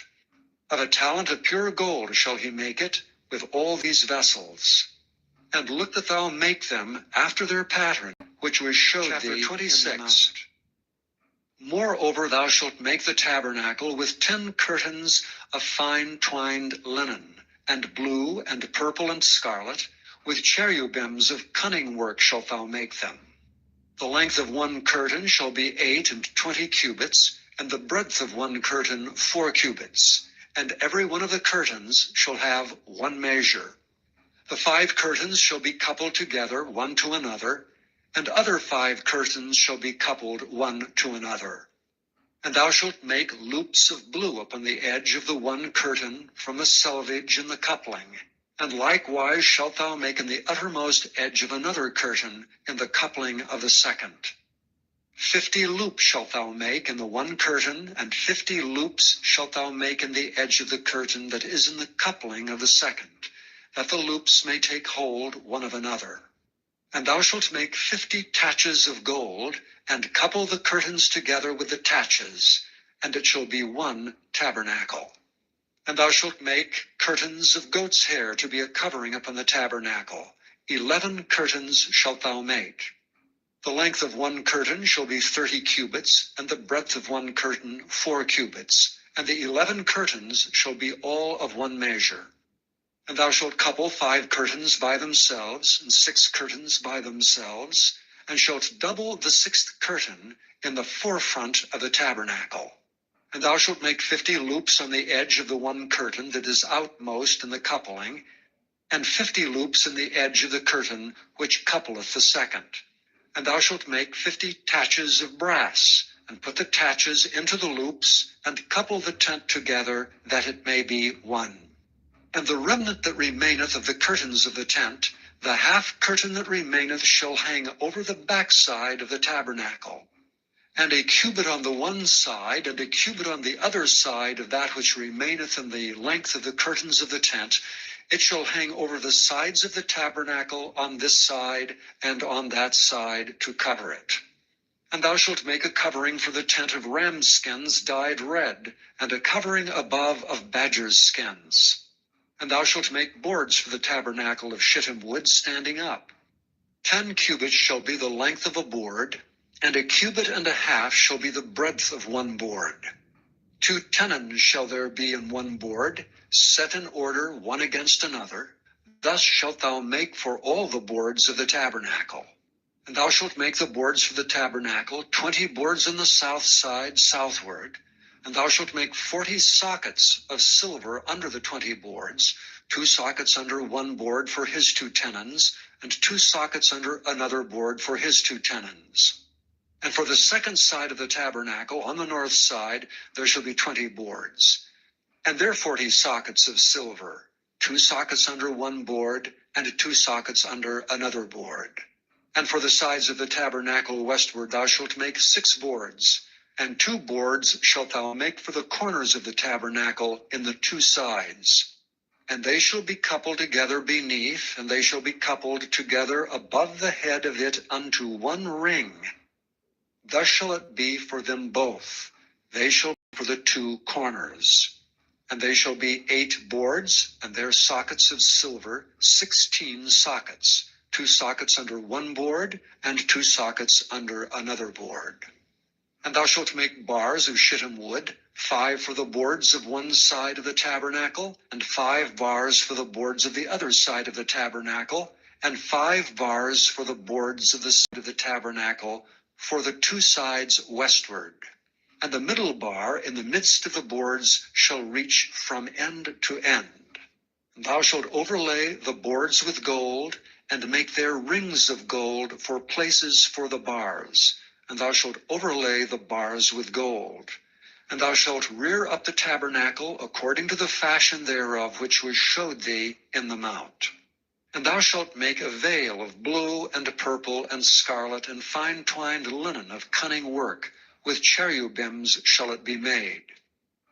Speaker 1: Of a talent of pure gold shall he make it, with all these vessels. And look that thou make them after their pattern, which was showed thee 26. In the mount. Moreover, thou shalt make the tabernacle with 10 curtains of fine twined linen, and blue, and purple, and scarlet, with cherubims of cunning work shalt thou make them. The length of one curtain shall be 8 and 20 cubits, and the breadth of one curtain 4 cubits, and every one of the curtains shall have one measure. The 5 curtains shall be coupled together one to another, and other 5 curtains shall be coupled one to another. And thou shalt make loops of blue upon the edge of the one curtain from the selvage in the coupling. And likewise shalt thou make in the uttermost edge of another curtain in the coupling of the second. 50 loops shalt thou make in the one curtain, and 50 loops shalt thou make in the edge of the curtain that is in the coupling of the second, that the loops may take hold one of another. And thou shalt make 50 taches of gold, and couple the curtains together with the taches, and it shall be one tabernacle. And thou shalt make curtains of goat's hair to be a covering upon the tabernacle. 11 curtains shalt thou make. The length of one curtain shall be 30 cubits, and the breadth of one curtain 4 cubits, and the 11 curtains shall be all of one measure. And thou shalt couple 5 curtains by themselves, and 6 curtains by themselves, and shalt double the 6th curtain in the forefront of the tabernacle. And thou shalt make 50 loops on the edge of the one curtain that is outmost in the coupling, and 50 loops in the edge of the curtain, which coupleth the second. And thou shalt make 50 taches of brass, and put the taches into the loops, and couple the tent together, that it may be one. And the remnant that remaineth of the curtains of the tent, the half curtain that remaineth shall hang over the backside of the tabernacle. And a cubit on the one side, and a cubit on the other side of that which remaineth in the length of the curtains of the tent, it shall hang over the sides of the tabernacle on this side and on that side to cover it. And thou shalt make a covering for the tent of ram's skins dyed red, and a covering above of badger's skins. And thou shalt make boards for the tabernacle of shittim wood standing up. 10 cubits shall be the length of a board, and a cubit and a half shall be the breadth of one board. 2 tenons shall there be in one board, set in order one against another. Thus shalt thou make for all the boards of the tabernacle. And thou shalt make the boards for the tabernacle, 20 boards on the south side southward. And thou shalt make 40 sockets of silver under the 20 boards, 2 sockets under one board for his 2 tenons, and 2 sockets under another board for his 2 tenons. And for the second side of the tabernacle, on the north side, there shall be 20 boards, and their 40 sockets of silver, 2 sockets under one board, and 2 sockets under another board. And for the sides of the tabernacle westward thou shalt make 6 boards, and 2 boards shalt thou make for the corners of the tabernacle in the 2 sides. And they shall be coupled together beneath, and they shall be coupled together above the head of it unto one ring. Thus shall it be for them both. They shall be for the 2 corners. And they shall be 8 boards, and their sockets of silver, 16 sockets, 2 sockets under one board, and 2 sockets under another board. And thou shalt make bars of shittim wood, 5 for the boards of one side of the tabernacle, and 5 bars for the boards of the other side of the tabernacle, and 5 bars for the boards of the side of the tabernacle, for the 2 sides westward. And the middle bar in the midst of the boards shall reach from end to end. And thou shalt overlay the boards with gold, and make their rings of gold for places for the bars. And thou shalt overlay the bars with gold. And thou shalt rear up the tabernacle according to the fashion thereof which was showed thee in the mount. And thou shalt make a veil of blue and purple and scarlet and fine twined linen of cunning work, with cherubims shall it be made.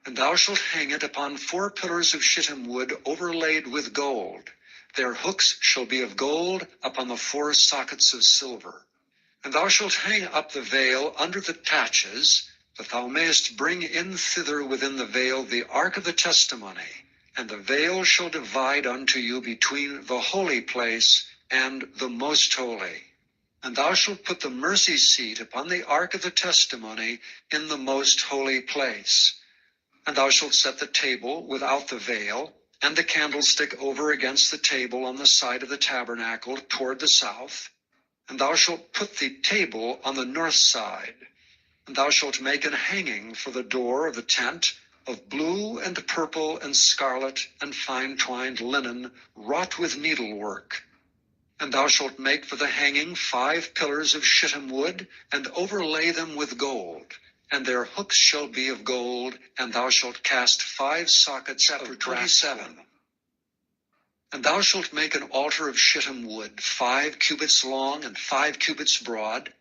Speaker 1: And thou shalt hang it upon 4 pillars of shittim wood overlaid with gold. Their hooks shall be of gold upon the 4 sockets of silver. And thou shalt hang up the veil under the taches, that thou mayest bring in thither within the veil the ark of the testimony. And the veil shall divide unto you between the holy place and the most holy. And thou shalt put the mercy seat upon the ark of the testimony in the most holy place. And thou shalt set the table without the veil, and the candlestick over against the table on the side of the tabernacle toward the south. And thou shalt put the table on the north side. And thou shalt make an hanging for the door of the tent of blue and purple and scarlet and fine twined linen, wrought with needlework. And thou shalt make for the hanging 5 pillars of shittim wood, and overlay them with gold. And their hooks shall be of gold, and thou shalt cast 5 sockets of 27. And thou shalt make an altar of shittim wood, 5 cubits long and 5 cubits broad.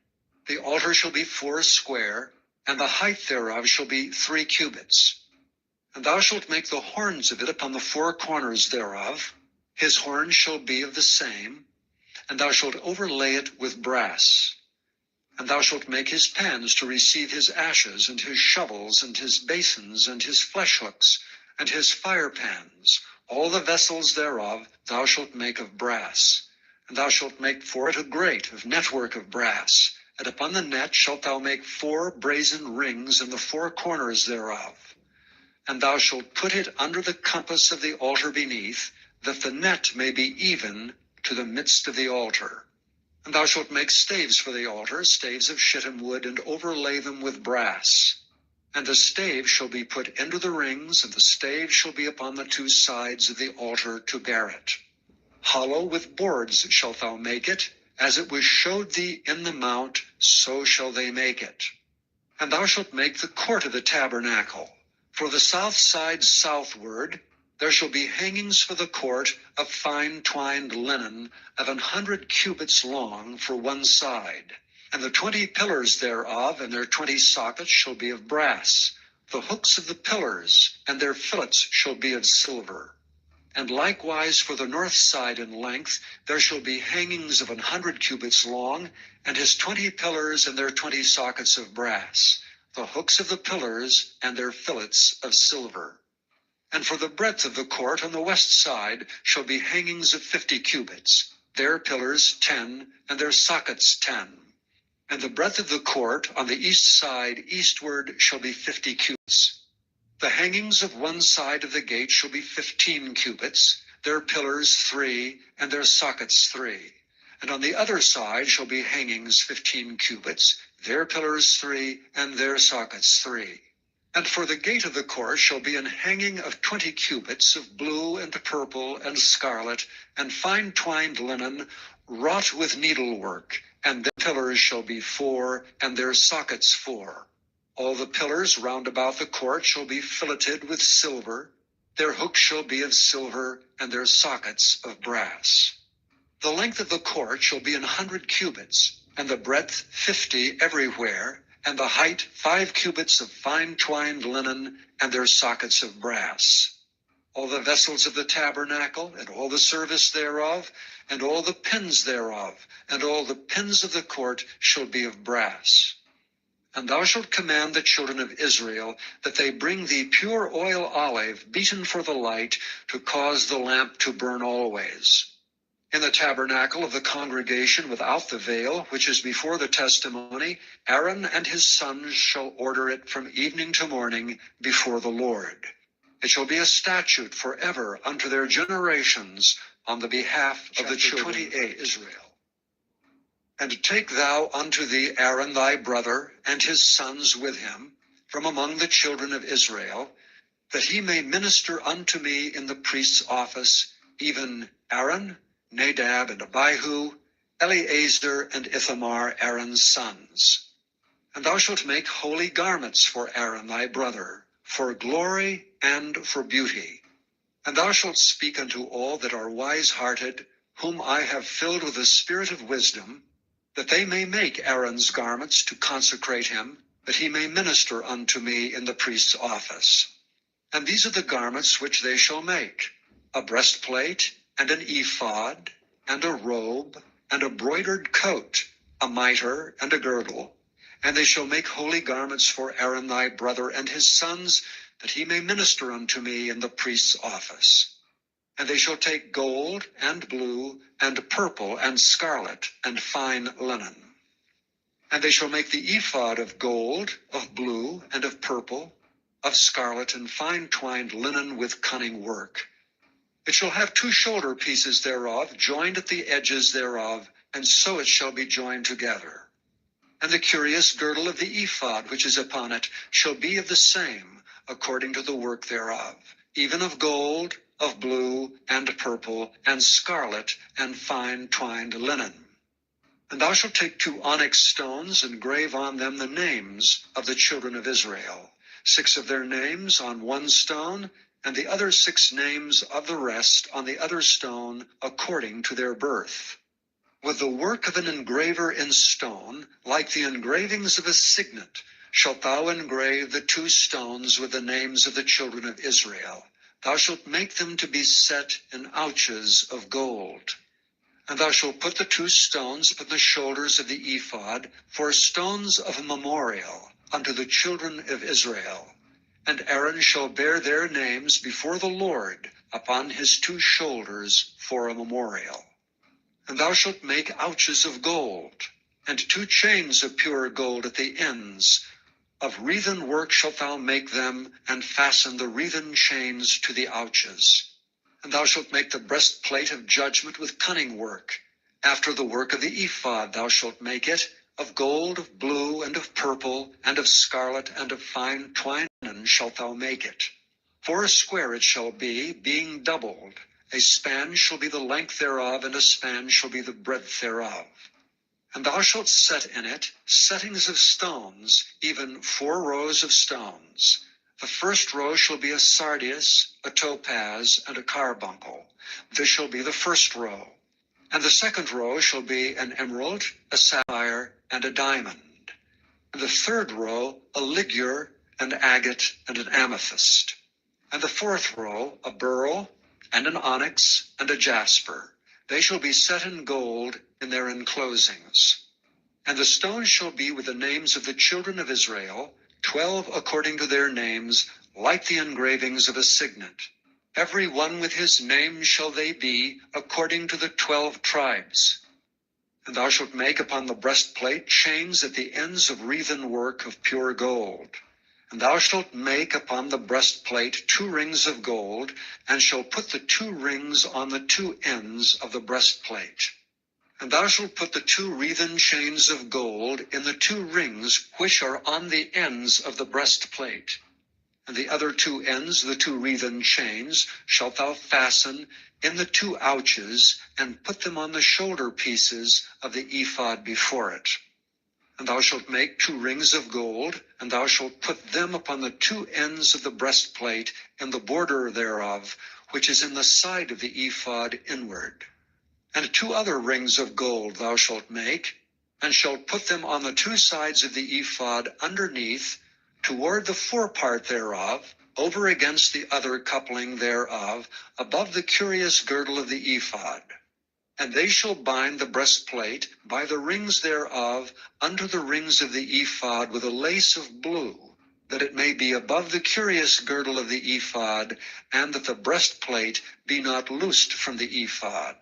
Speaker 1: The altar shall be 4 square, and the height thereof shall be 3 cubits. And thou shalt make the horns of it upon the 4 corners thereof. His horns shall be of the same, and thou shalt overlay it with brass. And thou shalt make his pans to receive his ashes, and his shovels, and his basins, and his flesh hooks, and his fire pans. All the vessels thereof thou shalt make of brass. And thou shalt make for it a grate of network of brass. And upon the net shalt thou make 4 brazen rings in the 4 corners thereof. And thou shalt put it under the compass of the altar beneath, that the net may be even to the midst of the altar. And thou shalt make staves for the altar, staves of shittim wood, and overlay them with brass. And the stave shall be put into the rings, and the stave shall be upon the 2 sides of the altar to bear it. Hollow with boards shalt thou make it, as it was showed thee in the mount, so shall they make it. And thou shalt make the court of the tabernacle. For the south side southward there shall be hangings for the court of fine twined linen of 100 cubits long for one side. And the 20 pillars thereof and their 20 sockets shall be of brass. The hooks of the pillars and their fillets shall be of silver. And likewise for the north side in length there shall be hangings of 100 cubits long, and his 20 pillars and their 20 sockets of brass, the hooks of the pillars and their fillets of silver. And for the breadth of the court on the west side shall be hangings of 50 cubits, their pillars 10, and their sockets 10. And the breadth of the court on the east side eastward shall be 50 cubits. The hangings of one side of the gate shall be 15 cubits, their pillars 3, and their sockets 3. And on the other side shall be hangings 15 cubits, their pillars 3, and their sockets 3. And for the gate of the court shall be an hanging of 20 cubits of blue and purple and scarlet, and fine twined linen, wrought with needlework, and their pillars shall be 4, and their sockets 4. All the pillars round about the court shall be filleted with silver. Their hooks shall be of silver, and their sockets of brass. The length of the court shall be 100 cubits, and the breadth 50 everywhere, and the height 5 cubits of fine twined linen, and their sockets of brass. All the vessels of the tabernacle, and all the service thereof, and all the pins thereof, and all the pins of the court shall be of brass. And thou shalt command the children of Israel that they bring thee pure oil olive beaten for the light, to cause the lamp to burn always. In the tabernacle of the congregation without the veil, which is before the testimony, Aaron and his sons shall order it from evening to morning before the Lord. It shall be a statute forever unto their generations on the behalf of the children of Israel. And take thou unto thee Aaron thy brother, and his sons with him, from among the children of Israel, that he may minister unto me in the priest's office, even Aaron, Nadab, and Abihu, Eleazar, and Ithamar, Aaron's sons. And thou shalt make holy garments for Aaron thy brother, for glory and for beauty. And thou shalt speak unto all that are wise-hearted, whom I have filled with the spirit of wisdom, that they may make Aaron's garments to consecrate him, that he may minister unto me in the priest's office. And these are the garments which they shall make: a breastplate, and an ephod, and a robe, and a broidered coat, a mitre, and a girdle. And they shall make holy garments for Aaron thy brother and his sons, that he may minister unto me in the priest's office. And they shall take gold, and blue, and purple, and scarlet, and fine linen. And they shall make the ephod of gold, of blue, and of purple, of scarlet, and fine twined linen with cunning work. It shall have 2 shoulder pieces thereof, joined at the edges thereof, and so it shall be joined together. And the curious girdle of the ephod which is upon it shall be of the same, according to the work thereof, even of gold, of blue, and purple, and scarlet, and fine twined linen. And thou shalt take 2 onyx stones, and grave on them the names of the children of Israel, 6 of their names on one stone, and the other 6 names of the rest on the other stone, according to their birth. With the work of an engraver in stone, like the engravings of a signet, shalt thou engrave the 2 stones with the names of the children of Israel. Thou shalt make them to be set in ouches of gold. And thou shalt put the 2 stones upon the shoulders of the ephod for stones of a memorial unto the children of Israel. And Aaron shall bear their names before the Lord upon his 2 shoulders for a memorial. And thou shalt make ouches of gold, and 2 chains of pure gold at the ends. Of wreathen work shalt thou make them, and fasten the wreathen chains to the ouches. And thou shalt make the breastplate of judgment with cunning work. After the work of the ephod thou shalt make it, of gold, of blue, and of purple, and of scarlet, and of fine twined linen shalt thou make it. 4 square it shall be, being doubled, A span shall be the length thereof, and a span shall be the breadth thereof. And thou shalt set in it settings of stones, even 4 rows of stones. The first row shall be a sardius, a topaz, and a carbuncle. This shall be the first row. And the second row shall be an emerald, a sapphire, and a diamond. And the third row a ligure, an agate, and an amethyst. And the fourth row a beryl, and an onyx, and a jasper. They shall be set in gold in their enclosings. And the stones shall be with the names of the children of Israel, 12 according to their names, like the engravings of a signet. Every one with his name shall they be, according to the 12 tribes. And thou shalt make upon the breastplate chains at the ends of wreathen work of pure gold. And thou shalt make upon the breastplate 2 rings of gold, and shalt put the 2 rings on the 2 ends of the breastplate. And thou shalt put the 2 wreathen chains of gold in the 2 rings which are on the ends of the breastplate. And the other 2 ends, the 2 wreathen chains, shalt thou fasten in the 2 ouches, and put them on the shoulder pieces of the ephod before it. And thou shalt make 2 rings of gold, and thou shalt put them upon the 2 ends of the breastplate in the border thereof, which is in the side of the ephod inward. And 2 other rings of gold thou shalt make, and shalt put them on the 2 sides of the ephod underneath, toward the forepart thereof, over against the other coupling thereof, above the curious girdle of the ephod. And they shall bind the breastplate by the rings thereof unto the rings of the ephod with a lace of blue, that it may be above the curious girdle of the ephod, and that the breastplate be not loosed from the ephod.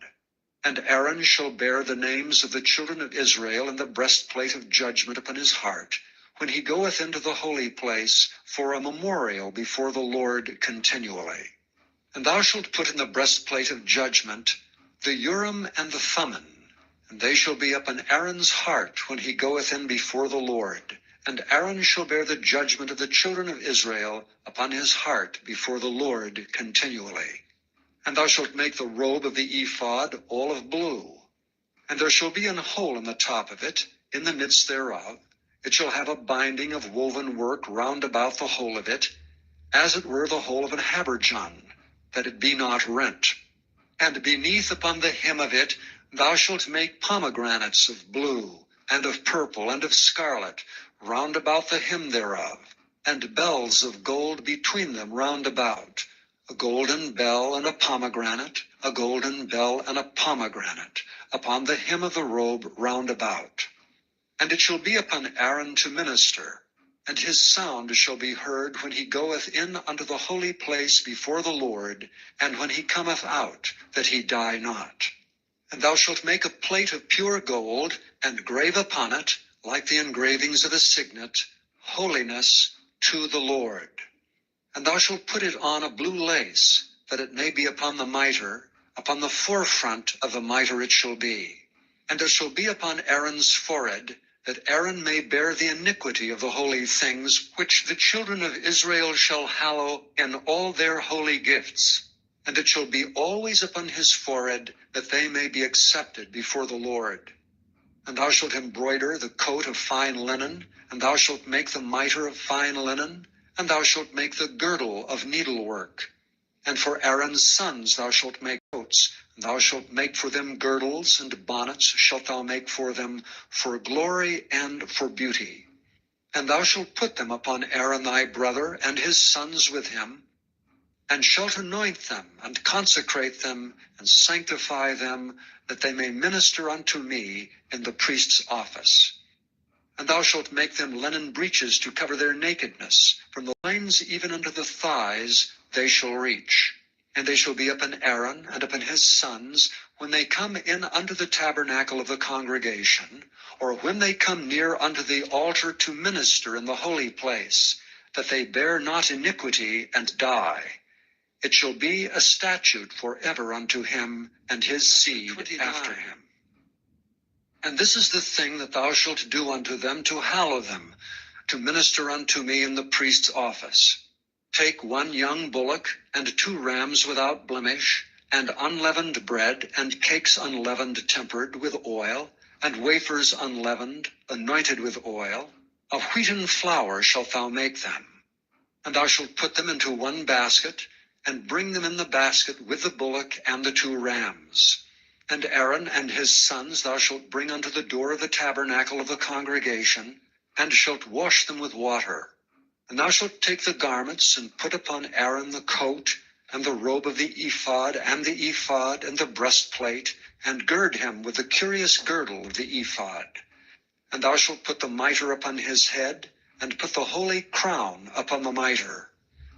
Speaker 1: And Aaron shall bear the names of the children of Israel in the breastplate of judgment upon his heart, when he goeth into the holy place for a memorial before the Lord continually. And thou shalt put in the breastplate of judgment the Urim and the Thummim, and they shall be upon Aaron's heart when he goeth in before the Lord. And Aaron shall bear the judgment of the children of Israel upon his heart before the Lord continually. And thou shalt make the robe of the ephod all of blue. And there shall be an hole in the top of it, in the midst thereof. It shall have a binding of woven work round about the whole of it, as it were the hole of an habergeon, that it be not rent. And beneath upon the hem of it thou shalt make pomegranates of blue, and of purple, and of scarlet, round about the hem thereof, and bells of gold between them round about, a golden bell and a pomegranate, a golden bell and a pomegranate, upon the hem of the robe round about. And it shall be upon Aaron to minister, and his sound shall be heard when he goeth in unto the holy place before the Lord, and when he cometh out, that he die not. And thou shalt make a plate of pure gold, and grave upon it, like the engravings of a signet, holiness to the Lord. And thou shalt put it on a blue lace, that it may be upon the mitre, upon the forefront of the mitre it shall be. And it shall be upon Aaron's forehead, that Aaron may bear the iniquity of the holy things, which the children of Israel shall hallow in all their holy gifts. And it shall be always upon his forehead, that they may be accepted before the Lord. And thou shalt embroider the coat of fine linen, and thou shalt make the mitre of fine linen, and thou shalt make the girdle of needlework. And for Aaron's sons thou shalt make coats, and thou shalt make for them girdles, and bonnets shalt thou make for them, for glory and for beauty. And thou shalt put them upon Aaron thy brother, and his sons with him, and shalt anoint them, and consecrate them, and sanctify them, that they may minister unto me in the priest's office. And thou shalt make them linen breeches to cover their nakedness, from the loins even unto the thighs they shall reach. And they shall be upon Aaron and upon his sons, when they come in unto the tabernacle of the congregation, or when they come near unto the altar to minister in the holy place, that they bear not iniquity and die. It shall be a statute forever unto him and his seed after him. And this is the thing that thou shalt do unto them to hallow them, to minister unto me in the priest's office. Take 1 young bullock, and 2 rams without blemish, and unleavened bread, and cakes unleavened tempered with oil, and wafers unleavened, anointed with oil. Of wheaten flour shalt thou make them. And thou shalt put them into one basket, and bring them in the basket with the bullock and the 2 rams. And Aaron and his sons thou shalt bring unto the door of the tabernacle of the congregation, and shalt wash them with water. And thou shalt take the garments, and put upon Aaron the coat, and the robe of the ephod, and the breastplate, and gird him with the curious girdle of the ephod. And thou shalt put the mitre upon his head, and put the holy crown upon the mitre.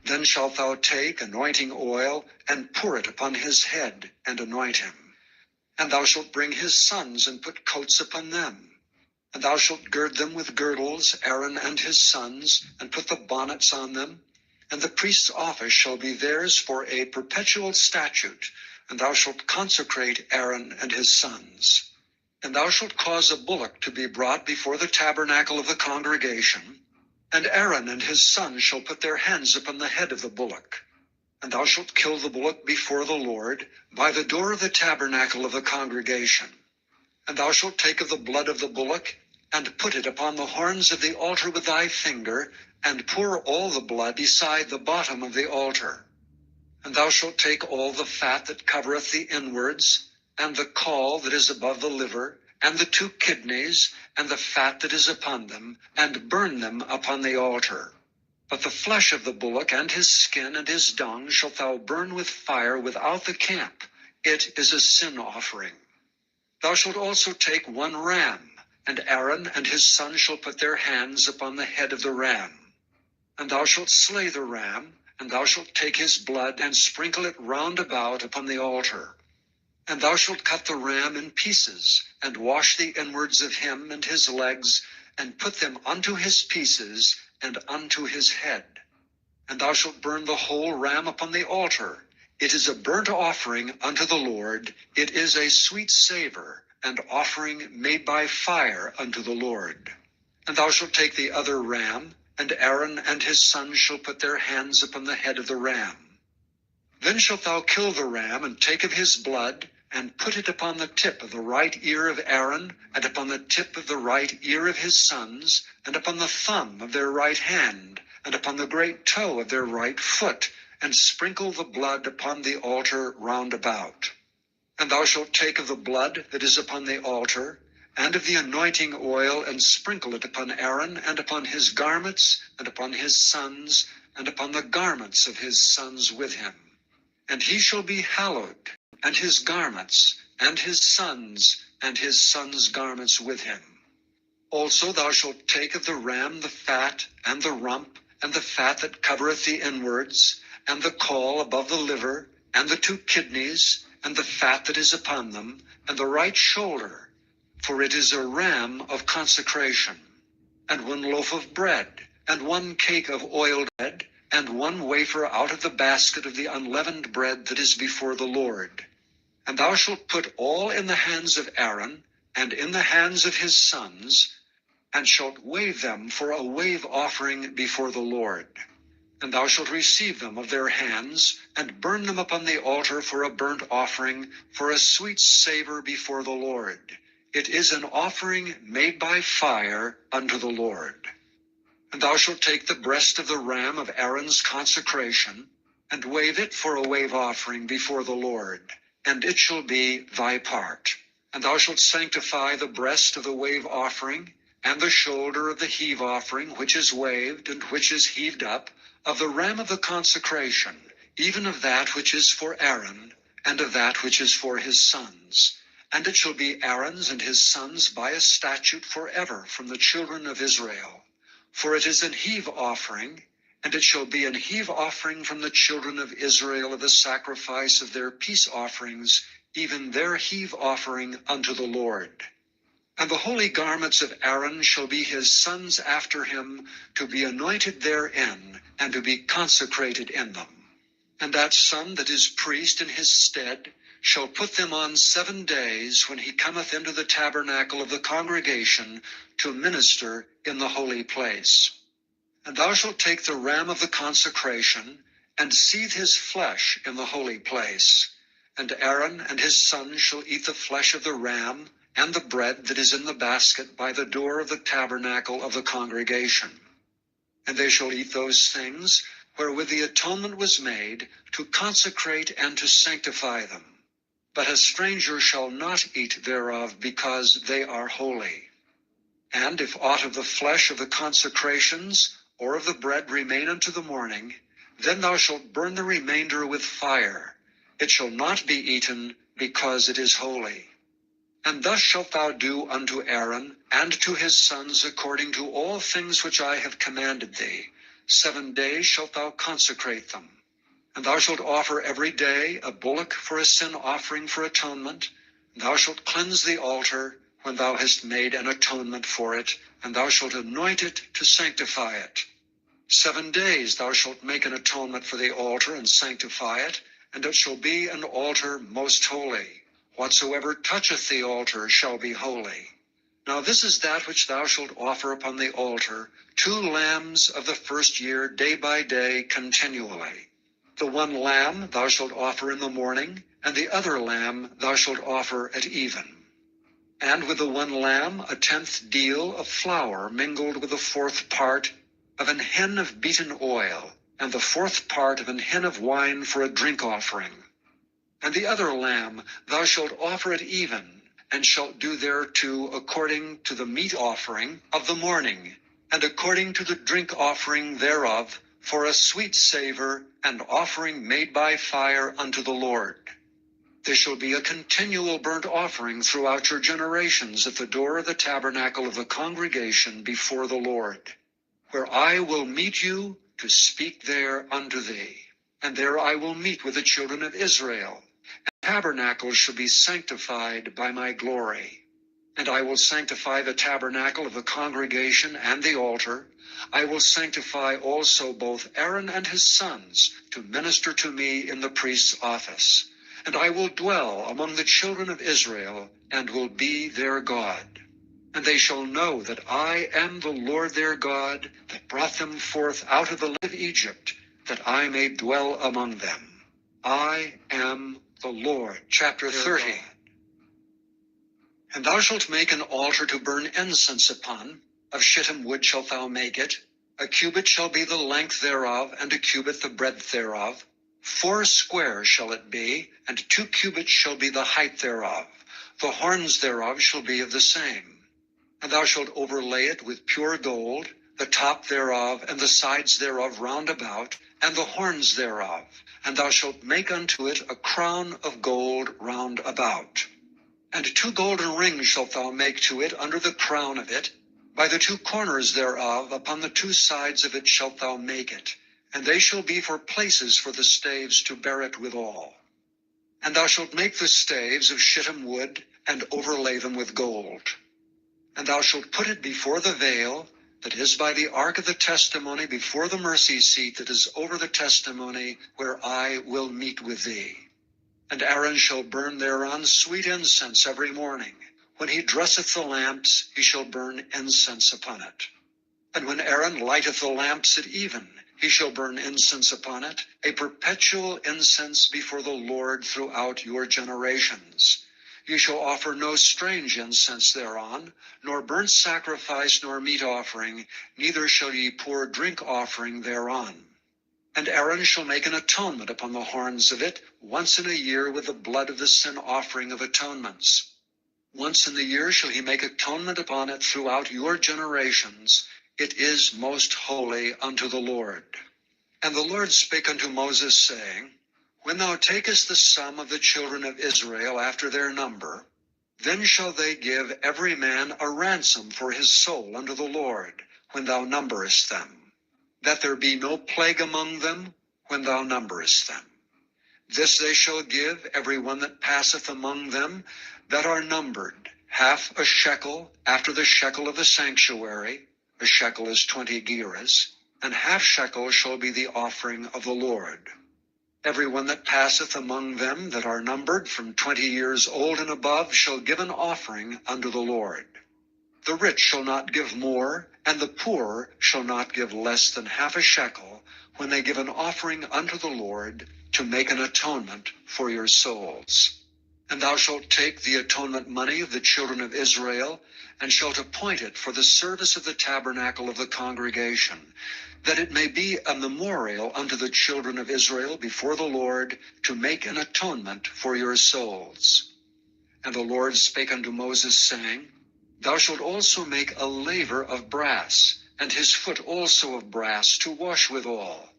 Speaker 1: Then shalt thou take anointing oil, and pour it upon his head, and anoint him. And thou shalt bring his sons, and put coats upon them. And thou shalt gird them with girdles, Aaron and his sons, and put the bonnets on them. And the priest's office shall be theirs for a perpetual statute, and thou shalt consecrate Aaron and his sons. And thou shalt cause a bullock to be brought before the tabernacle of the congregation, and Aaron and his sons shall put their hands upon the head of the bullock. And thou shalt kill the bullock before the Lord, by the door of the tabernacle of the congregation. And thou shalt take of the blood of the bullock, and put it upon the horns of the altar with thy finger, and pour all the blood beside the bottom of the altar. And thou shalt take all the fat that covereth the inwards, and the caul that is above the liver, and the 2 kidneys, and the fat that is upon them, and burn them upon the altar. But the flesh of the bullock, and his skin, and his dung, shalt thou burn with fire without the camp. It is a sin offering. Thou shalt also take 1 ram, and Aaron and his sons shall put their hands upon the head of the ram. And thou shalt slay the ram, and thou shalt take his blood, and sprinkle it round about upon the altar. And thou shalt cut the ram in pieces, and wash the inwards of him and his legs, and put them unto his pieces, and unto his head. And thou shalt burn the whole ram upon the altar. It is a burnt offering unto the Lord. It is a sweet savor, and offering made by fire unto the Lord. And thou shalt take the other ram, and Aaron and his sons shall put their hands upon the head of the ram. Then shalt thou kill the ram, and take of his blood, and put it upon the tip of the right ear of Aaron, and upon the tip of the right ear of his sons, and upon the thumb of their right hand, and upon the great toe of their right foot, and sprinkle the blood upon the altar round about. And thou shalt take of the blood that is upon the altar, and of the anointing oil, and sprinkle it upon Aaron, and upon his garments, and upon his sons, and upon the garments of his sons with him. And he shall be hallowed, and his garments, and his sons garments with him. Also thou shalt take of the ram the fat, and the rump, and the fat that covereth the inwards, and the caul above the liver, and the 2 kidneys, and the fat that is upon them, and the right shoulder, for it is a ram of consecration, and 1 loaf of bread, and 1 cake of oiled bread, and 1 wafer out of the basket of the unleavened bread that is before the Lord. And thou shalt put all in the hands of Aaron, and in the hands of his sons, and shalt wave them for a wave offering before the Lord. And thou shalt receive them of their hands, and burn them upon the altar for a burnt offering, for a sweet savor before the Lord. It is an offering made by fire unto the Lord. And thou shalt take the breast of the ram of Aaron's consecration, and wave it for a wave offering before the Lord, and it shall be thy part. And thou shalt sanctify the breast of the wave offering, and the shoulder of the heave offering, which is waved, and which is heaved up, of the ram of the consecration, even of that which is for Aaron, and of that which is for his sons. And it shall be Aaron's and his sons by a statute forever from the children of Israel. For it is an heave offering, and it shall be an heave offering from the children of Israel of the sacrifice of their peace offerings, even their heave offering unto the Lord. And the holy garments of Aaron shall be his sons after him, to be anointed therein, and to be consecrated in them. And that son that is priest in his stead shall put them on 7 days, when he cometh into the tabernacle of the congregation to minister in the holy place. And thou shalt take the ram of the consecration, and seethe his flesh in the holy place, And Aaron and his sons shall eat the flesh of the ram, and the bread that is in the basket by the door of the tabernacle of the congregation. And they shall eat those things wherewith the atonement was made, to consecrate and to sanctify them. But a stranger shall not eat thereof, because they are holy. And if aught of the flesh of the consecrations, or of the bread remain unto the morning, then thou shalt burn the remainder with fire. It shall not be eaten, because it is holy. And thus shalt thou do unto Aaron and to his sons according to all things which I have commanded thee. 7 days shalt thou consecrate them. And thou shalt offer every day a bullock for a sin offering for atonement. Thou shalt cleanse the altar when thou hast made an atonement for it, and thou shalt anoint it to sanctify it. 7 days thou shalt make an atonement for the altar and sanctify it, and it shall be an altar most holy. Whatsoever toucheth the altar shall be holy. Now this is that which thou shalt offer upon the altar, 2 lambs of the first year, day by day, continually. The one lamb thou shalt offer in the morning, and the other lamb thou shalt offer at even. And with the one lamb 1/10 deal of flour mingled with the 4th part of an hin of beaten oil, and the 4th part of an hin of wine for a drink offering. And the other lamb thou shalt offer at even, and shalt do thereto according to the meat offering of the morning, and according to the drink offering thereof, for a sweet savor, and offering made by fire unto the Lord. This shall be a continual burnt offering throughout your generations at the door of the tabernacle of the congregation before the Lord, where I will meet you to speak there unto thee. And there I will meet with the children of Israel. And tabernacles shall be sanctified by my glory. And I will sanctify the tabernacle of the congregation and the altar. I will sanctify also both Aaron and his sons to minister to me in the priest's office. And I will dwell among the children of Israel, and will be their God. And they shall know that I am the Lord their God, that brought them forth out of the land of Egypt, that I may dwell among them. I am the Lord. Chapter 30. And thou shalt make an altar to burn incense upon. Of shittim wood shalt thou make it. 1 cubit shall be the length thereof, and 1 cubit the breadth thereof. 4 square shall it be, and 2 cubits shall be the height thereof. The horns thereof shall be of the same. And thou shalt overlay it with pure gold, the top thereof and the sides thereof round about, and the horns thereof. And thou shalt make unto it a crown of gold round about. And 2 golden rings shalt thou make to it under the crown of it. By the 2 corners thereof, upon the 2 sides of it shalt thou make it. And they shall be for places for the staves to bear it withal. And thou shalt make the staves of shittim wood, and overlay them with gold. And thou shalt put it before the veil that is by the ark of the testimony, before the mercy seat that is over the testimony, where I will meet with thee. And Aaron shall burn thereon sweet incense every morning. When he dresseth the lamps, he shall burn incense upon it. And when Aaron lighteth the lamps at even, he shall burn incense upon it, a perpetual incense before the Lord throughout your generations. You shall offer no strange incense thereon, nor burnt sacrifice, nor meat offering, neither shall ye pour drink offering thereon. And Aaron shall make an atonement upon the horns of it once in a year with the blood of the sin offering of atonements. Once in the year shall he make atonement upon it throughout your generations. It is most holy unto the Lord. And the Lord spake unto Moses, saying, When thou takest the sum of the children of Israel after their number, then shall they give every man a ransom for his soul unto the Lord, when thou numberest them, that there be no plague among them when thou numberest them. This they shall give every one that passeth among them that are numbered, 1/2 shekel after the shekel of the sanctuary. A shekel is 20 gerahs, and 1/2 shekel shall be the offering of the Lord. Every one that passeth among them that are numbered from 20 years old and above shall give an offering unto the Lord. The rich shall not give more, and the poor shall not give less than half a shekel, when they give an offering unto the Lord, to make an atonement for your souls. And thou shalt take the atonement money of the children of Israel, and shalt appoint it for the service of the tabernacle of the congregation, that it may be a memorial unto the children of Israel before the Lord, to make an atonement for your souls. And the Lord spake unto Moses, saying, Thou shalt also make a laver of brass, and his foot also of brass, to wash withal.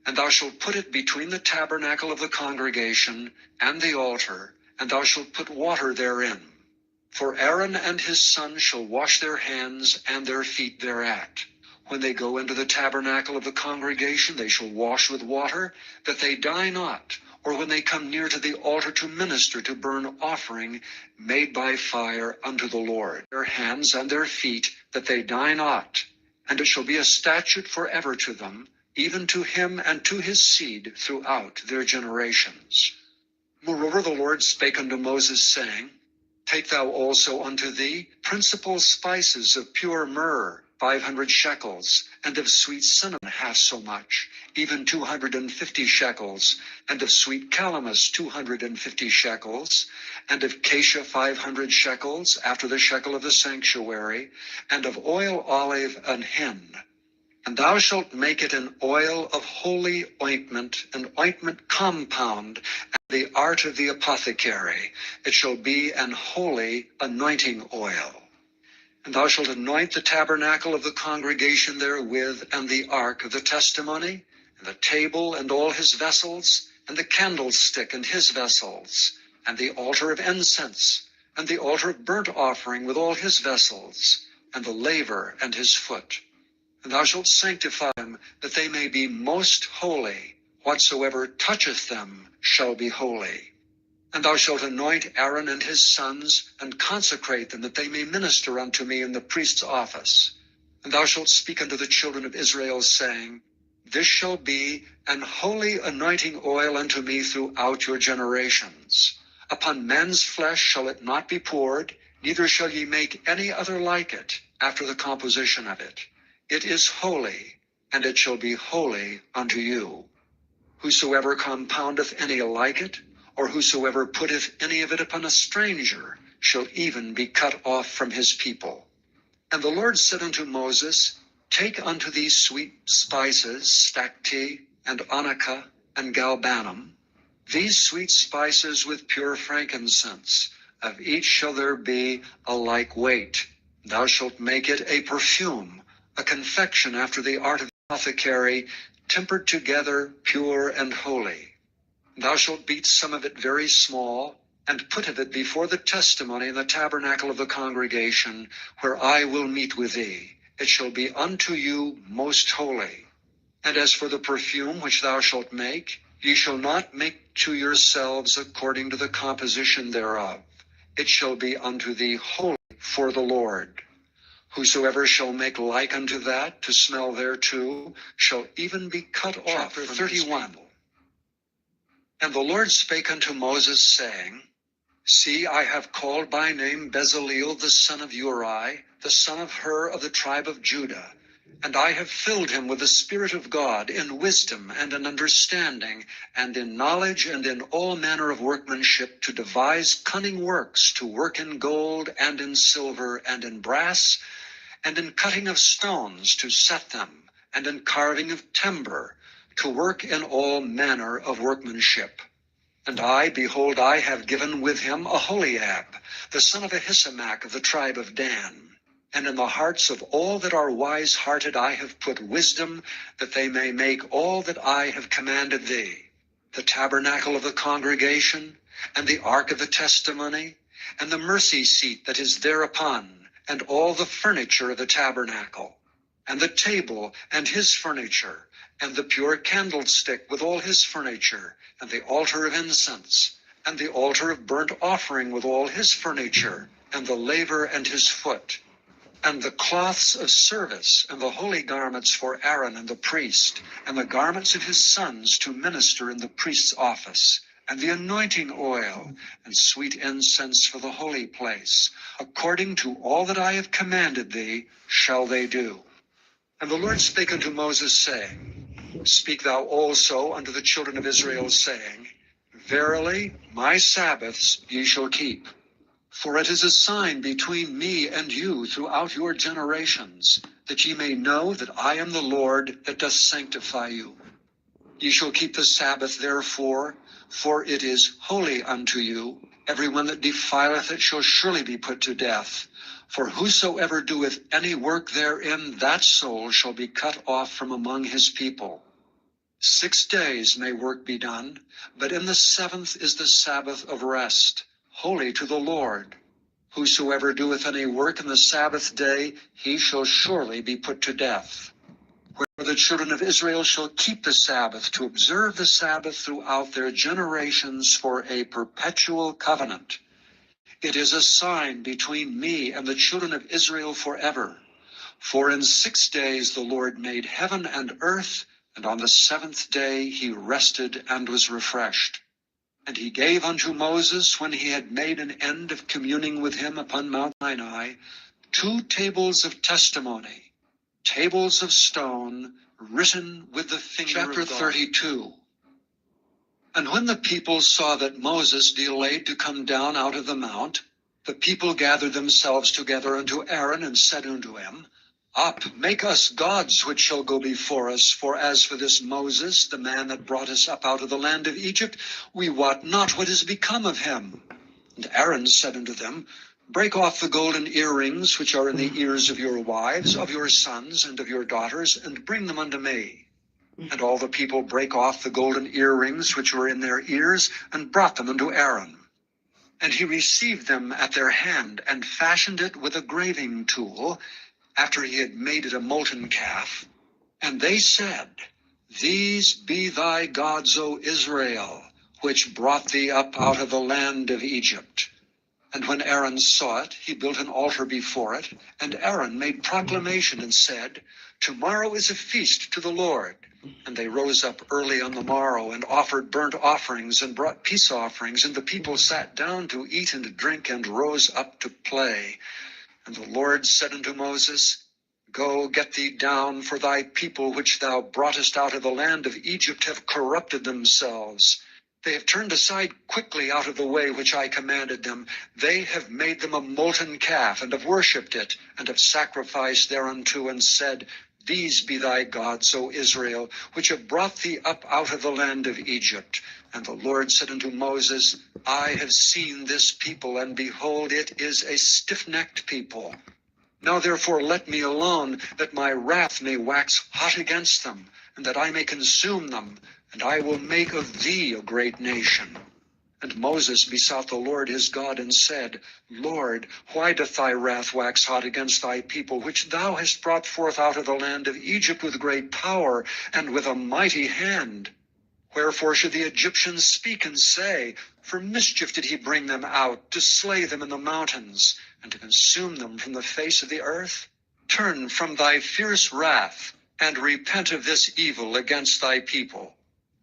Speaker 1: And thou shalt put it between the tabernacle of the congregation and the altar, and thou shalt put water therein. For Aaron and his sons shall wash their hands and their feet thereat. When they go into the tabernacle of the congregation, they shall wash with water, that they die not, or when they come near to the altar to minister to burn offering made by fire unto the Lord, their hands and their feet, that they die not. And it shall be a statute forever to them, even to him and to his seed throughout their generations. Moreover, the Lord spake unto Moses, saying, Take thou also unto thee principal spices of pure myrrh, 500 shekels, and of sweet cinnamon half so much, even 250 shekels, and of sweet calamus 250 shekels, and of cassia 500 shekels, after the shekel of the sanctuary, and of oil olive an hin. And thou shalt make it an oil of holy ointment, an ointment compound, and the art of the apothecary. It shall be an holy anointing oil. And thou shalt anoint the tabernacle of the congregation therewith, and the ark of the testimony, and the table and all his vessels, and the candlestick and his vessels, and the altar of incense, and the altar of burnt offering with all his vessels, and the laver and his foot. And thou shalt sanctify them, that they may be most holy. Whatsoever toucheth them shall be holy. And thou shalt anoint Aaron and his sons, and consecrate them, that they may minister unto me in the priest's office. And thou shalt speak unto the children of Israel, saying, This shall be an holy anointing oil unto me throughout your generations. Upon men's flesh shall it not be poured, neither shall ye make any other like it, after the composition of it. It is holy, and it shall be holy unto you. Whosoever compoundeth any like it, or whosoever putteth any of it upon a stranger, shall even be cut off from his people. And the Lord said unto Moses, Take unto thee sweet spices, stacte, and onycha, and galbanum, these sweet spices with pure frankincense. Of each shall there be a like weight. Thou shalt make it a perfume, a confection after the art of the apothecary, tempered together, pure and holy. Thou shalt beat some of it very small, and put of it before the testimony in the tabernacle of the congregation, where I will meet with thee. It shall be unto you most holy. And as for the perfume which thou shalt make, ye shall not make to yourselves according to the composition thereof. It shall be unto thee holy for the Lord. Whosoever shall make like unto that, to smell thereto, shall even be cut off. Chapter 31. And the Lord spake unto Moses, saying, See, I have called by name Bezaleel the son of Uri, the son of Hur of the tribe of Judah, and I have filled him with the Spirit of God, in wisdom and in understanding, and in knowledge, and in all manner of workmanship, to devise cunning works, to work in gold, and in silver, and in brass, and in cutting of stones, to set them, and in carving of timber, to work in all manner of workmanship. And I, behold, I have given with him Aholiab, the son of Ahisamach of the tribe of Dan. And in the hearts of all that are wise-hearted I have put wisdom, that they may make all that I have commanded thee, the tabernacle of the congregation, and the ark of the testimony, and the mercy seat that is thereupon, and all the furniture of the tabernacle, and the table and his furniture, and the pure candlestick with all his furniture, and the altar of incense, and the altar of burnt offering with all his furniture, and the laver and his foot, and the cloths of service, and the holy garments for Aaron and the priest, and the garments of his sons to minister in the priest's office, and the anointing oil, and sweet incense for the holy place. According to all that I have commanded thee, shall they do. And the Lord spake unto Moses, saying, Speak thou also unto the children of Israel, saying, Verily my Sabbaths ye shall keep. For it is a sign between me and you throughout your generations, that ye may know that I am the Lord that doth sanctify you. Ye shall keep the Sabbath therefore, for it is holy unto you. Every one that defileth it shall surely be put to death. For whosoever doeth any work therein, that soul shall be cut off from among his people. 6 days may work be done, but in the seventh is the Sabbath of rest, holy to the Lord. Whosoever doeth any work in the Sabbath day, he shall surely be put to death. Where the children of Israel shall keep the Sabbath, to observe the Sabbath throughout their generations for a perpetual covenant. It is a sign between me and the children of Israel forever. For in 6 days the Lord made heaven and earth, and on the seventh day he rested and was refreshed. And he gave unto Moses, when he had made an end of communing with him upon Mount Sinai, 2 tables of testimony, tables of stone, written with the finger of God. Chapter 32. And when the people saw that Moses delayed to come down out of the mount, the people gathered themselves together unto Aaron, and said unto him, Up, make us gods which shall go before us, for as for this Moses, the man that brought us up out of the land of Egypt, we wot not what is become of him. And Aaron said unto them, Break off the golden earrings which are in the ears of your wives, of your sons, and of your daughters, and bring them unto me. And all the people brake off the golden earrings which were in their ears, and brought them unto Aaron. And he received them at their hand, and fashioned it with a graving tool, after he had made it a molten calf. And they said, These be thy gods, O Israel, which brought thee up out of the land of Egypt. And when Aaron saw it, he built an altar before it. And Aaron made proclamation and said, Tomorrow is a feast to the Lord. And they rose up early on the morrow, and offered burnt offerings, and brought peace offerings. And the people sat down to eat and drink, and rose up to play. And the Lord said unto Moses, Go, get thee down, for thy people which thou broughtest out of the land of Egypt have corrupted themselves. They have turned aside quickly out of the way which I commanded them. They have made them a molten calf, and have worshipped it, and have sacrificed thereunto, and said, These be thy gods, O Israel, which have brought thee up out of the land of Egypt. And the Lord said unto Moses, I have seen this people, and behold, it is a stiff-necked people. Now therefore let me alone, that my wrath may wax hot against them, and that I may consume them, and I will make of thee a great nation. And Moses besought the Lord his God, and said, Lord, why doth thy wrath wax hot against thy people, which thou hast brought forth out of the land of Egypt with great power, and with a mighty hand? Wherefore should the Egyptians speak and say, For mischief did he bring them out, to slay them in the mountains, and to consume them from the face of the earth? Turn from thy fierce wrath, and repent of this evil against thy people.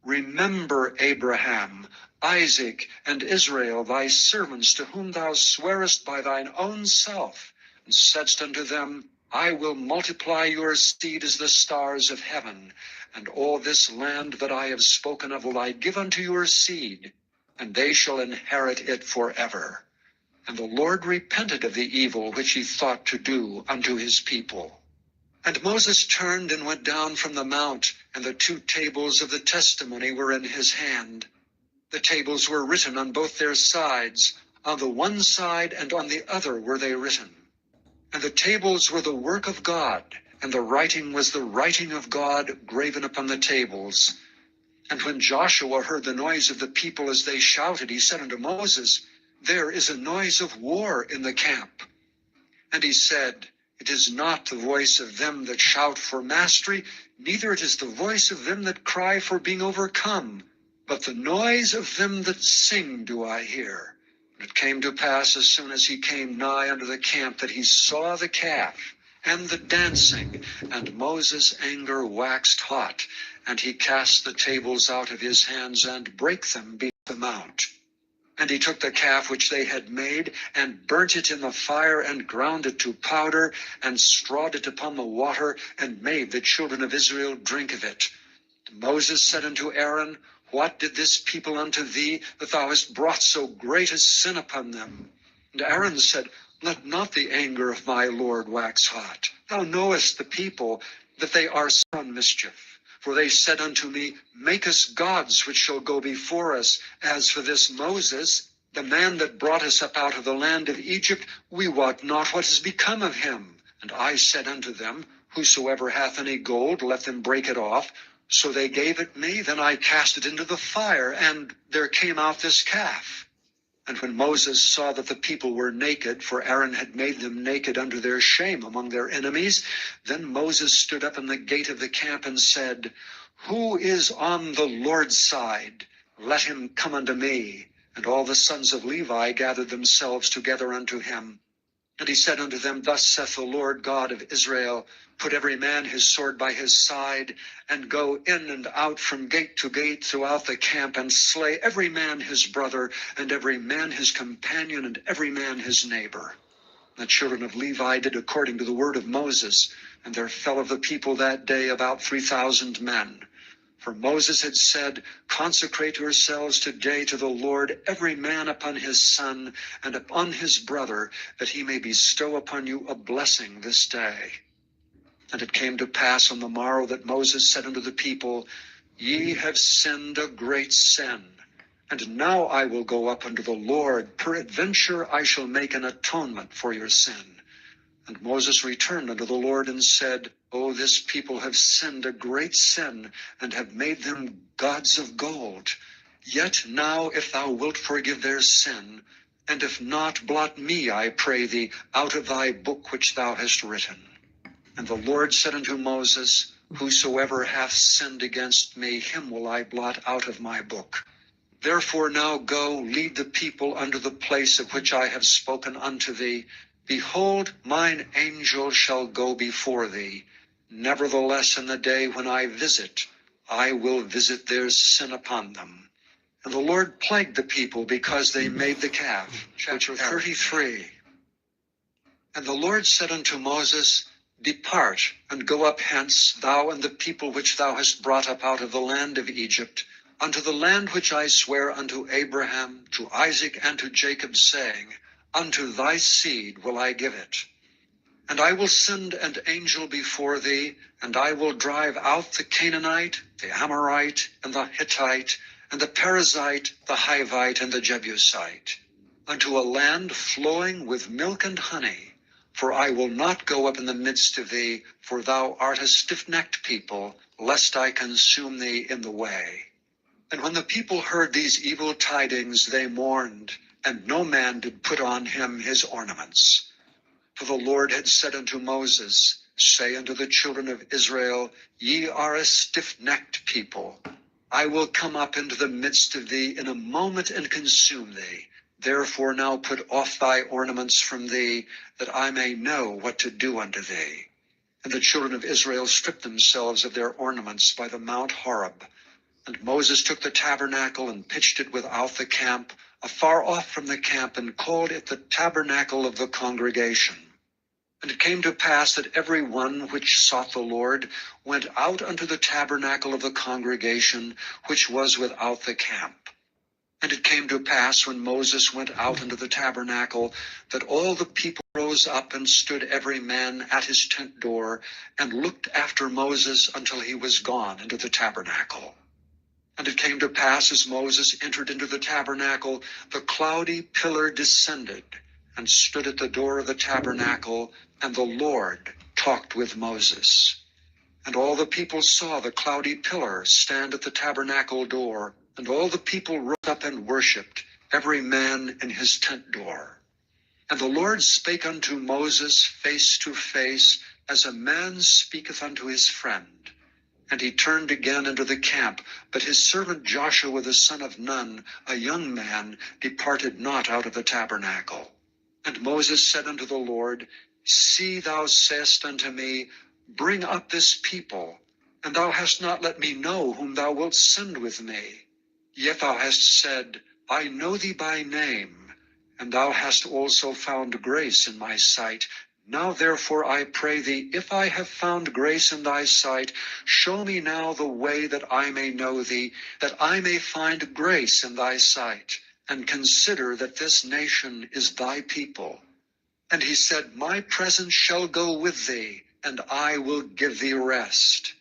Speaker 1: Remember Abraham, Isaac, and Israel, thy servants, to whom thou swarest by thine own self, and saidst unto them, I will multiply your seed as the stars of heaven, and all this land that I have spoken of will I give unto your seed, and they shall inherit it forever. And the Lord repented of the evil which he thought to do unto his people. And Moses turned and went down from the mount, and the 2 tables of the testimony were in his hand. The tables were written on both their sides, on the one side and on the other were they written. And the tables were the work of God, and the writing was the writing of God graven upon the tables. And when Joshua heard the noise of the people as they shouted, he said unto Moses, There is a noise of war in the camp. And he said, It is not the voice of them that shout for mastery, neither it is the voice of them that cry for being overcome, but the noise of them that sing do I hear. And it came to pass, as soon as he came nigh unto the camp, that he saw the calf and the dancing, and Moses' anger waxed hot, and he cast the tables out of his hands, and brake them the mount. And he took the calf which they had made, and burnt it in the fire, and ground it to powder, and strawed it upon the water, and made the children of Israel drink of it. Moses said unto Aaron, What did this people unto thee, that thou hast brought so great a sin upon them? And Aaron said, Let not the anger of my Lord wax hot. Thou knowest the people, that they are on mischief. For they said unto me, Make us gods which shall go before us. As for this Moses, the man that brought us up out of the land of Egypt, we wot not what is become of him. And I said unto them, Whosoever hath any gold, let them break it off. So they gave it me, then I cast it into the fire, and there came out this calf. And when Moses saw that the people were naked, for Aaron had made them naked unto their shame among their enemies, then Moses stood up in the gate of the camp and said, Who is on the Lord's side? Let him come unto me. And all the sons of Levi gathered themselves together unto him. And he said unto them, Thus saith the Lord God of Israel, Put every man his sword by his side, and go in and out from gate to gate throughout the camp, and slay every man his brother, and every man his companion, and every man his neighbor. The children of Levi did according to the word of Moses, and there fell of the people that day about 3,000 men. For Moses had said, Consecrate yourselves today to the Lord, every man upon his son, and upon his brother, that he may bestow upon you a blessing this day. And it came to pass on the morrow that Moses said unto the people, Ye have sinned a great sin. And now I will go up unto the Lord. Peradventure I shall make an atonement for your sin. And Moses returned unto the Lord and said, O this people have sinned a great sin, and have made them gods of gold. Yet now if thou wilt forgive their sin, and if not, blot me, I pray thee, out of thy book which thou hast written. And the Lord said unto Moses, Whosoever hath sinned against me, him will I blot out of my book. Therefore now go, lead the people unto the place of which I have spoken unto thee. Behold, mine angel shall go before thee. Nevertheless, in the day when I visit, I will visit their sin upon them. And the Lord plagued the people because they made the calf. Chapter 33. And the Lord said unto Moses, Depart, and go up hence, thou and the people which thou hast brought up out of the land of Egypt, unto the land which I swear unto Abraham, to Isaac, and to Jacob, saying, Unto thy seed will I give it. And I will send an angel before thee, and I will drive out the Canaanite, the Amorite, and the Hittite, and the Perizzite, the Hivite, and the Jebusite, unto a land flowing with milk and honey. For I will not go up in the midst of thee, for thou art a stiff-necked people, lest I consume thee in the way. And when the people heard these evil tidings, they mourned, and no man did put on him his ornaments. For the Lord had said unto Moses, Say unto the children of Israel, Ye are a stiff-necked people. I will come up into the midst of thee in a moment and consume thee. Therefore now put off thy ornaments from thee, that I may know what to do unto thee. And the children of Israel stripped themselves of their ornaments by the Mount Horeb. And Moses took the tabernacle and pitched it without the camp, afar off from the camp, and called it the tabernacle of the congregation. And it came to pass that every one which sought the Lord went out unto the tabernacle of the congregation, which was without the camp. And it came to pass, when Moses went out into the tabernacle, that all the people rose up and stood every man at his tent door, and looked after Moses until he was gone into the tabernacle. And it came to pass, as Moses entered into the tabernacle, the cloudy pillar descended, and stood at the door of the tabernacle, and the Lord talked with Moses. And all the people saw the cloudy pillar stand at the tabernacle door, and all the people rose up and worshipped, every man in his tent door. And the Lord spake unto Moses face to face, as a man speaketh unto his friend. And he turned again into the camp, but his servant Joshua the son of Nun, a young man, departed not out of the tabernacle. And Moses said unto the Lord, See, thou sayest unto me, Bring up this people, and thou hast not let me know whom thou wilt send with me. Yet thou hast said, I know thee by name, and thou hast also found grace in my sight. Now therefore I pray thee, if I have found grace in thy sight, show me now the way that I may know thee, that I may find grace in thy sight, and consider that this nation is thy people. And he said, My presence shall go with thee, and I will give thee rest.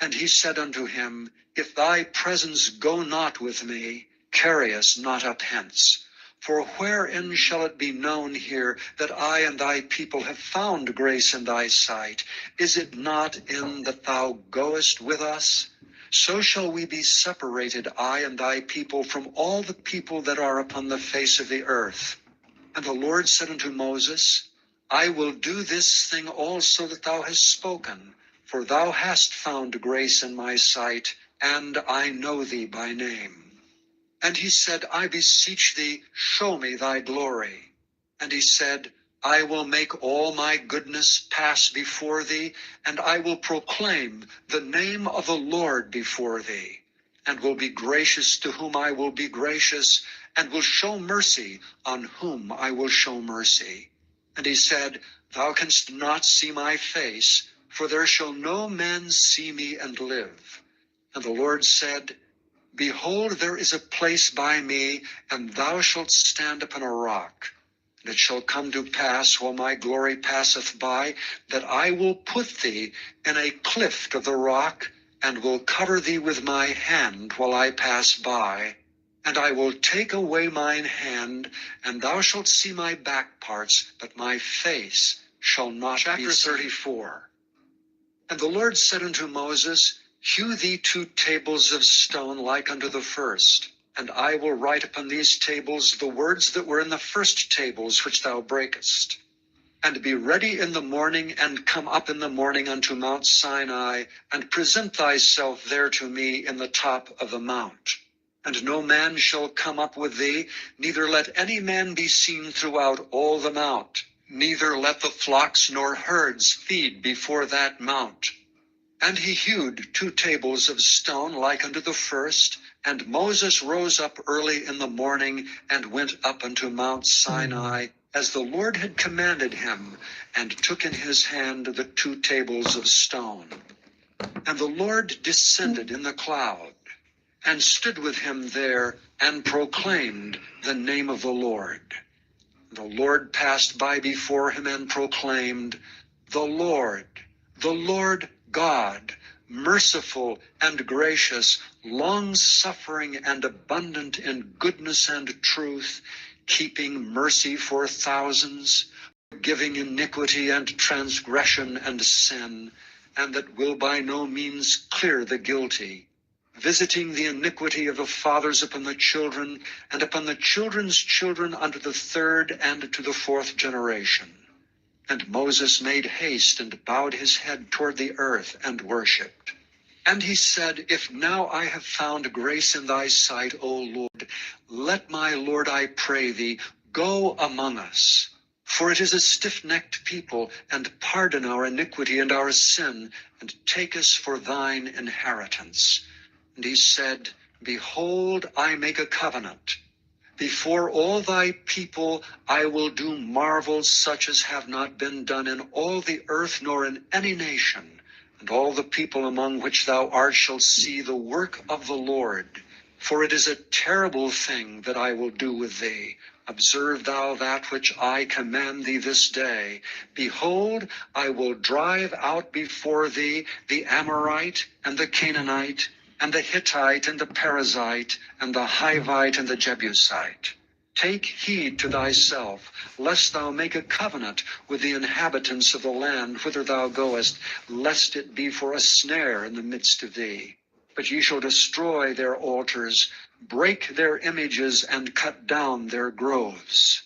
Speaker 1: And he said unto him, If thy presence go not with me, carry us not up hence. For wherein shall it be known here that I and thy people have found grace in thy sight? Is it not in that thou goest with us? So shall we be separated, I and thy people, from all the people that are upon the face of the earth. And the Lord said unto Moses, I will do this thing also that thou hast spoken, for thou hast found grace in my sight, and I know thee by name. And he said, I beseech thee, show me thy glory. And he said, I will make all my goodness pass before thee, and I will proclaim the name of the Lord before thee, and will be gracious to whom I will be gracious, and will show mercy on whom I will show mercy. And he said, Thou canst not see my face, for there shall no man see me and live. And the Lord said, Behold, there is a place by me, and thou shalt stand upon a rock. And it shall come to pass, while my glory passeth by, that I will put thee in a cleft of the rock, and will cover thee with my hand while I pass by. And I will take away mine hand, and thou shalt see my back parts, but my face shall not be seen. Chapter 34. And the Lord said unto Moses, Hew thee 2 tables of stone like unto the first, and I will write upon these tables the words that were in the first tables which thou breakest. And be ready in the morning, and come up in the morning unto Mount Sinai, and present thyself there to me in the top of the mount. And no man shall come up with thee, neither let any man be seen throughout all the mount, neither let the flocks nor herds feed before that mount. And he hewed 2 tables of stone like unto the first, and Moses rose up early in the morning, and went up unto Mount Sinai, as the Lord had commanded him, and took in his hand the 2 tables of stone. And the Lord descended in the cloud, and stood with him there, and proclaimed the name of the Lord. The Lord passed by before him, and proclaimed, the Lord God, merciful and gracious, long-suffering and abundant in goodness and truth, keeping mercy for thousands, forgiving iniquity and transgression and sin, and that will by no means clear the guilty, visiting the iniquity of the fathers upon the children, and upon the children's children unto the 3rd and to the 4th generation. And Moses made haste, and bowed his head toward the earth, and worshipped. And he said, If now I have found grace in thy sight, O Lord, let my Lord, I pray thee, go among us. For it is a stiff-necked people, and pardon our iniquity and our sin, and take us for thine inheritance. And he said, Behold, I make a covenant. Before all thy people I will do marvels such as have not been done in all the earth, nor in any nation. And all the people among which thou art shall see the work of the Lord. For it is a terrible thing that I will do with thee. Observe thou that which I command thee this day. Behold, I will drive out before thee the Amorite, and the Canaanite, and the Hittite, and the Perizzite, and the Hivite, and the Jebusite. Take heed to thyself, lest thou make a covenant with the inhabitants of the land whither thou goest, lest it be for a snare in the midst of thee. But ye shall destroy their altars, break their images, and cut down their groves.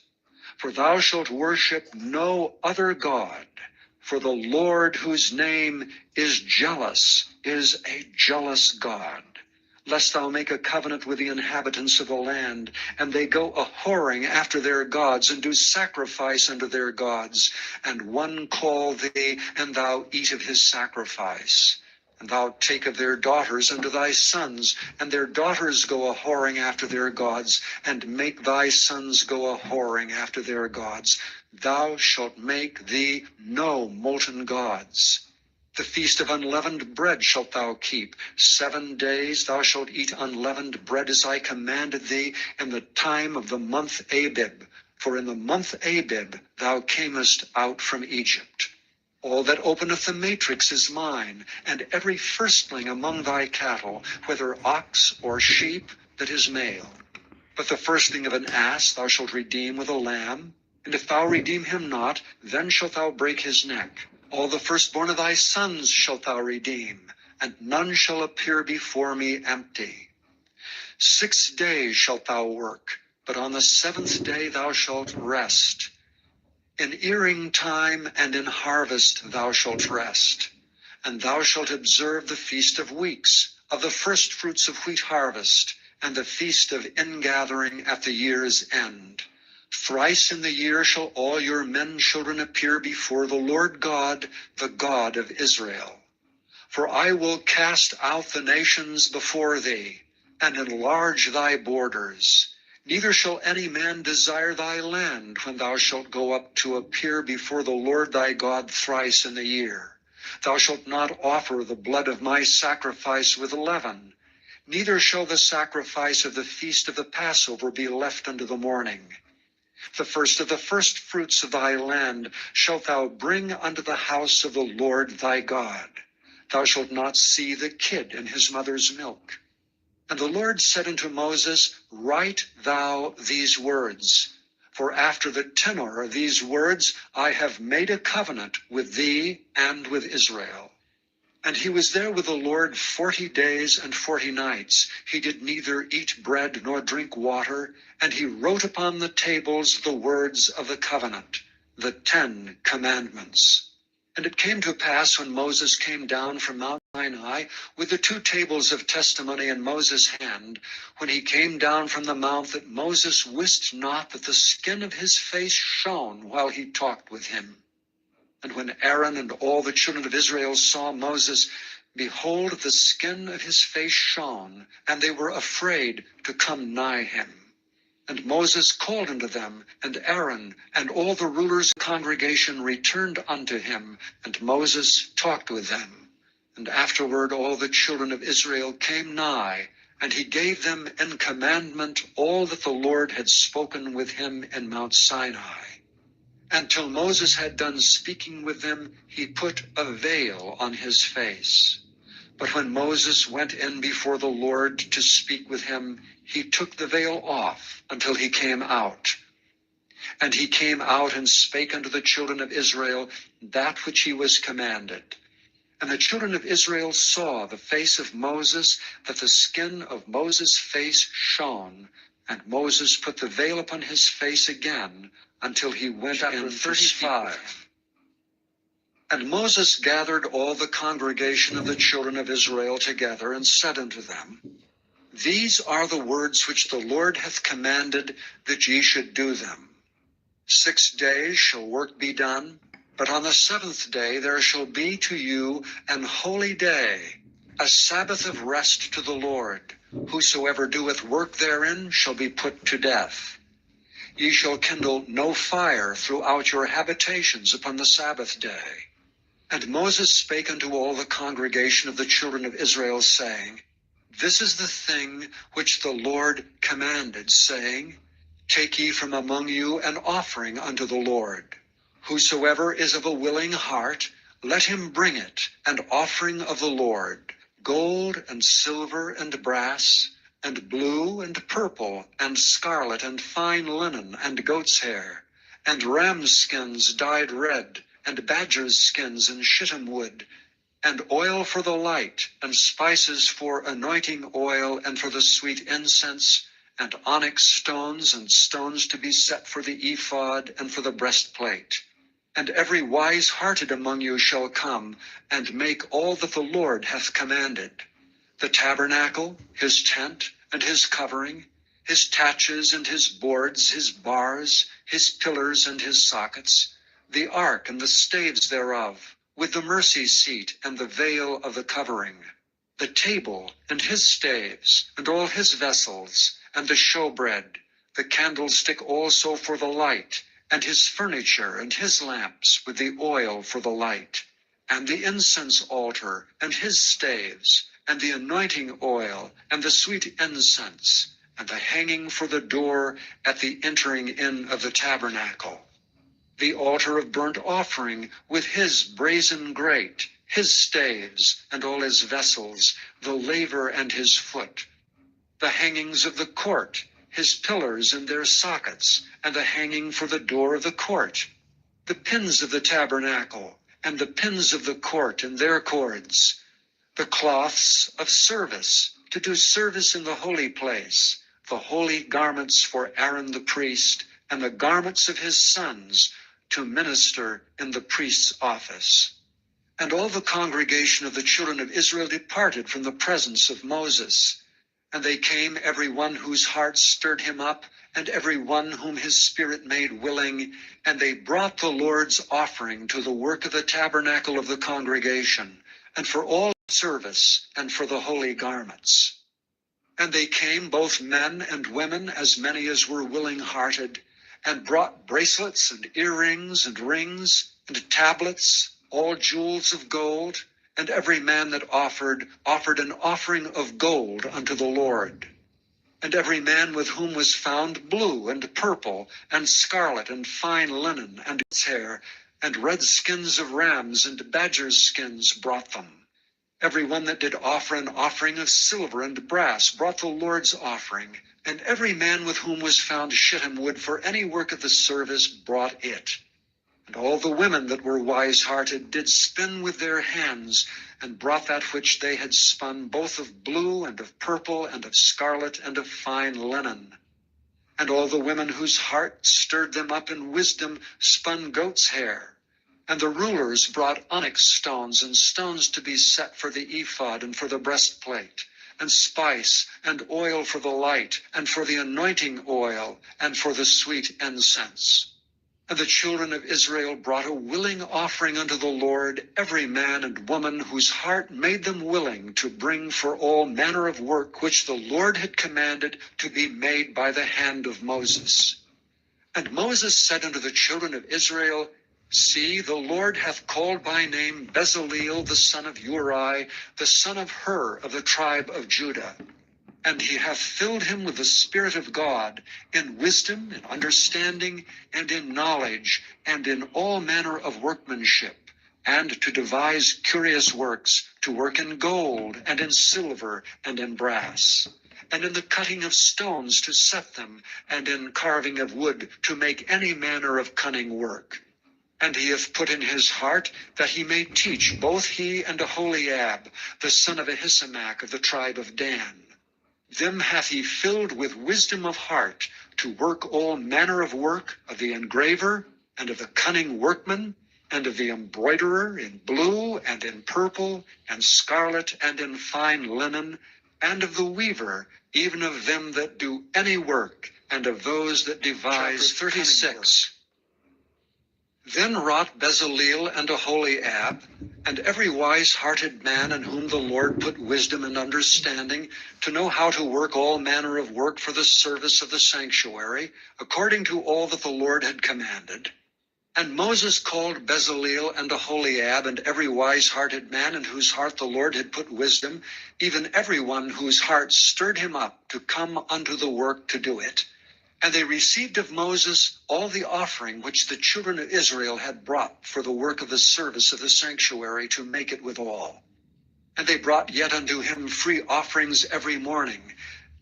Speaker 1: For thou shalt worship no other God, for the Lord, whose name is jealous, is a jealous God. Lest thou make a covenant with the inhabitants of the land, and they go a-whoring after their gods, and do sacrifice unto their gods, and one call thee, and thou eat of his sacrifice. And thou take of their daughters unto thy sons, and their daughters go a-whoring after their gods, and make thy sons go a-whoring after their gods. Thou shalt make thee no molten gods. The feast of unleavened bread shalt thou keep. 7 days thou shalt eat unleavened bread, as I commanded thee, in the time of the month Abib. For in the month Abib thou camest out from Egypt. All that openeth the matrix is mine, and every firstling among thy cattle, whether ox or sheep, that is male. But the firstling of an ass thou shalt redeem with a lamb, and if thou redeem him not, then shalt thou break his neck. All the firstborn of thy sons shalt thou redeem, and none shall appear before me empty. 6 days shalt thou work, but on the 7th day thou shalt rest. In earing time and in harvest thou shalt rest. And thou shalt observe the feast of weeks, of the first fruits of wheat harvest, and the feast of ingathering at the year's end. Thrice in the year shall all your men children appear before the Lord God, the God of Israel. For I will cast out the nations before thee, and enlarge thy borders. Neither shall any man desire thy land when thou shalt go up to appear before the Lord thy God thrice in the year. Thou shalt not offer the blood of my sacrifice with leaven, neither shall the sacrifice of the feast of the Passover be left unto the morning. The first of the first fruits of thy land shalt thou bring unto the house of the Lord thy God. Thou shalt not see the kid in his mother's milk. And the Lord said unto Moses, Write thou these words, for after the tenor of these words I have made a covenant with thee and with Israel. And he was there with the Lord 40 days and 40 nights. He did neither eat bread nor drink water, and he wrote upon the tables the words of the covenant, the 10 commandments. And it came to pass, when Moses came down from Mount Sinai with the 2 tables of testimony in Moses' hand, when he came down from the mount, that Moses wist not that the skin of his face shone while he talked with him. And when Aaron and all the children of Israel saw Moses, behold, the skin of his face shone, and they were afraid to come nigh him. And Moses called unto them, and Aaron and all the rulers of the congregation returned unto him, and Moses talked with them. And afterward all the children of Israel came nigh, and he gave them in commandment all that the Lord had spoken with him in Mount Sinai. And till Moses had done speaking with them, he put a veil on his face. But when Moses went in before the Lord to speak with him, he took the veil off until he came out. And he came out and spake unto the children of Israel that which he was commanded. And the children of Israel saw the face of Moses, that the skin of Moses' face shone. And Moses put the veil upon his face again until he went in 35. And Moses gathered all the congregation of the children of Israel together, and said unto them, These are the words which the Lord hath commanded, that ye should do them. 6 days shall work be done, but on the 7th day there shall be to you an holy day, a Sabbath of rest to the Lord. Whosoever doeth work therein shall be put to death. Ye shall kindle no fire throughout your habitations upon the Sabbath day. And Moses spake unto all the congregation of the children of Israel, saying, This is the thing which the Lord commanded, saying, Take ye from among you an offering unto the Lord. Whosoever is of a willing heart, let him bring it, an offering of the Lord, gold and silver and brass, and blue and purple and scarlet and fine linen and goat's hair, and ram's skins dyed red, and badger's skins and shittim wood, and oil for the light, and spices for anointing oil, and for the sweet incense, and onyx stones, and stones to be set for the ephod, and for the breastplate. And every wise-hearted among you shall come, and make all that the Lord hath commanded: the tabernacle, his tent, and his covering, his taches and his boards, his bars, his pillars and his sockets, the ark and the staves thereof, with the mercy seat and the veil of the covering, the table and his staves, and all his vessels, and the showbread, the candlestick also for the light, and his furniture and his lamps with the oil for the light, and the incense altar and his staves, and the anointing oil, and the sweet incense, and the hanging for the door at the entering in of the tabernacle, the altar of burnt offering with his brazen grate, his staves, and all his vessels, the laver and his foot, the hangings of the court, his pillars and their sockets, and the hanging for the door of the court, the pins of the tabernacle, and the pins of the court and their cords, the cloths of service, to do service in the holy place, the holy garments for Aaron the priest, and the garments of his sons, to minister in the priest's office. And all the congregation of the children of Israel departed from the presence of Moses. And they came, every one whose heart stirred him up, and every one whom his spirit made willing, and they brought the Lord's offering to the work of the tabernacle of the congregation, and for all service, and for the holy garments. And they came, both men and women, as many as were willing-hearted, and brought bracelets and earrings and rings and tablets, all jewels of gold, and every man that offered an offering of gold unto the Lord. And every man with whom was found blue and purple and scarlet and fine linen and its hair, and red skins of rams and badgers' skins brought them. Every one that did offer an offering of silver and brass brought the Lord's offering, and every man with whom was found shittim wood for any work of the service brought it. And all the women that were wise-hearted did spin with their hands, and brought that which they had spun, both of blue and of purple and of scarlet and of fine linen. And all the women whose heart stirred them up in wisdom spun goat's hair. And the rulers brought onyx stones and stones to be set for the ephod and for the breastplate, and spice and oil for the light, and for the anointing oil, and for the sweet incense. And the children of Israel brought a willing offering unto the Lord, every man and woman whose heart made them willing to bring for all manner of work which the Lord had commanded to be made by the hand of Moses. And Moses said unto the children of Israel, See, the Lord hath called by name Bezaleel the son of Uri, the son of Hur of the tribe of Judah. And he hath filled him with the Spirit of God, in wisdom, in understanding, and in knowledge, and in all manner of workmanship, and to devise curious works, to work in gold, and in silver, and in brass, and in the cutting of stones to set them, and in carving of wood, to make any manner of cunning work. And he hath put in his heart that he may teach both he and Aholiab, the son of Ahisamach of the tribe of Dan. Them hath he filled with wisdom of heart, to work all manner of work of the engraver, and of the cunning workman, and of the embroiderer in blue, and in purple, and scarlet, and in fine linen, and of the weaver, even of them that do any work, and of those that devise 36. Then wrought Bezaleel and Aholiab, and every wise-hearted man in whom the Lord put wisdom and understanding, to know how to work all manner of work for the service of the sanctuary, according to all that the Lord had commanded. And Moses called Bezaleel and Aholiab, and every wise-hearted man in whose heart the Lord had put wisdom, even every one whose heart stirred him up to come unto the work to do it. And they received of Moses all the offering which the children of Israel had brought for the work of the service of the sanctuary, to make it withal. And they brought yet unto him free offerings every morning.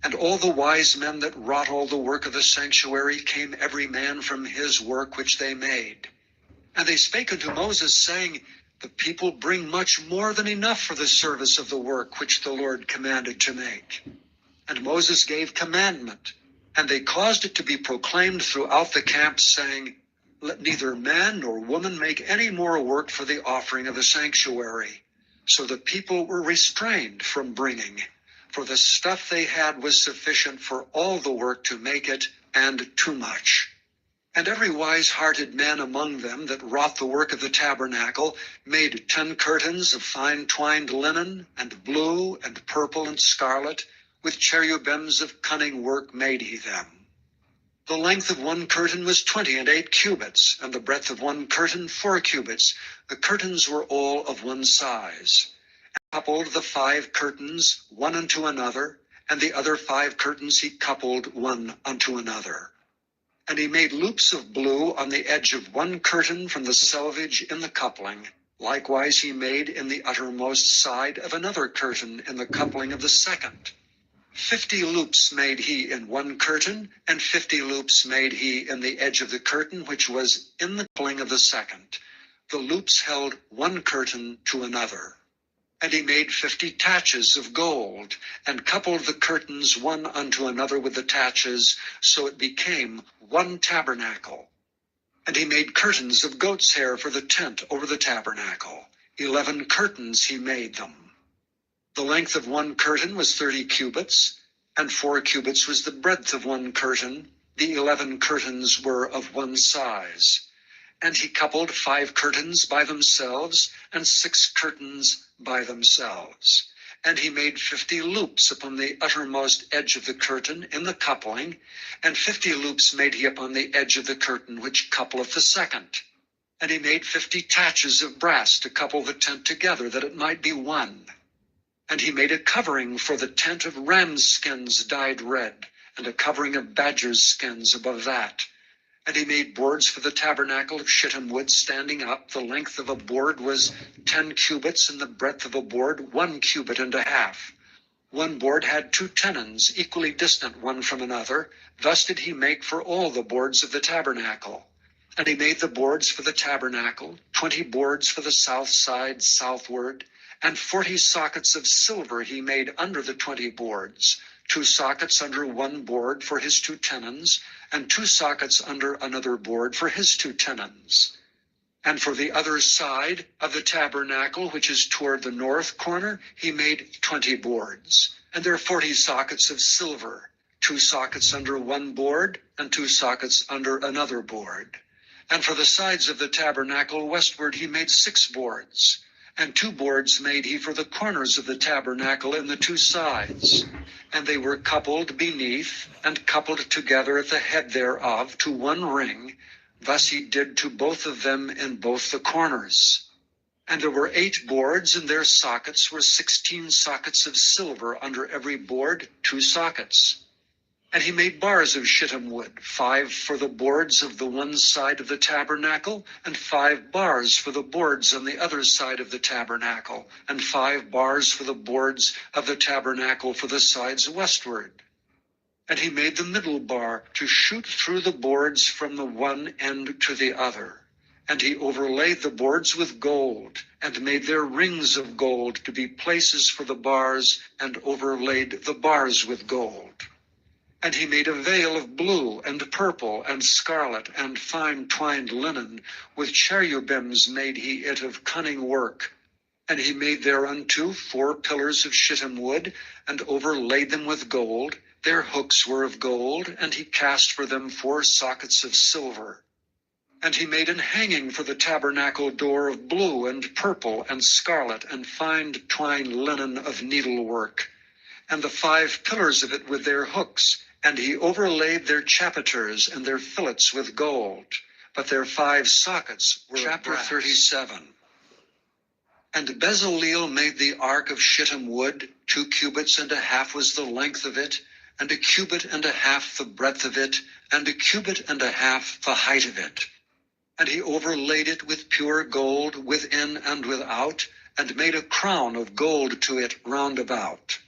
Speaker 1: And all the wise men that wrought all the work of the sanctuary came every man from his work which they made. And they spake unto Moses, saying, The people bring much more than enough for the service of the work which the Lord commanded to make. And Moses gave commandment, and they caused it to be proclaimed throughout the camp, saying, Let neither man nor woman make any more work for the offering of the sanctuary. So the people were restrained from bringing, for the stuff they had was sufficient for all the work to make it, and too much. And every wise-hearted man among them that wrought the work of the tabernacle made 10 curtains of fine twined linen, and blue, and purple, and scarlet, with cherubims of cunning work made he them. The length of one curtain was 28 cubits, and the breadth of one curtain 4 cubits. The curtains were all of one size. And coupled the 5 curtains one unto another, and the other 5 curtains he coupled one unto another. And he made loops of blue on the edge of one curtain from the selvage in the coupling. Likewise he made in the uttermost side of another curtain in the coupling of the second. 50 loops made he in one curtain, and 50 loops made he in the edge of the curtain which was in the coupling of the second. The loops held one curtain to another. And he made 50 taches of gold, and coupled the curtains one unto another with the taches, so it became one tabernacle. And he made curtains of goat's hair for the tent over the tabernacle. 11 curtains he made them. The length of one curtain was 30 cubits, and 4 cubits was the breadth of one curtain. The 11 curtains were of one size. And he coupled 5 curtains by themselves, and 6 curtains by themselves. And he made 50 loops upon the uttermost edge of the curtain in the coupling, and 50 loops made he upon the edge of the curtain which coupleth the second. And he made 50 taches of brass to couple the tent together, that it might be one. And he made a covering for the tent of ram's skins dyed red, and a covering of badger's skins above that. And he made boards for the tabernacle of shittim wood standing up. The length of a board was 10 cubits, and the breadth of a board 1 cubit and a half. One board had 2 tenons, equally distant one from another. Thus did he make for all the boards of the tabernacle. And he made the boards for the tabernacle, 20 boards for the south side southward, and 40 sockets of silver he made under the 20 boards. 2 sockets under one board for his 2 tenons, and 2 sockets under another board for his 2 tenons. And for the other side of the tabernacle, which is toward the north corner, he made 20 boards. And there are 40 sockets of silver, 2 sockets under one board, and 2 sockets under another board. And for the sides of the tabernacle westward he made 6 boards. And 2 boards made he for the corners of the tabernacle in the 2 sides. And they were coupled beneath, and coupled together at the head thereof to one ring. Thus he did to both of them in both the corners. And there were 8 boards, and their sockets were 16 sockets of silver under every board, 2 sockets. And he made bars of shittim wood, 5 for the boards of the one side of the tabernacle, and 5 bars for the boards on the other side of the tabernacle, and 5 bars for the boards of the tabernacle for the sides westward. And he made the middle bar to shoot through the boards from the one end to the other. And he overlaid the boards with gold, and made their rings of gold to be places for the bars, and overlaid the bars with gold. And he made a veil of blue and purple and scarlet and fine twined linen. With cherubims made he it of cunning work. And he made thereunto 4 pillars of shittim wood, and overlaid them with gold. Their hooks were of gold, and he cast for them 4 sockets of silver. And he made an hanging for the tabernacle door of blue and purple and scarlet and fine twined linen of needlework, and the 5 pillars of it with their hooks. And he overlaid their chapiters and their fillets with gold, but their 5 sockets were Chapter of brass. 37. And Bezaleel made the ark of shittim wood. 2 cubits and a half was the length of it, and 1 cubit and a half the breadth of it, and 1 cubit and a half the height of it. And he overlaid it with pure gold within and without, and made a crown of gold to it round about.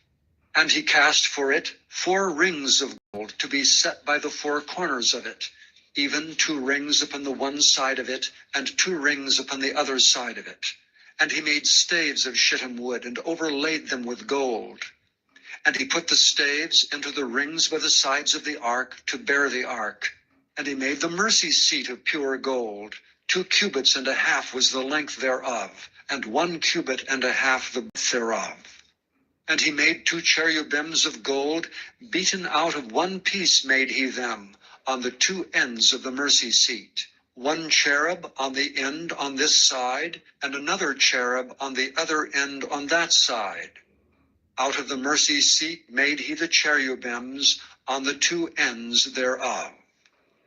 Speaker 1: And he cast for it 4 rings of gold to be set by the 4 corners of it, even 2 rings upon the one side of it, and 2 rings upon the other side of it. And he made staves of shittim wood, and overlaid them with gold. And he put the staves into the rings by the sides of the ark to bear the ark. And he made the mercy seat of pure gold. 2 cubits and a half was the length thereof, and 1 cubit and a half the breadth thereof. And he made 2 cherubims of gold, beaten out of one piece made he them. on the two ends of the mercy seat, one cherub on the end on this side, and another cherub on the other end on that side. Out of the mercy seat made he the cherubims on the two ends thereof.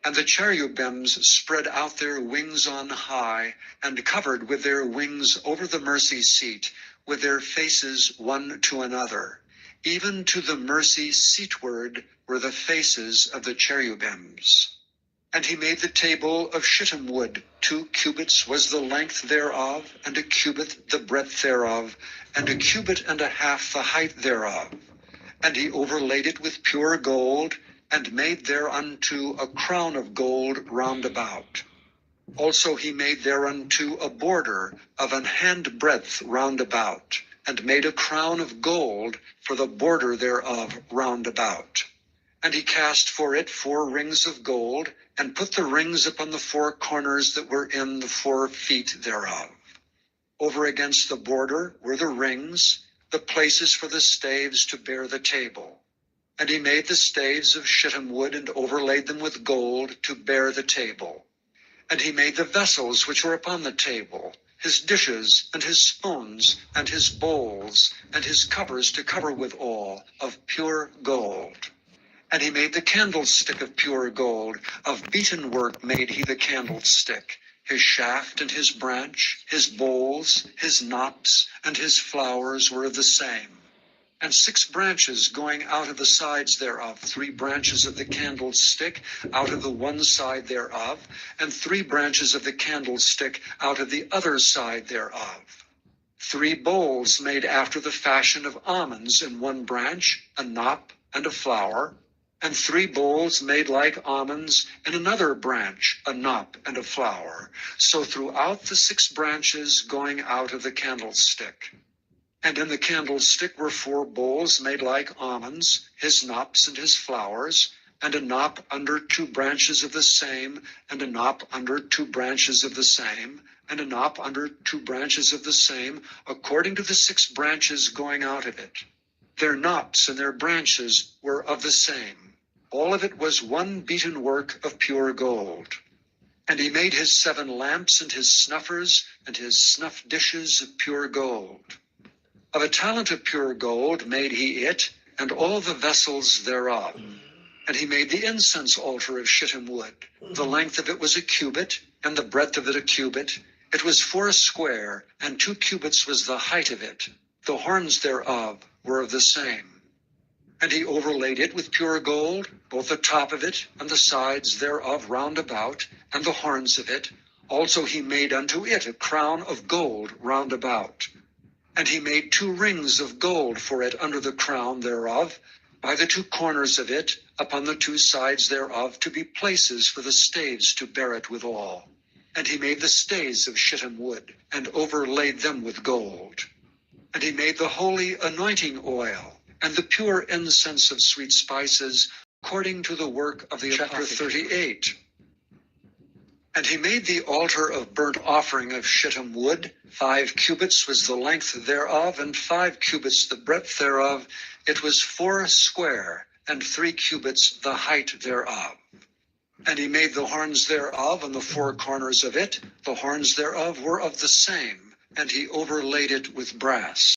Speaker 1: And the cherubims spread out their wings on high, and covered with their wings over the mercy seat, with their faces one to another. Even to the mercy seatward were the faces of the cherubims. And he made the table of shittim wood. 2 cubits was the length thereof, and a cubit the breadth thereof, and a cubit and a half the height thereof. And he overlaid it with pure gold, and made thereunto a crown of gold round about. Also he made thereunto a border of an handbreadth round about, and made a crown of gold for the border thereof round about. And he cast for it 4 rings of gold, and put the rings upon the 4 corners that were in the 4 feet thereof. Over against the border were the rings, the places for the staves to bear the table. And he made the staves of shittim wood, and overlaid them with gold to bear the table. And he made the vessels which were upon the table, his dishes, and his spoons, and his bowls, and his covers to cover withal, of pure gold. And he made the candlestick of pure gold, of beaten work made he the candlestick. His shaft and his branch, his bowls, his knops, and his flowers were of the same. And 6 branches going out of the sides thereof, 3 branches of the candlestick out of the one side thereof, and 3 branches of the candlestick out of the other side thereof. 3 bowls made after the fashion of almonds in one branch, a knop and a flower, and 3 bowls made like almonds in another branch, a knop and a flower, so throughout the 6 branches going out of the candlestick. And in the candlestick were 4 bowls made like almonds, his knops and his flowers, and a knop under 2 branches of the same, and a knop under 2 branches of the same, and a knop under 2 branches of the same, according to the 6 branches going out of it. Their knops and their branches were of the same. All of it was one beaten work of pure gold. And he made his 7 lamps and his snuffers and his snuff dishes of pure gold. Of a talent of pure gold made he it, and all the vessels thereof. And he made the incense altar of shittim wood. The length of it was a cubit, and the breadth of it a cubit. It was 4 square, and 2 cubits was the height of it. The horns thereof were of the same. And he overlaid it with pure gold, both the top of it and the sides thereof round about, and the horns of it. Also he made unto it a crown of gold round about. And he made 2 rings of gold for it under the crown thereof, by the 2 corners of it, upon the 2 sides thereof, to be places for the staves to bear it withal. And he made the staves of shittim wood, and overlaid them with gold. And he made the holy anointing oil, and the pure incense of sweet spices, according to the work of the chapter 38. And he made the altar of burnt offering of shittim wood. 5 cubits was the length thereof, and 5 cubits the breadth thereof. It was 4 square, and 3 cubits the height thereof. And he made the horns thereof and the 4 corners of it. The horns thereof were of the same, and he overlaid it with brass.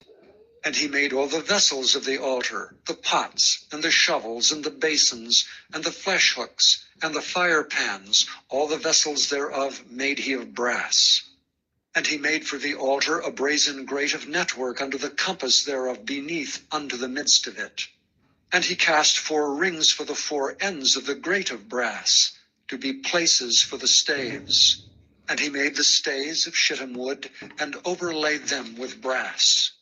Speaker 1: And he made all the vessels of the altar, the pots, and the shovels, and the basins, and the flesh hooks, and the fire pans. All the vessels thereof made he of brass. And he made for the altar a brazen grate of network under the compass thereof beneath unto the midst of it. And he cast 4 rings for the 4 ends of the grate of brass, to be places for the staves. And he made the staves of shittim wood, and overlaid them with brass.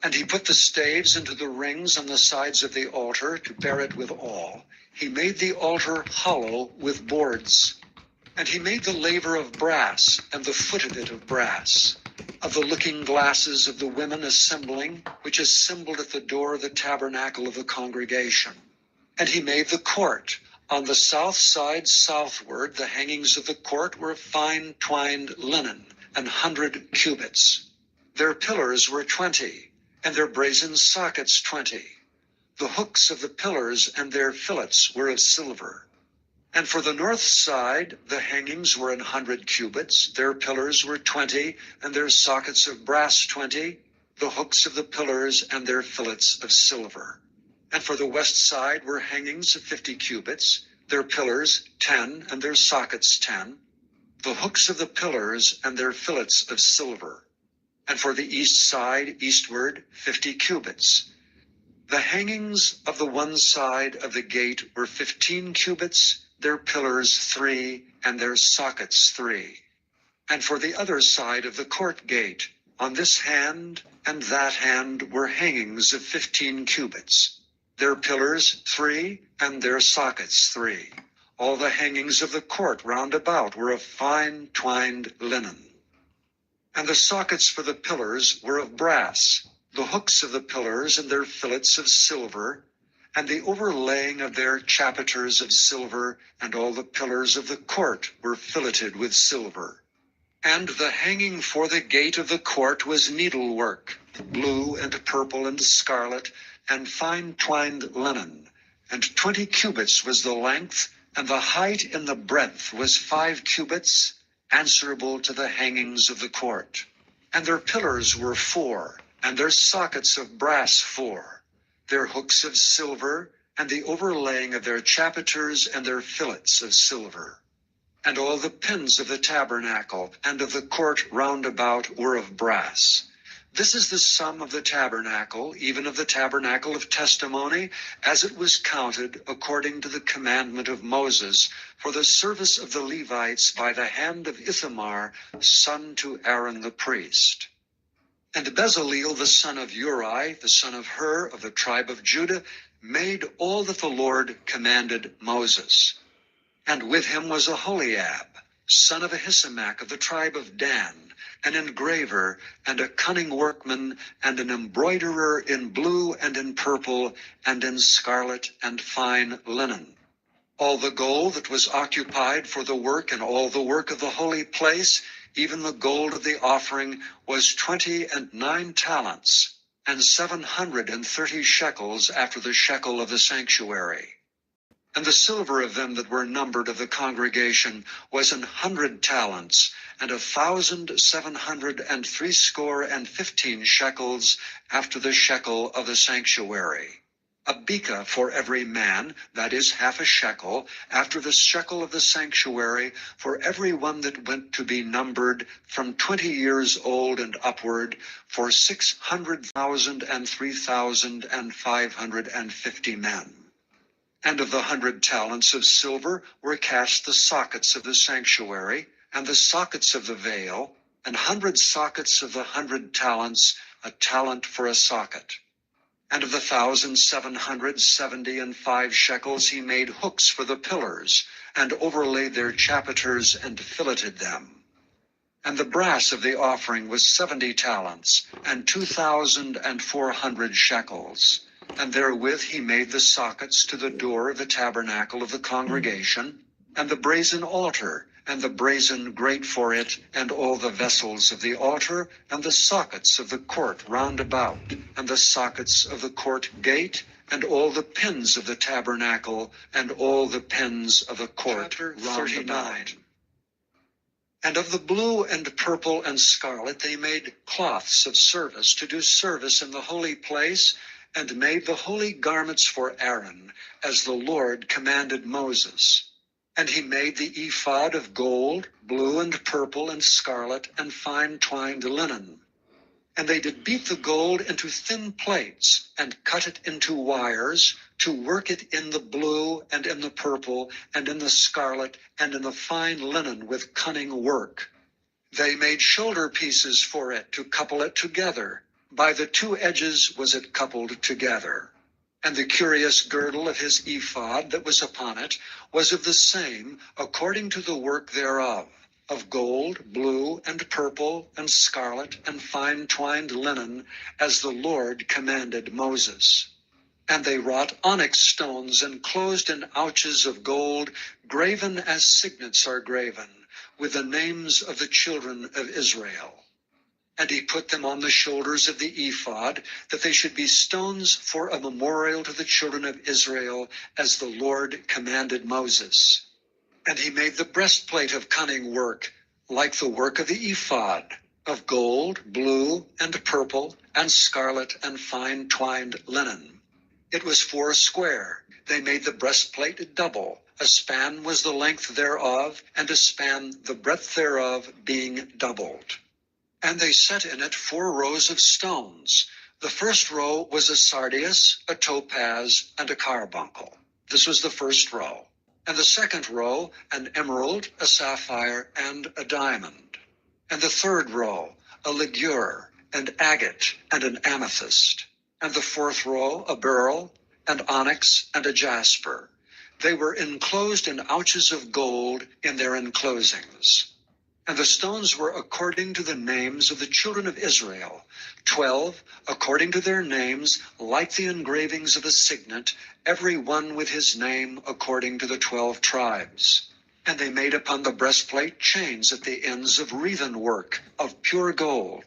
Speaker 1: And he put the staves into the rings on the sides of the altar, to bear it withal. He made the altar hollow with boards. And he made the laver of brass, and the foot of it of brass. Of the looking glasses of the women assembling, which assembled at the door of the tabernacle of the congregation. And he made the court. On the south side southward, the hangings of the court were of fine twined linen, 100 cubits. Their pillars were 20. And their brazen sockets 20. The hooks of the pillars and their fillets were of silver. And for the north side, the hangings were 100 cubits, their pillars were 20, and their sockets of brass 20, the hooks of the pillars and their fillets of silver. And for the west side were hangings of 50 cubits, their pillars 10, and their sockets 10, the hooks of the pillars and their fillets of silver. And for the east side, eastward, 50 cubits. The hangings of the one side of the gate were 15 cubits, their pillars 3, and their sockets 3. And for the other side of the court gate, on this hand and that hand were hangings of 15 cubits, their pillars 3, and their sockets 3. All the hangings of the court round about were of fine twined linen. And the sockets for the pillars were of brass, the hooks of the pillars and their fillets of silver, and the overlaying of their chapiters of silver, and all the pillars of the court were filleted with silver. And the hanging for the gate of the court was needlework, blue and purple and scarlet, and fine twined linen, and 20 cubits was the length, and the height in the breadth was 5 cubits, answerable to the hangings of the court. And their pillars were 4, and their sockets of brass 4, their hooks of silver, and the overlaying of their chapiters and their fillets of silver. And all the pins of the tabernacle and of the court round about were of brass. This is the sum of the tabernacle, even of the tabernacle of testimony, as it was counted according to the commandment of Moses, for the service of the Levites by the hand of Ithamar, son to Aaron the priest. And Bezaleel the son of Uri, the son of Hur, of the tribe of Judah, made all that the Lord commanded Moses. And with him was Aholiab, son of Ahisamach of the tribe of Dan, an engraver, and a cunning workman, and an embroiderer in blue and in purple, and in scarlet and fine linen. All the gold that was occupied for the work, and all the work of the holy place, even the gold of the offering, was 29 talents, and 730 shekels after the shekel of the sanctuary. And the silver of them that were numbered of the congregation was 100 talents, and 1,760 shekels after the shekel of the sanctuary. A beka for every man, that is half a shekel, after the shekel of the sanctuary, for every one that went to be numbered from 20 years old and upward, for 600,000 and 3,550 men. And of the 100 talents of silver were cast the sockets of the sanctuary, and the sockets of the veil, and 100 sockets of the 100 talents, a talent for a socket. And of the 1,775 shekels he made hooks for the pillars, and overlaid their chapiters, and filleted them. And the brass of the offering was 70 talents, and 2,400 shekels. And therewith he made the sockets to the door of the tabernacle of the congregation, and the brazen altar, and the brazen grate for it, and all the vessels of the altar, and the sockets of the court round about, and the sockets of the court gate, and all the pins of the tabernacle, and all the pins of the court round about. And of the blue and purple and scarlet they made cloths of service to do service in the holy place, and made the holy garments for Aaron, as the Lord commanded Moses. And he made the ephod of gold, blue and purple and scarlet, and fine twined linen. And they did beat the gold into thin plates, and cut it into wires, to work it in the blue, and in the purple, and in the scarlet, and in the fine linen with cunning work. They made shoulder pieces for it, to couple it together. By the 2 edges was it coupled together. And the curious girdle of his ephod that was upon it was of the same, according to the work thereof, of gold, blue, and purple, and scarlet, and fine twined linen, as the Lord commanded Moses. And they wrought onyx stones enclosed in ouches of gold, graven as signets are graven, with the names of the children of Israel. And he put them on the shoulders of the ephod, that they should be stones for a memorial to the children of Israel, as the Lord commanded Moses. And he made the breastplate of cunning work, like the work of the ephod, of gold, blue, and purple, and scarlet, and fine twined linen. It was 4 square. They made the breastplate double. A span was the length thereof, and a span the breadth thereof, being doubled. And they set in it 4 rows of stones. The first row was a sardius, a topaz, and a carbuncle. This was the first row. And the second row, an emerald, a sapphire, and a diamond. And the third row, a ligure, and agate, and an amethyst. And the fourth row, a beryl, and onyx, and a jasper. They were enclosed in ouches of gold in their enclosings. And the stones were according to the names of the children of Israel, 12, according to their names, like the engravings of a signet, every one with his name according to the 12 tribes. And they made upon the breastplate chains at the ends of wreathen work of pure gold.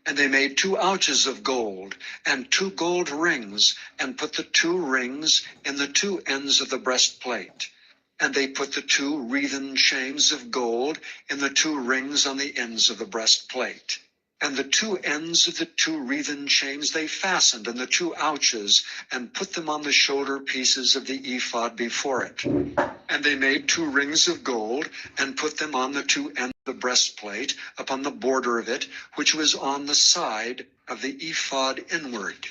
Speaker 1: And they made 2 ouches of gold, and 2 gold rings, and put the 2 rings in the 2 ends of the breastplate. And they put the 2 wreathen chains of gold in the 2 rings on the ends of the breastplate. And the 2 ends of the 2 wreathen chains they fastened in the 2 ouches, and put them on the shoulder pieces of the ephod before it. And they made 2 rings of gold, and put them on the 2 ends of the breastplate, upon the border of it, which was on the side of the ephod inward.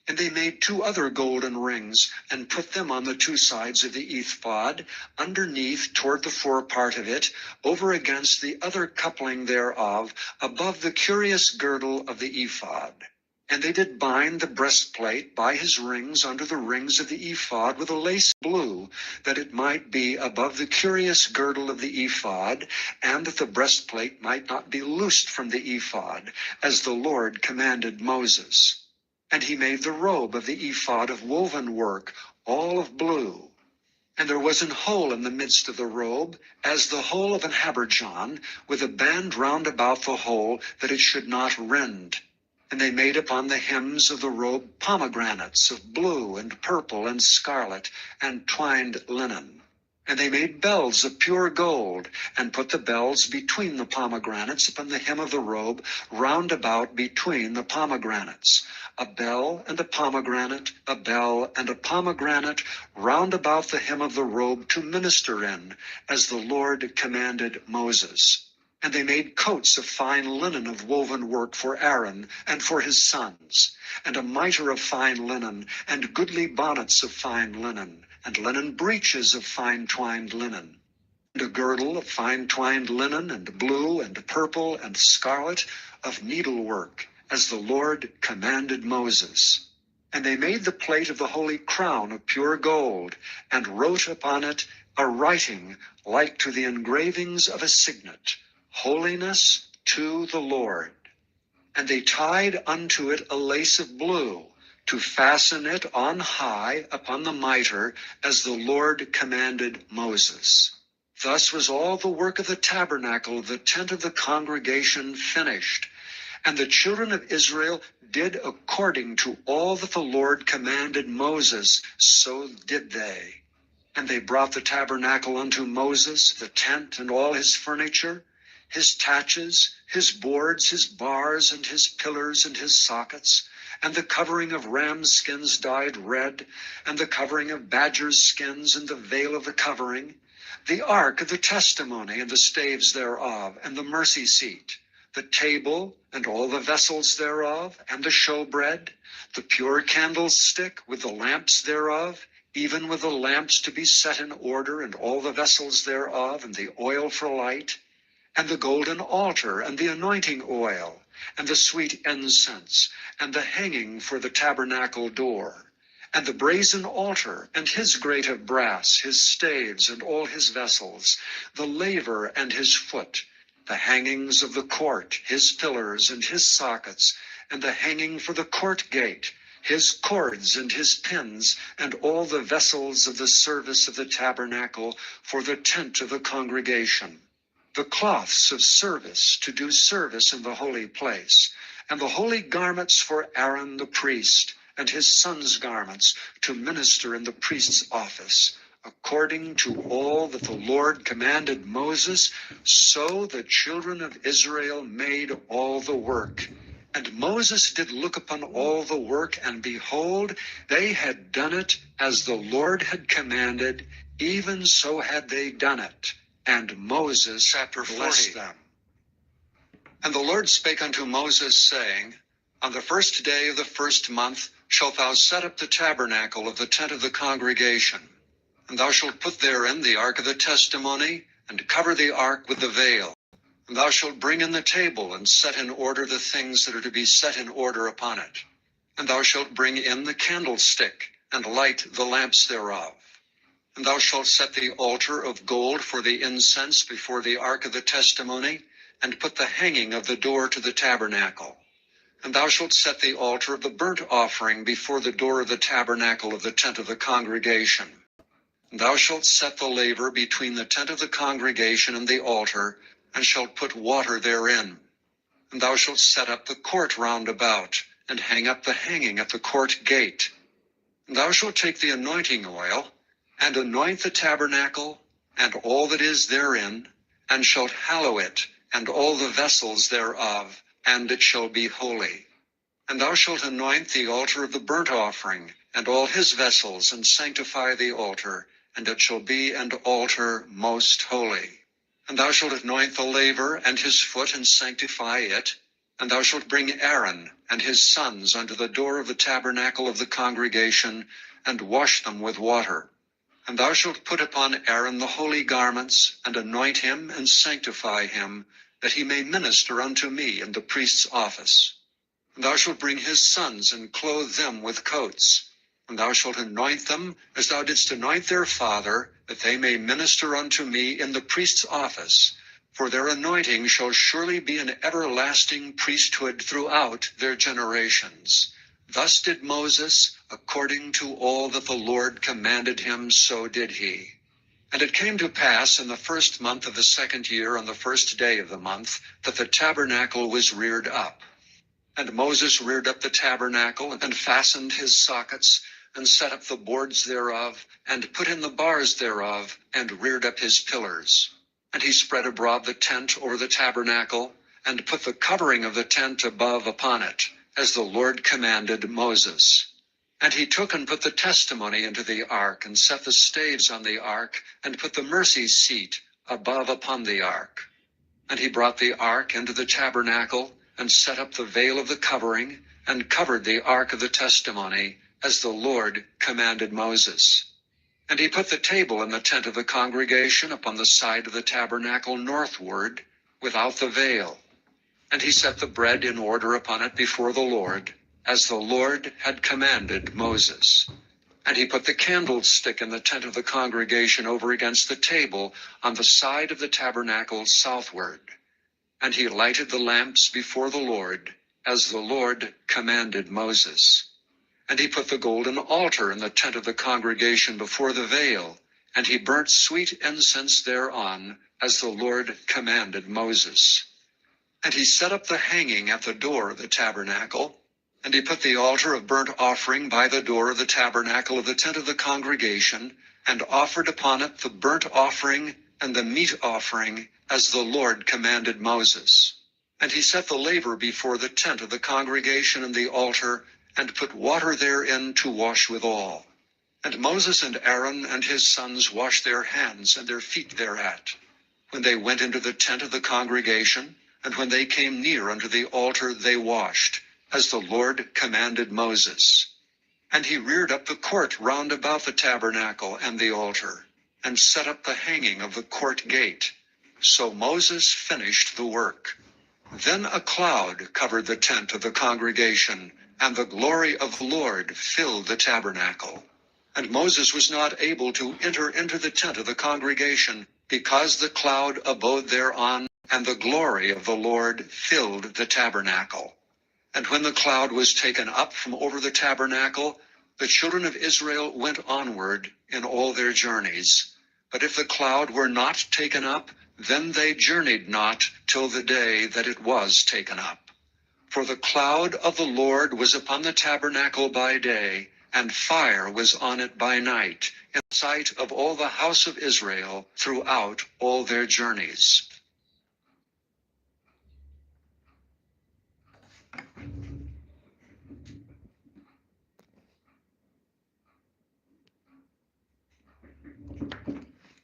Speaker 1: And they made 2 other golden rings, and put them on the 2 sides of the ephod, underneath toward the forepart of it, over against the other coupling thereof, above the curious girdle of the ephod. And they did bind the breastplate by his rings under the rings of the ephod with a lace blue, that it might be above the curious girdle of the ephod, and that the breastplate might not be loosed from the ephod, as the Lord commanded Moses. And he made the robe of the ephod of woven work, all of blue. And there was an hole in the midst of the robe, as the hole of an habergeon, with a band round about the hole, that it should not rend. And they made upon the hems of the robe pomegranates of blue and purple and scarlet, and twined linen. And they made bells of pure gold, and put the bells between the pomegranates upon the hem of the robe, round about between the pomegranates. A bell and a pomegranate, a bell and a pomegranate, round about the hem of the robe to minister in, as the Lord commanded Moses. And they made coats of fine linen of woven work for Aaron and for his sons, and a mitre of fine linen, and goodly bonnets of fine linen, and linen breeches of fine twined linen, and a girdle of fine twined linen, and blue, and purple, and scarlet, of needlework, as the Lord commanded Moses. And they made the plate of the holy crown of pure gold, and wrote upon it a writing like to the engravings of a signet, Holiness to the Lord. And they tied unto it a lace of blue, to fasten it on high upon the mitre, as the Lord commanded Moses. Thus was all the work of the tabernacle of the tent of the congregation finished. And the children of Israel did according to all that the Lord commanded Moses, so did they. And they brought the tabernacle unto Moses, the tent and all his furniture, his taches, his boards, his bars, and his pillars, and his sockets, and the covering of ram's skins dyed red, and the covering of badger's skins, and the veil of the covering, the ark of the testimony, and the staves thereof, and the mercy seat, the table, and all the vessels thereof, and the showbread, the pure candlestick with the lamps thereof, even with the lamps to be set in order, and all the vessels thereof, and the oil for light, and the golden altar, and the anointing oil, and the sweet incense, and the hanging for the tabernacle door, and the brazen altar, and his grate of brass, his staves, and all his vessels, the laver and his foot, the hangings of the court, his pillars and his sockets, and the hanging for the court gate, his cords and his pins, and all the vessels of the service of the tabernacle for the tent of the congregation, the cloths of service to do service in the holy place, and the holy garments for Aaron the priest, and his sons' garments to minister in the priest's office, According to all that the Lord commanded Moses, so the children of Israel made all the work. And Moses did look upon all the work, and behold, they had done it as the Lord had commanded, even so had they done it. And Moses blessed them. And the Lord spake unto Moses, saying, On the first day of the first month shalt thou set up the tabernacle of the tent of the congregation. And thou shalt put therein the ark of the testimony, and cover the ark with the veil. And thou shalt bring in the table, and set in order the things that are to be set in order upon it. And thou shalt bring in the candlestick, and light the lamps thereof. And thou shalt set the altar of gold for the incense before the ark of the testimony, and put the hanging of the door to the tabernacle. And thou shalt set the altar of the burnt offering before the door of the tabernacle of the tent of the congregation. And thou shalt set the laver between the tent of the congregation and the altar, and shalt put water therein. And thou shalt set up the court round about, and hang up the hanging at the court gate. And thou shalt take the anointing oil, and anoint the tabernacle, and all that is therein, and shalt hallow it, and all the vessels thereof, and it shall be holy. And thou shalt anoint the altar of the burnt offering, and all his vessels, and sanctify the altar, and it shall be an altar most holy. And thou shalt anoint the laver and his foot, and sanctify it. And thou shalt bring Aaron and his sons unto the door of the tabernacle of the congregation, and wash them with water. And thou shalt put upon Aaron the holy garments, and anoint him, and sanctify him, that he may minister unto me in the priest's office. And thou shalt bring his sons, and clothe them with coats. And thou shalt anoint them as thou didst anoint their father, that they may minister unto me in the priest's office. For their anointing shall surely be an everlasting priesthood throughout their generations. Thus did Moses, according to all that the Lord commanded him, so did he. And it came to pass in the first month of the second year, on the first day of the month, that the tabernacle was reared up. And Moses reared up the tabernacle, and fastened his sockets, and set up the boards thereof, and put in the bars thereof, and reared up his pillars. And he spread abroad the tent over the tabernacle, and put the covering of the tent above upon it, as the Lord commanded Moses. And he took and put the testimony into the ark, and set the staves on the ark, and put the mercy seat above upon the ark. And he brought the ark into the tabernacle, and set up the veil of the covering, and covered the ark of the testimony, as the Lord commanded Moses. And he put the table in the tent of the congregation upon the side of the tabernacle northward, without the veil. And he set the bread in order upon it before the Lord, as the Lord had commanded Moses. And he put the candlestick in the tent of the congregation over against the table on the side of the tabernacle southward. And he lighted the lamps before the Lord, as the Lord commanded Moses. And he put the golden altar in the tent of the congregation before the veil, and he burnt sweet incense thereon, as the Lord commanded Moses. And he set up the hanging at the door of the tabernacle, and he put the altar of burnt offering by the door of the tabernacle of the tent of the congregation, and offered upon it the burnt offering and the meat offering, as the Lord commanded Moses. And he set the laver before the tent of the congregation and the altar, and put water therein to wash withal. And Moses and Aaron and his sons washed their hands and their feet thereat, when they went into the tent of the congregation, and when they came near unto the altar they washed, as the Lord commanded Moses. And he reared up the court round about the tabernacle and the altar, and set up the hanging of the court gate. So Moses finished the work. Then a cloud covered the tent of the congregation, and the glory of the Lord filled the tabernacle. And Moses was not able to enter into the tent of the congregation, because the cloud abode thereon, and the glory of the Lord filled the tabernacle. And when the cloud was taken up from over the tabernacle, the children of Israel went onward in all their journeys. But if the cloud were not taken up, then they journeyed not till the day that it was taken up. For the cloud of the Lord was upon the tabernacle by day, and fire was on it by night, in sight of all the house of Israel throughout all their journeys.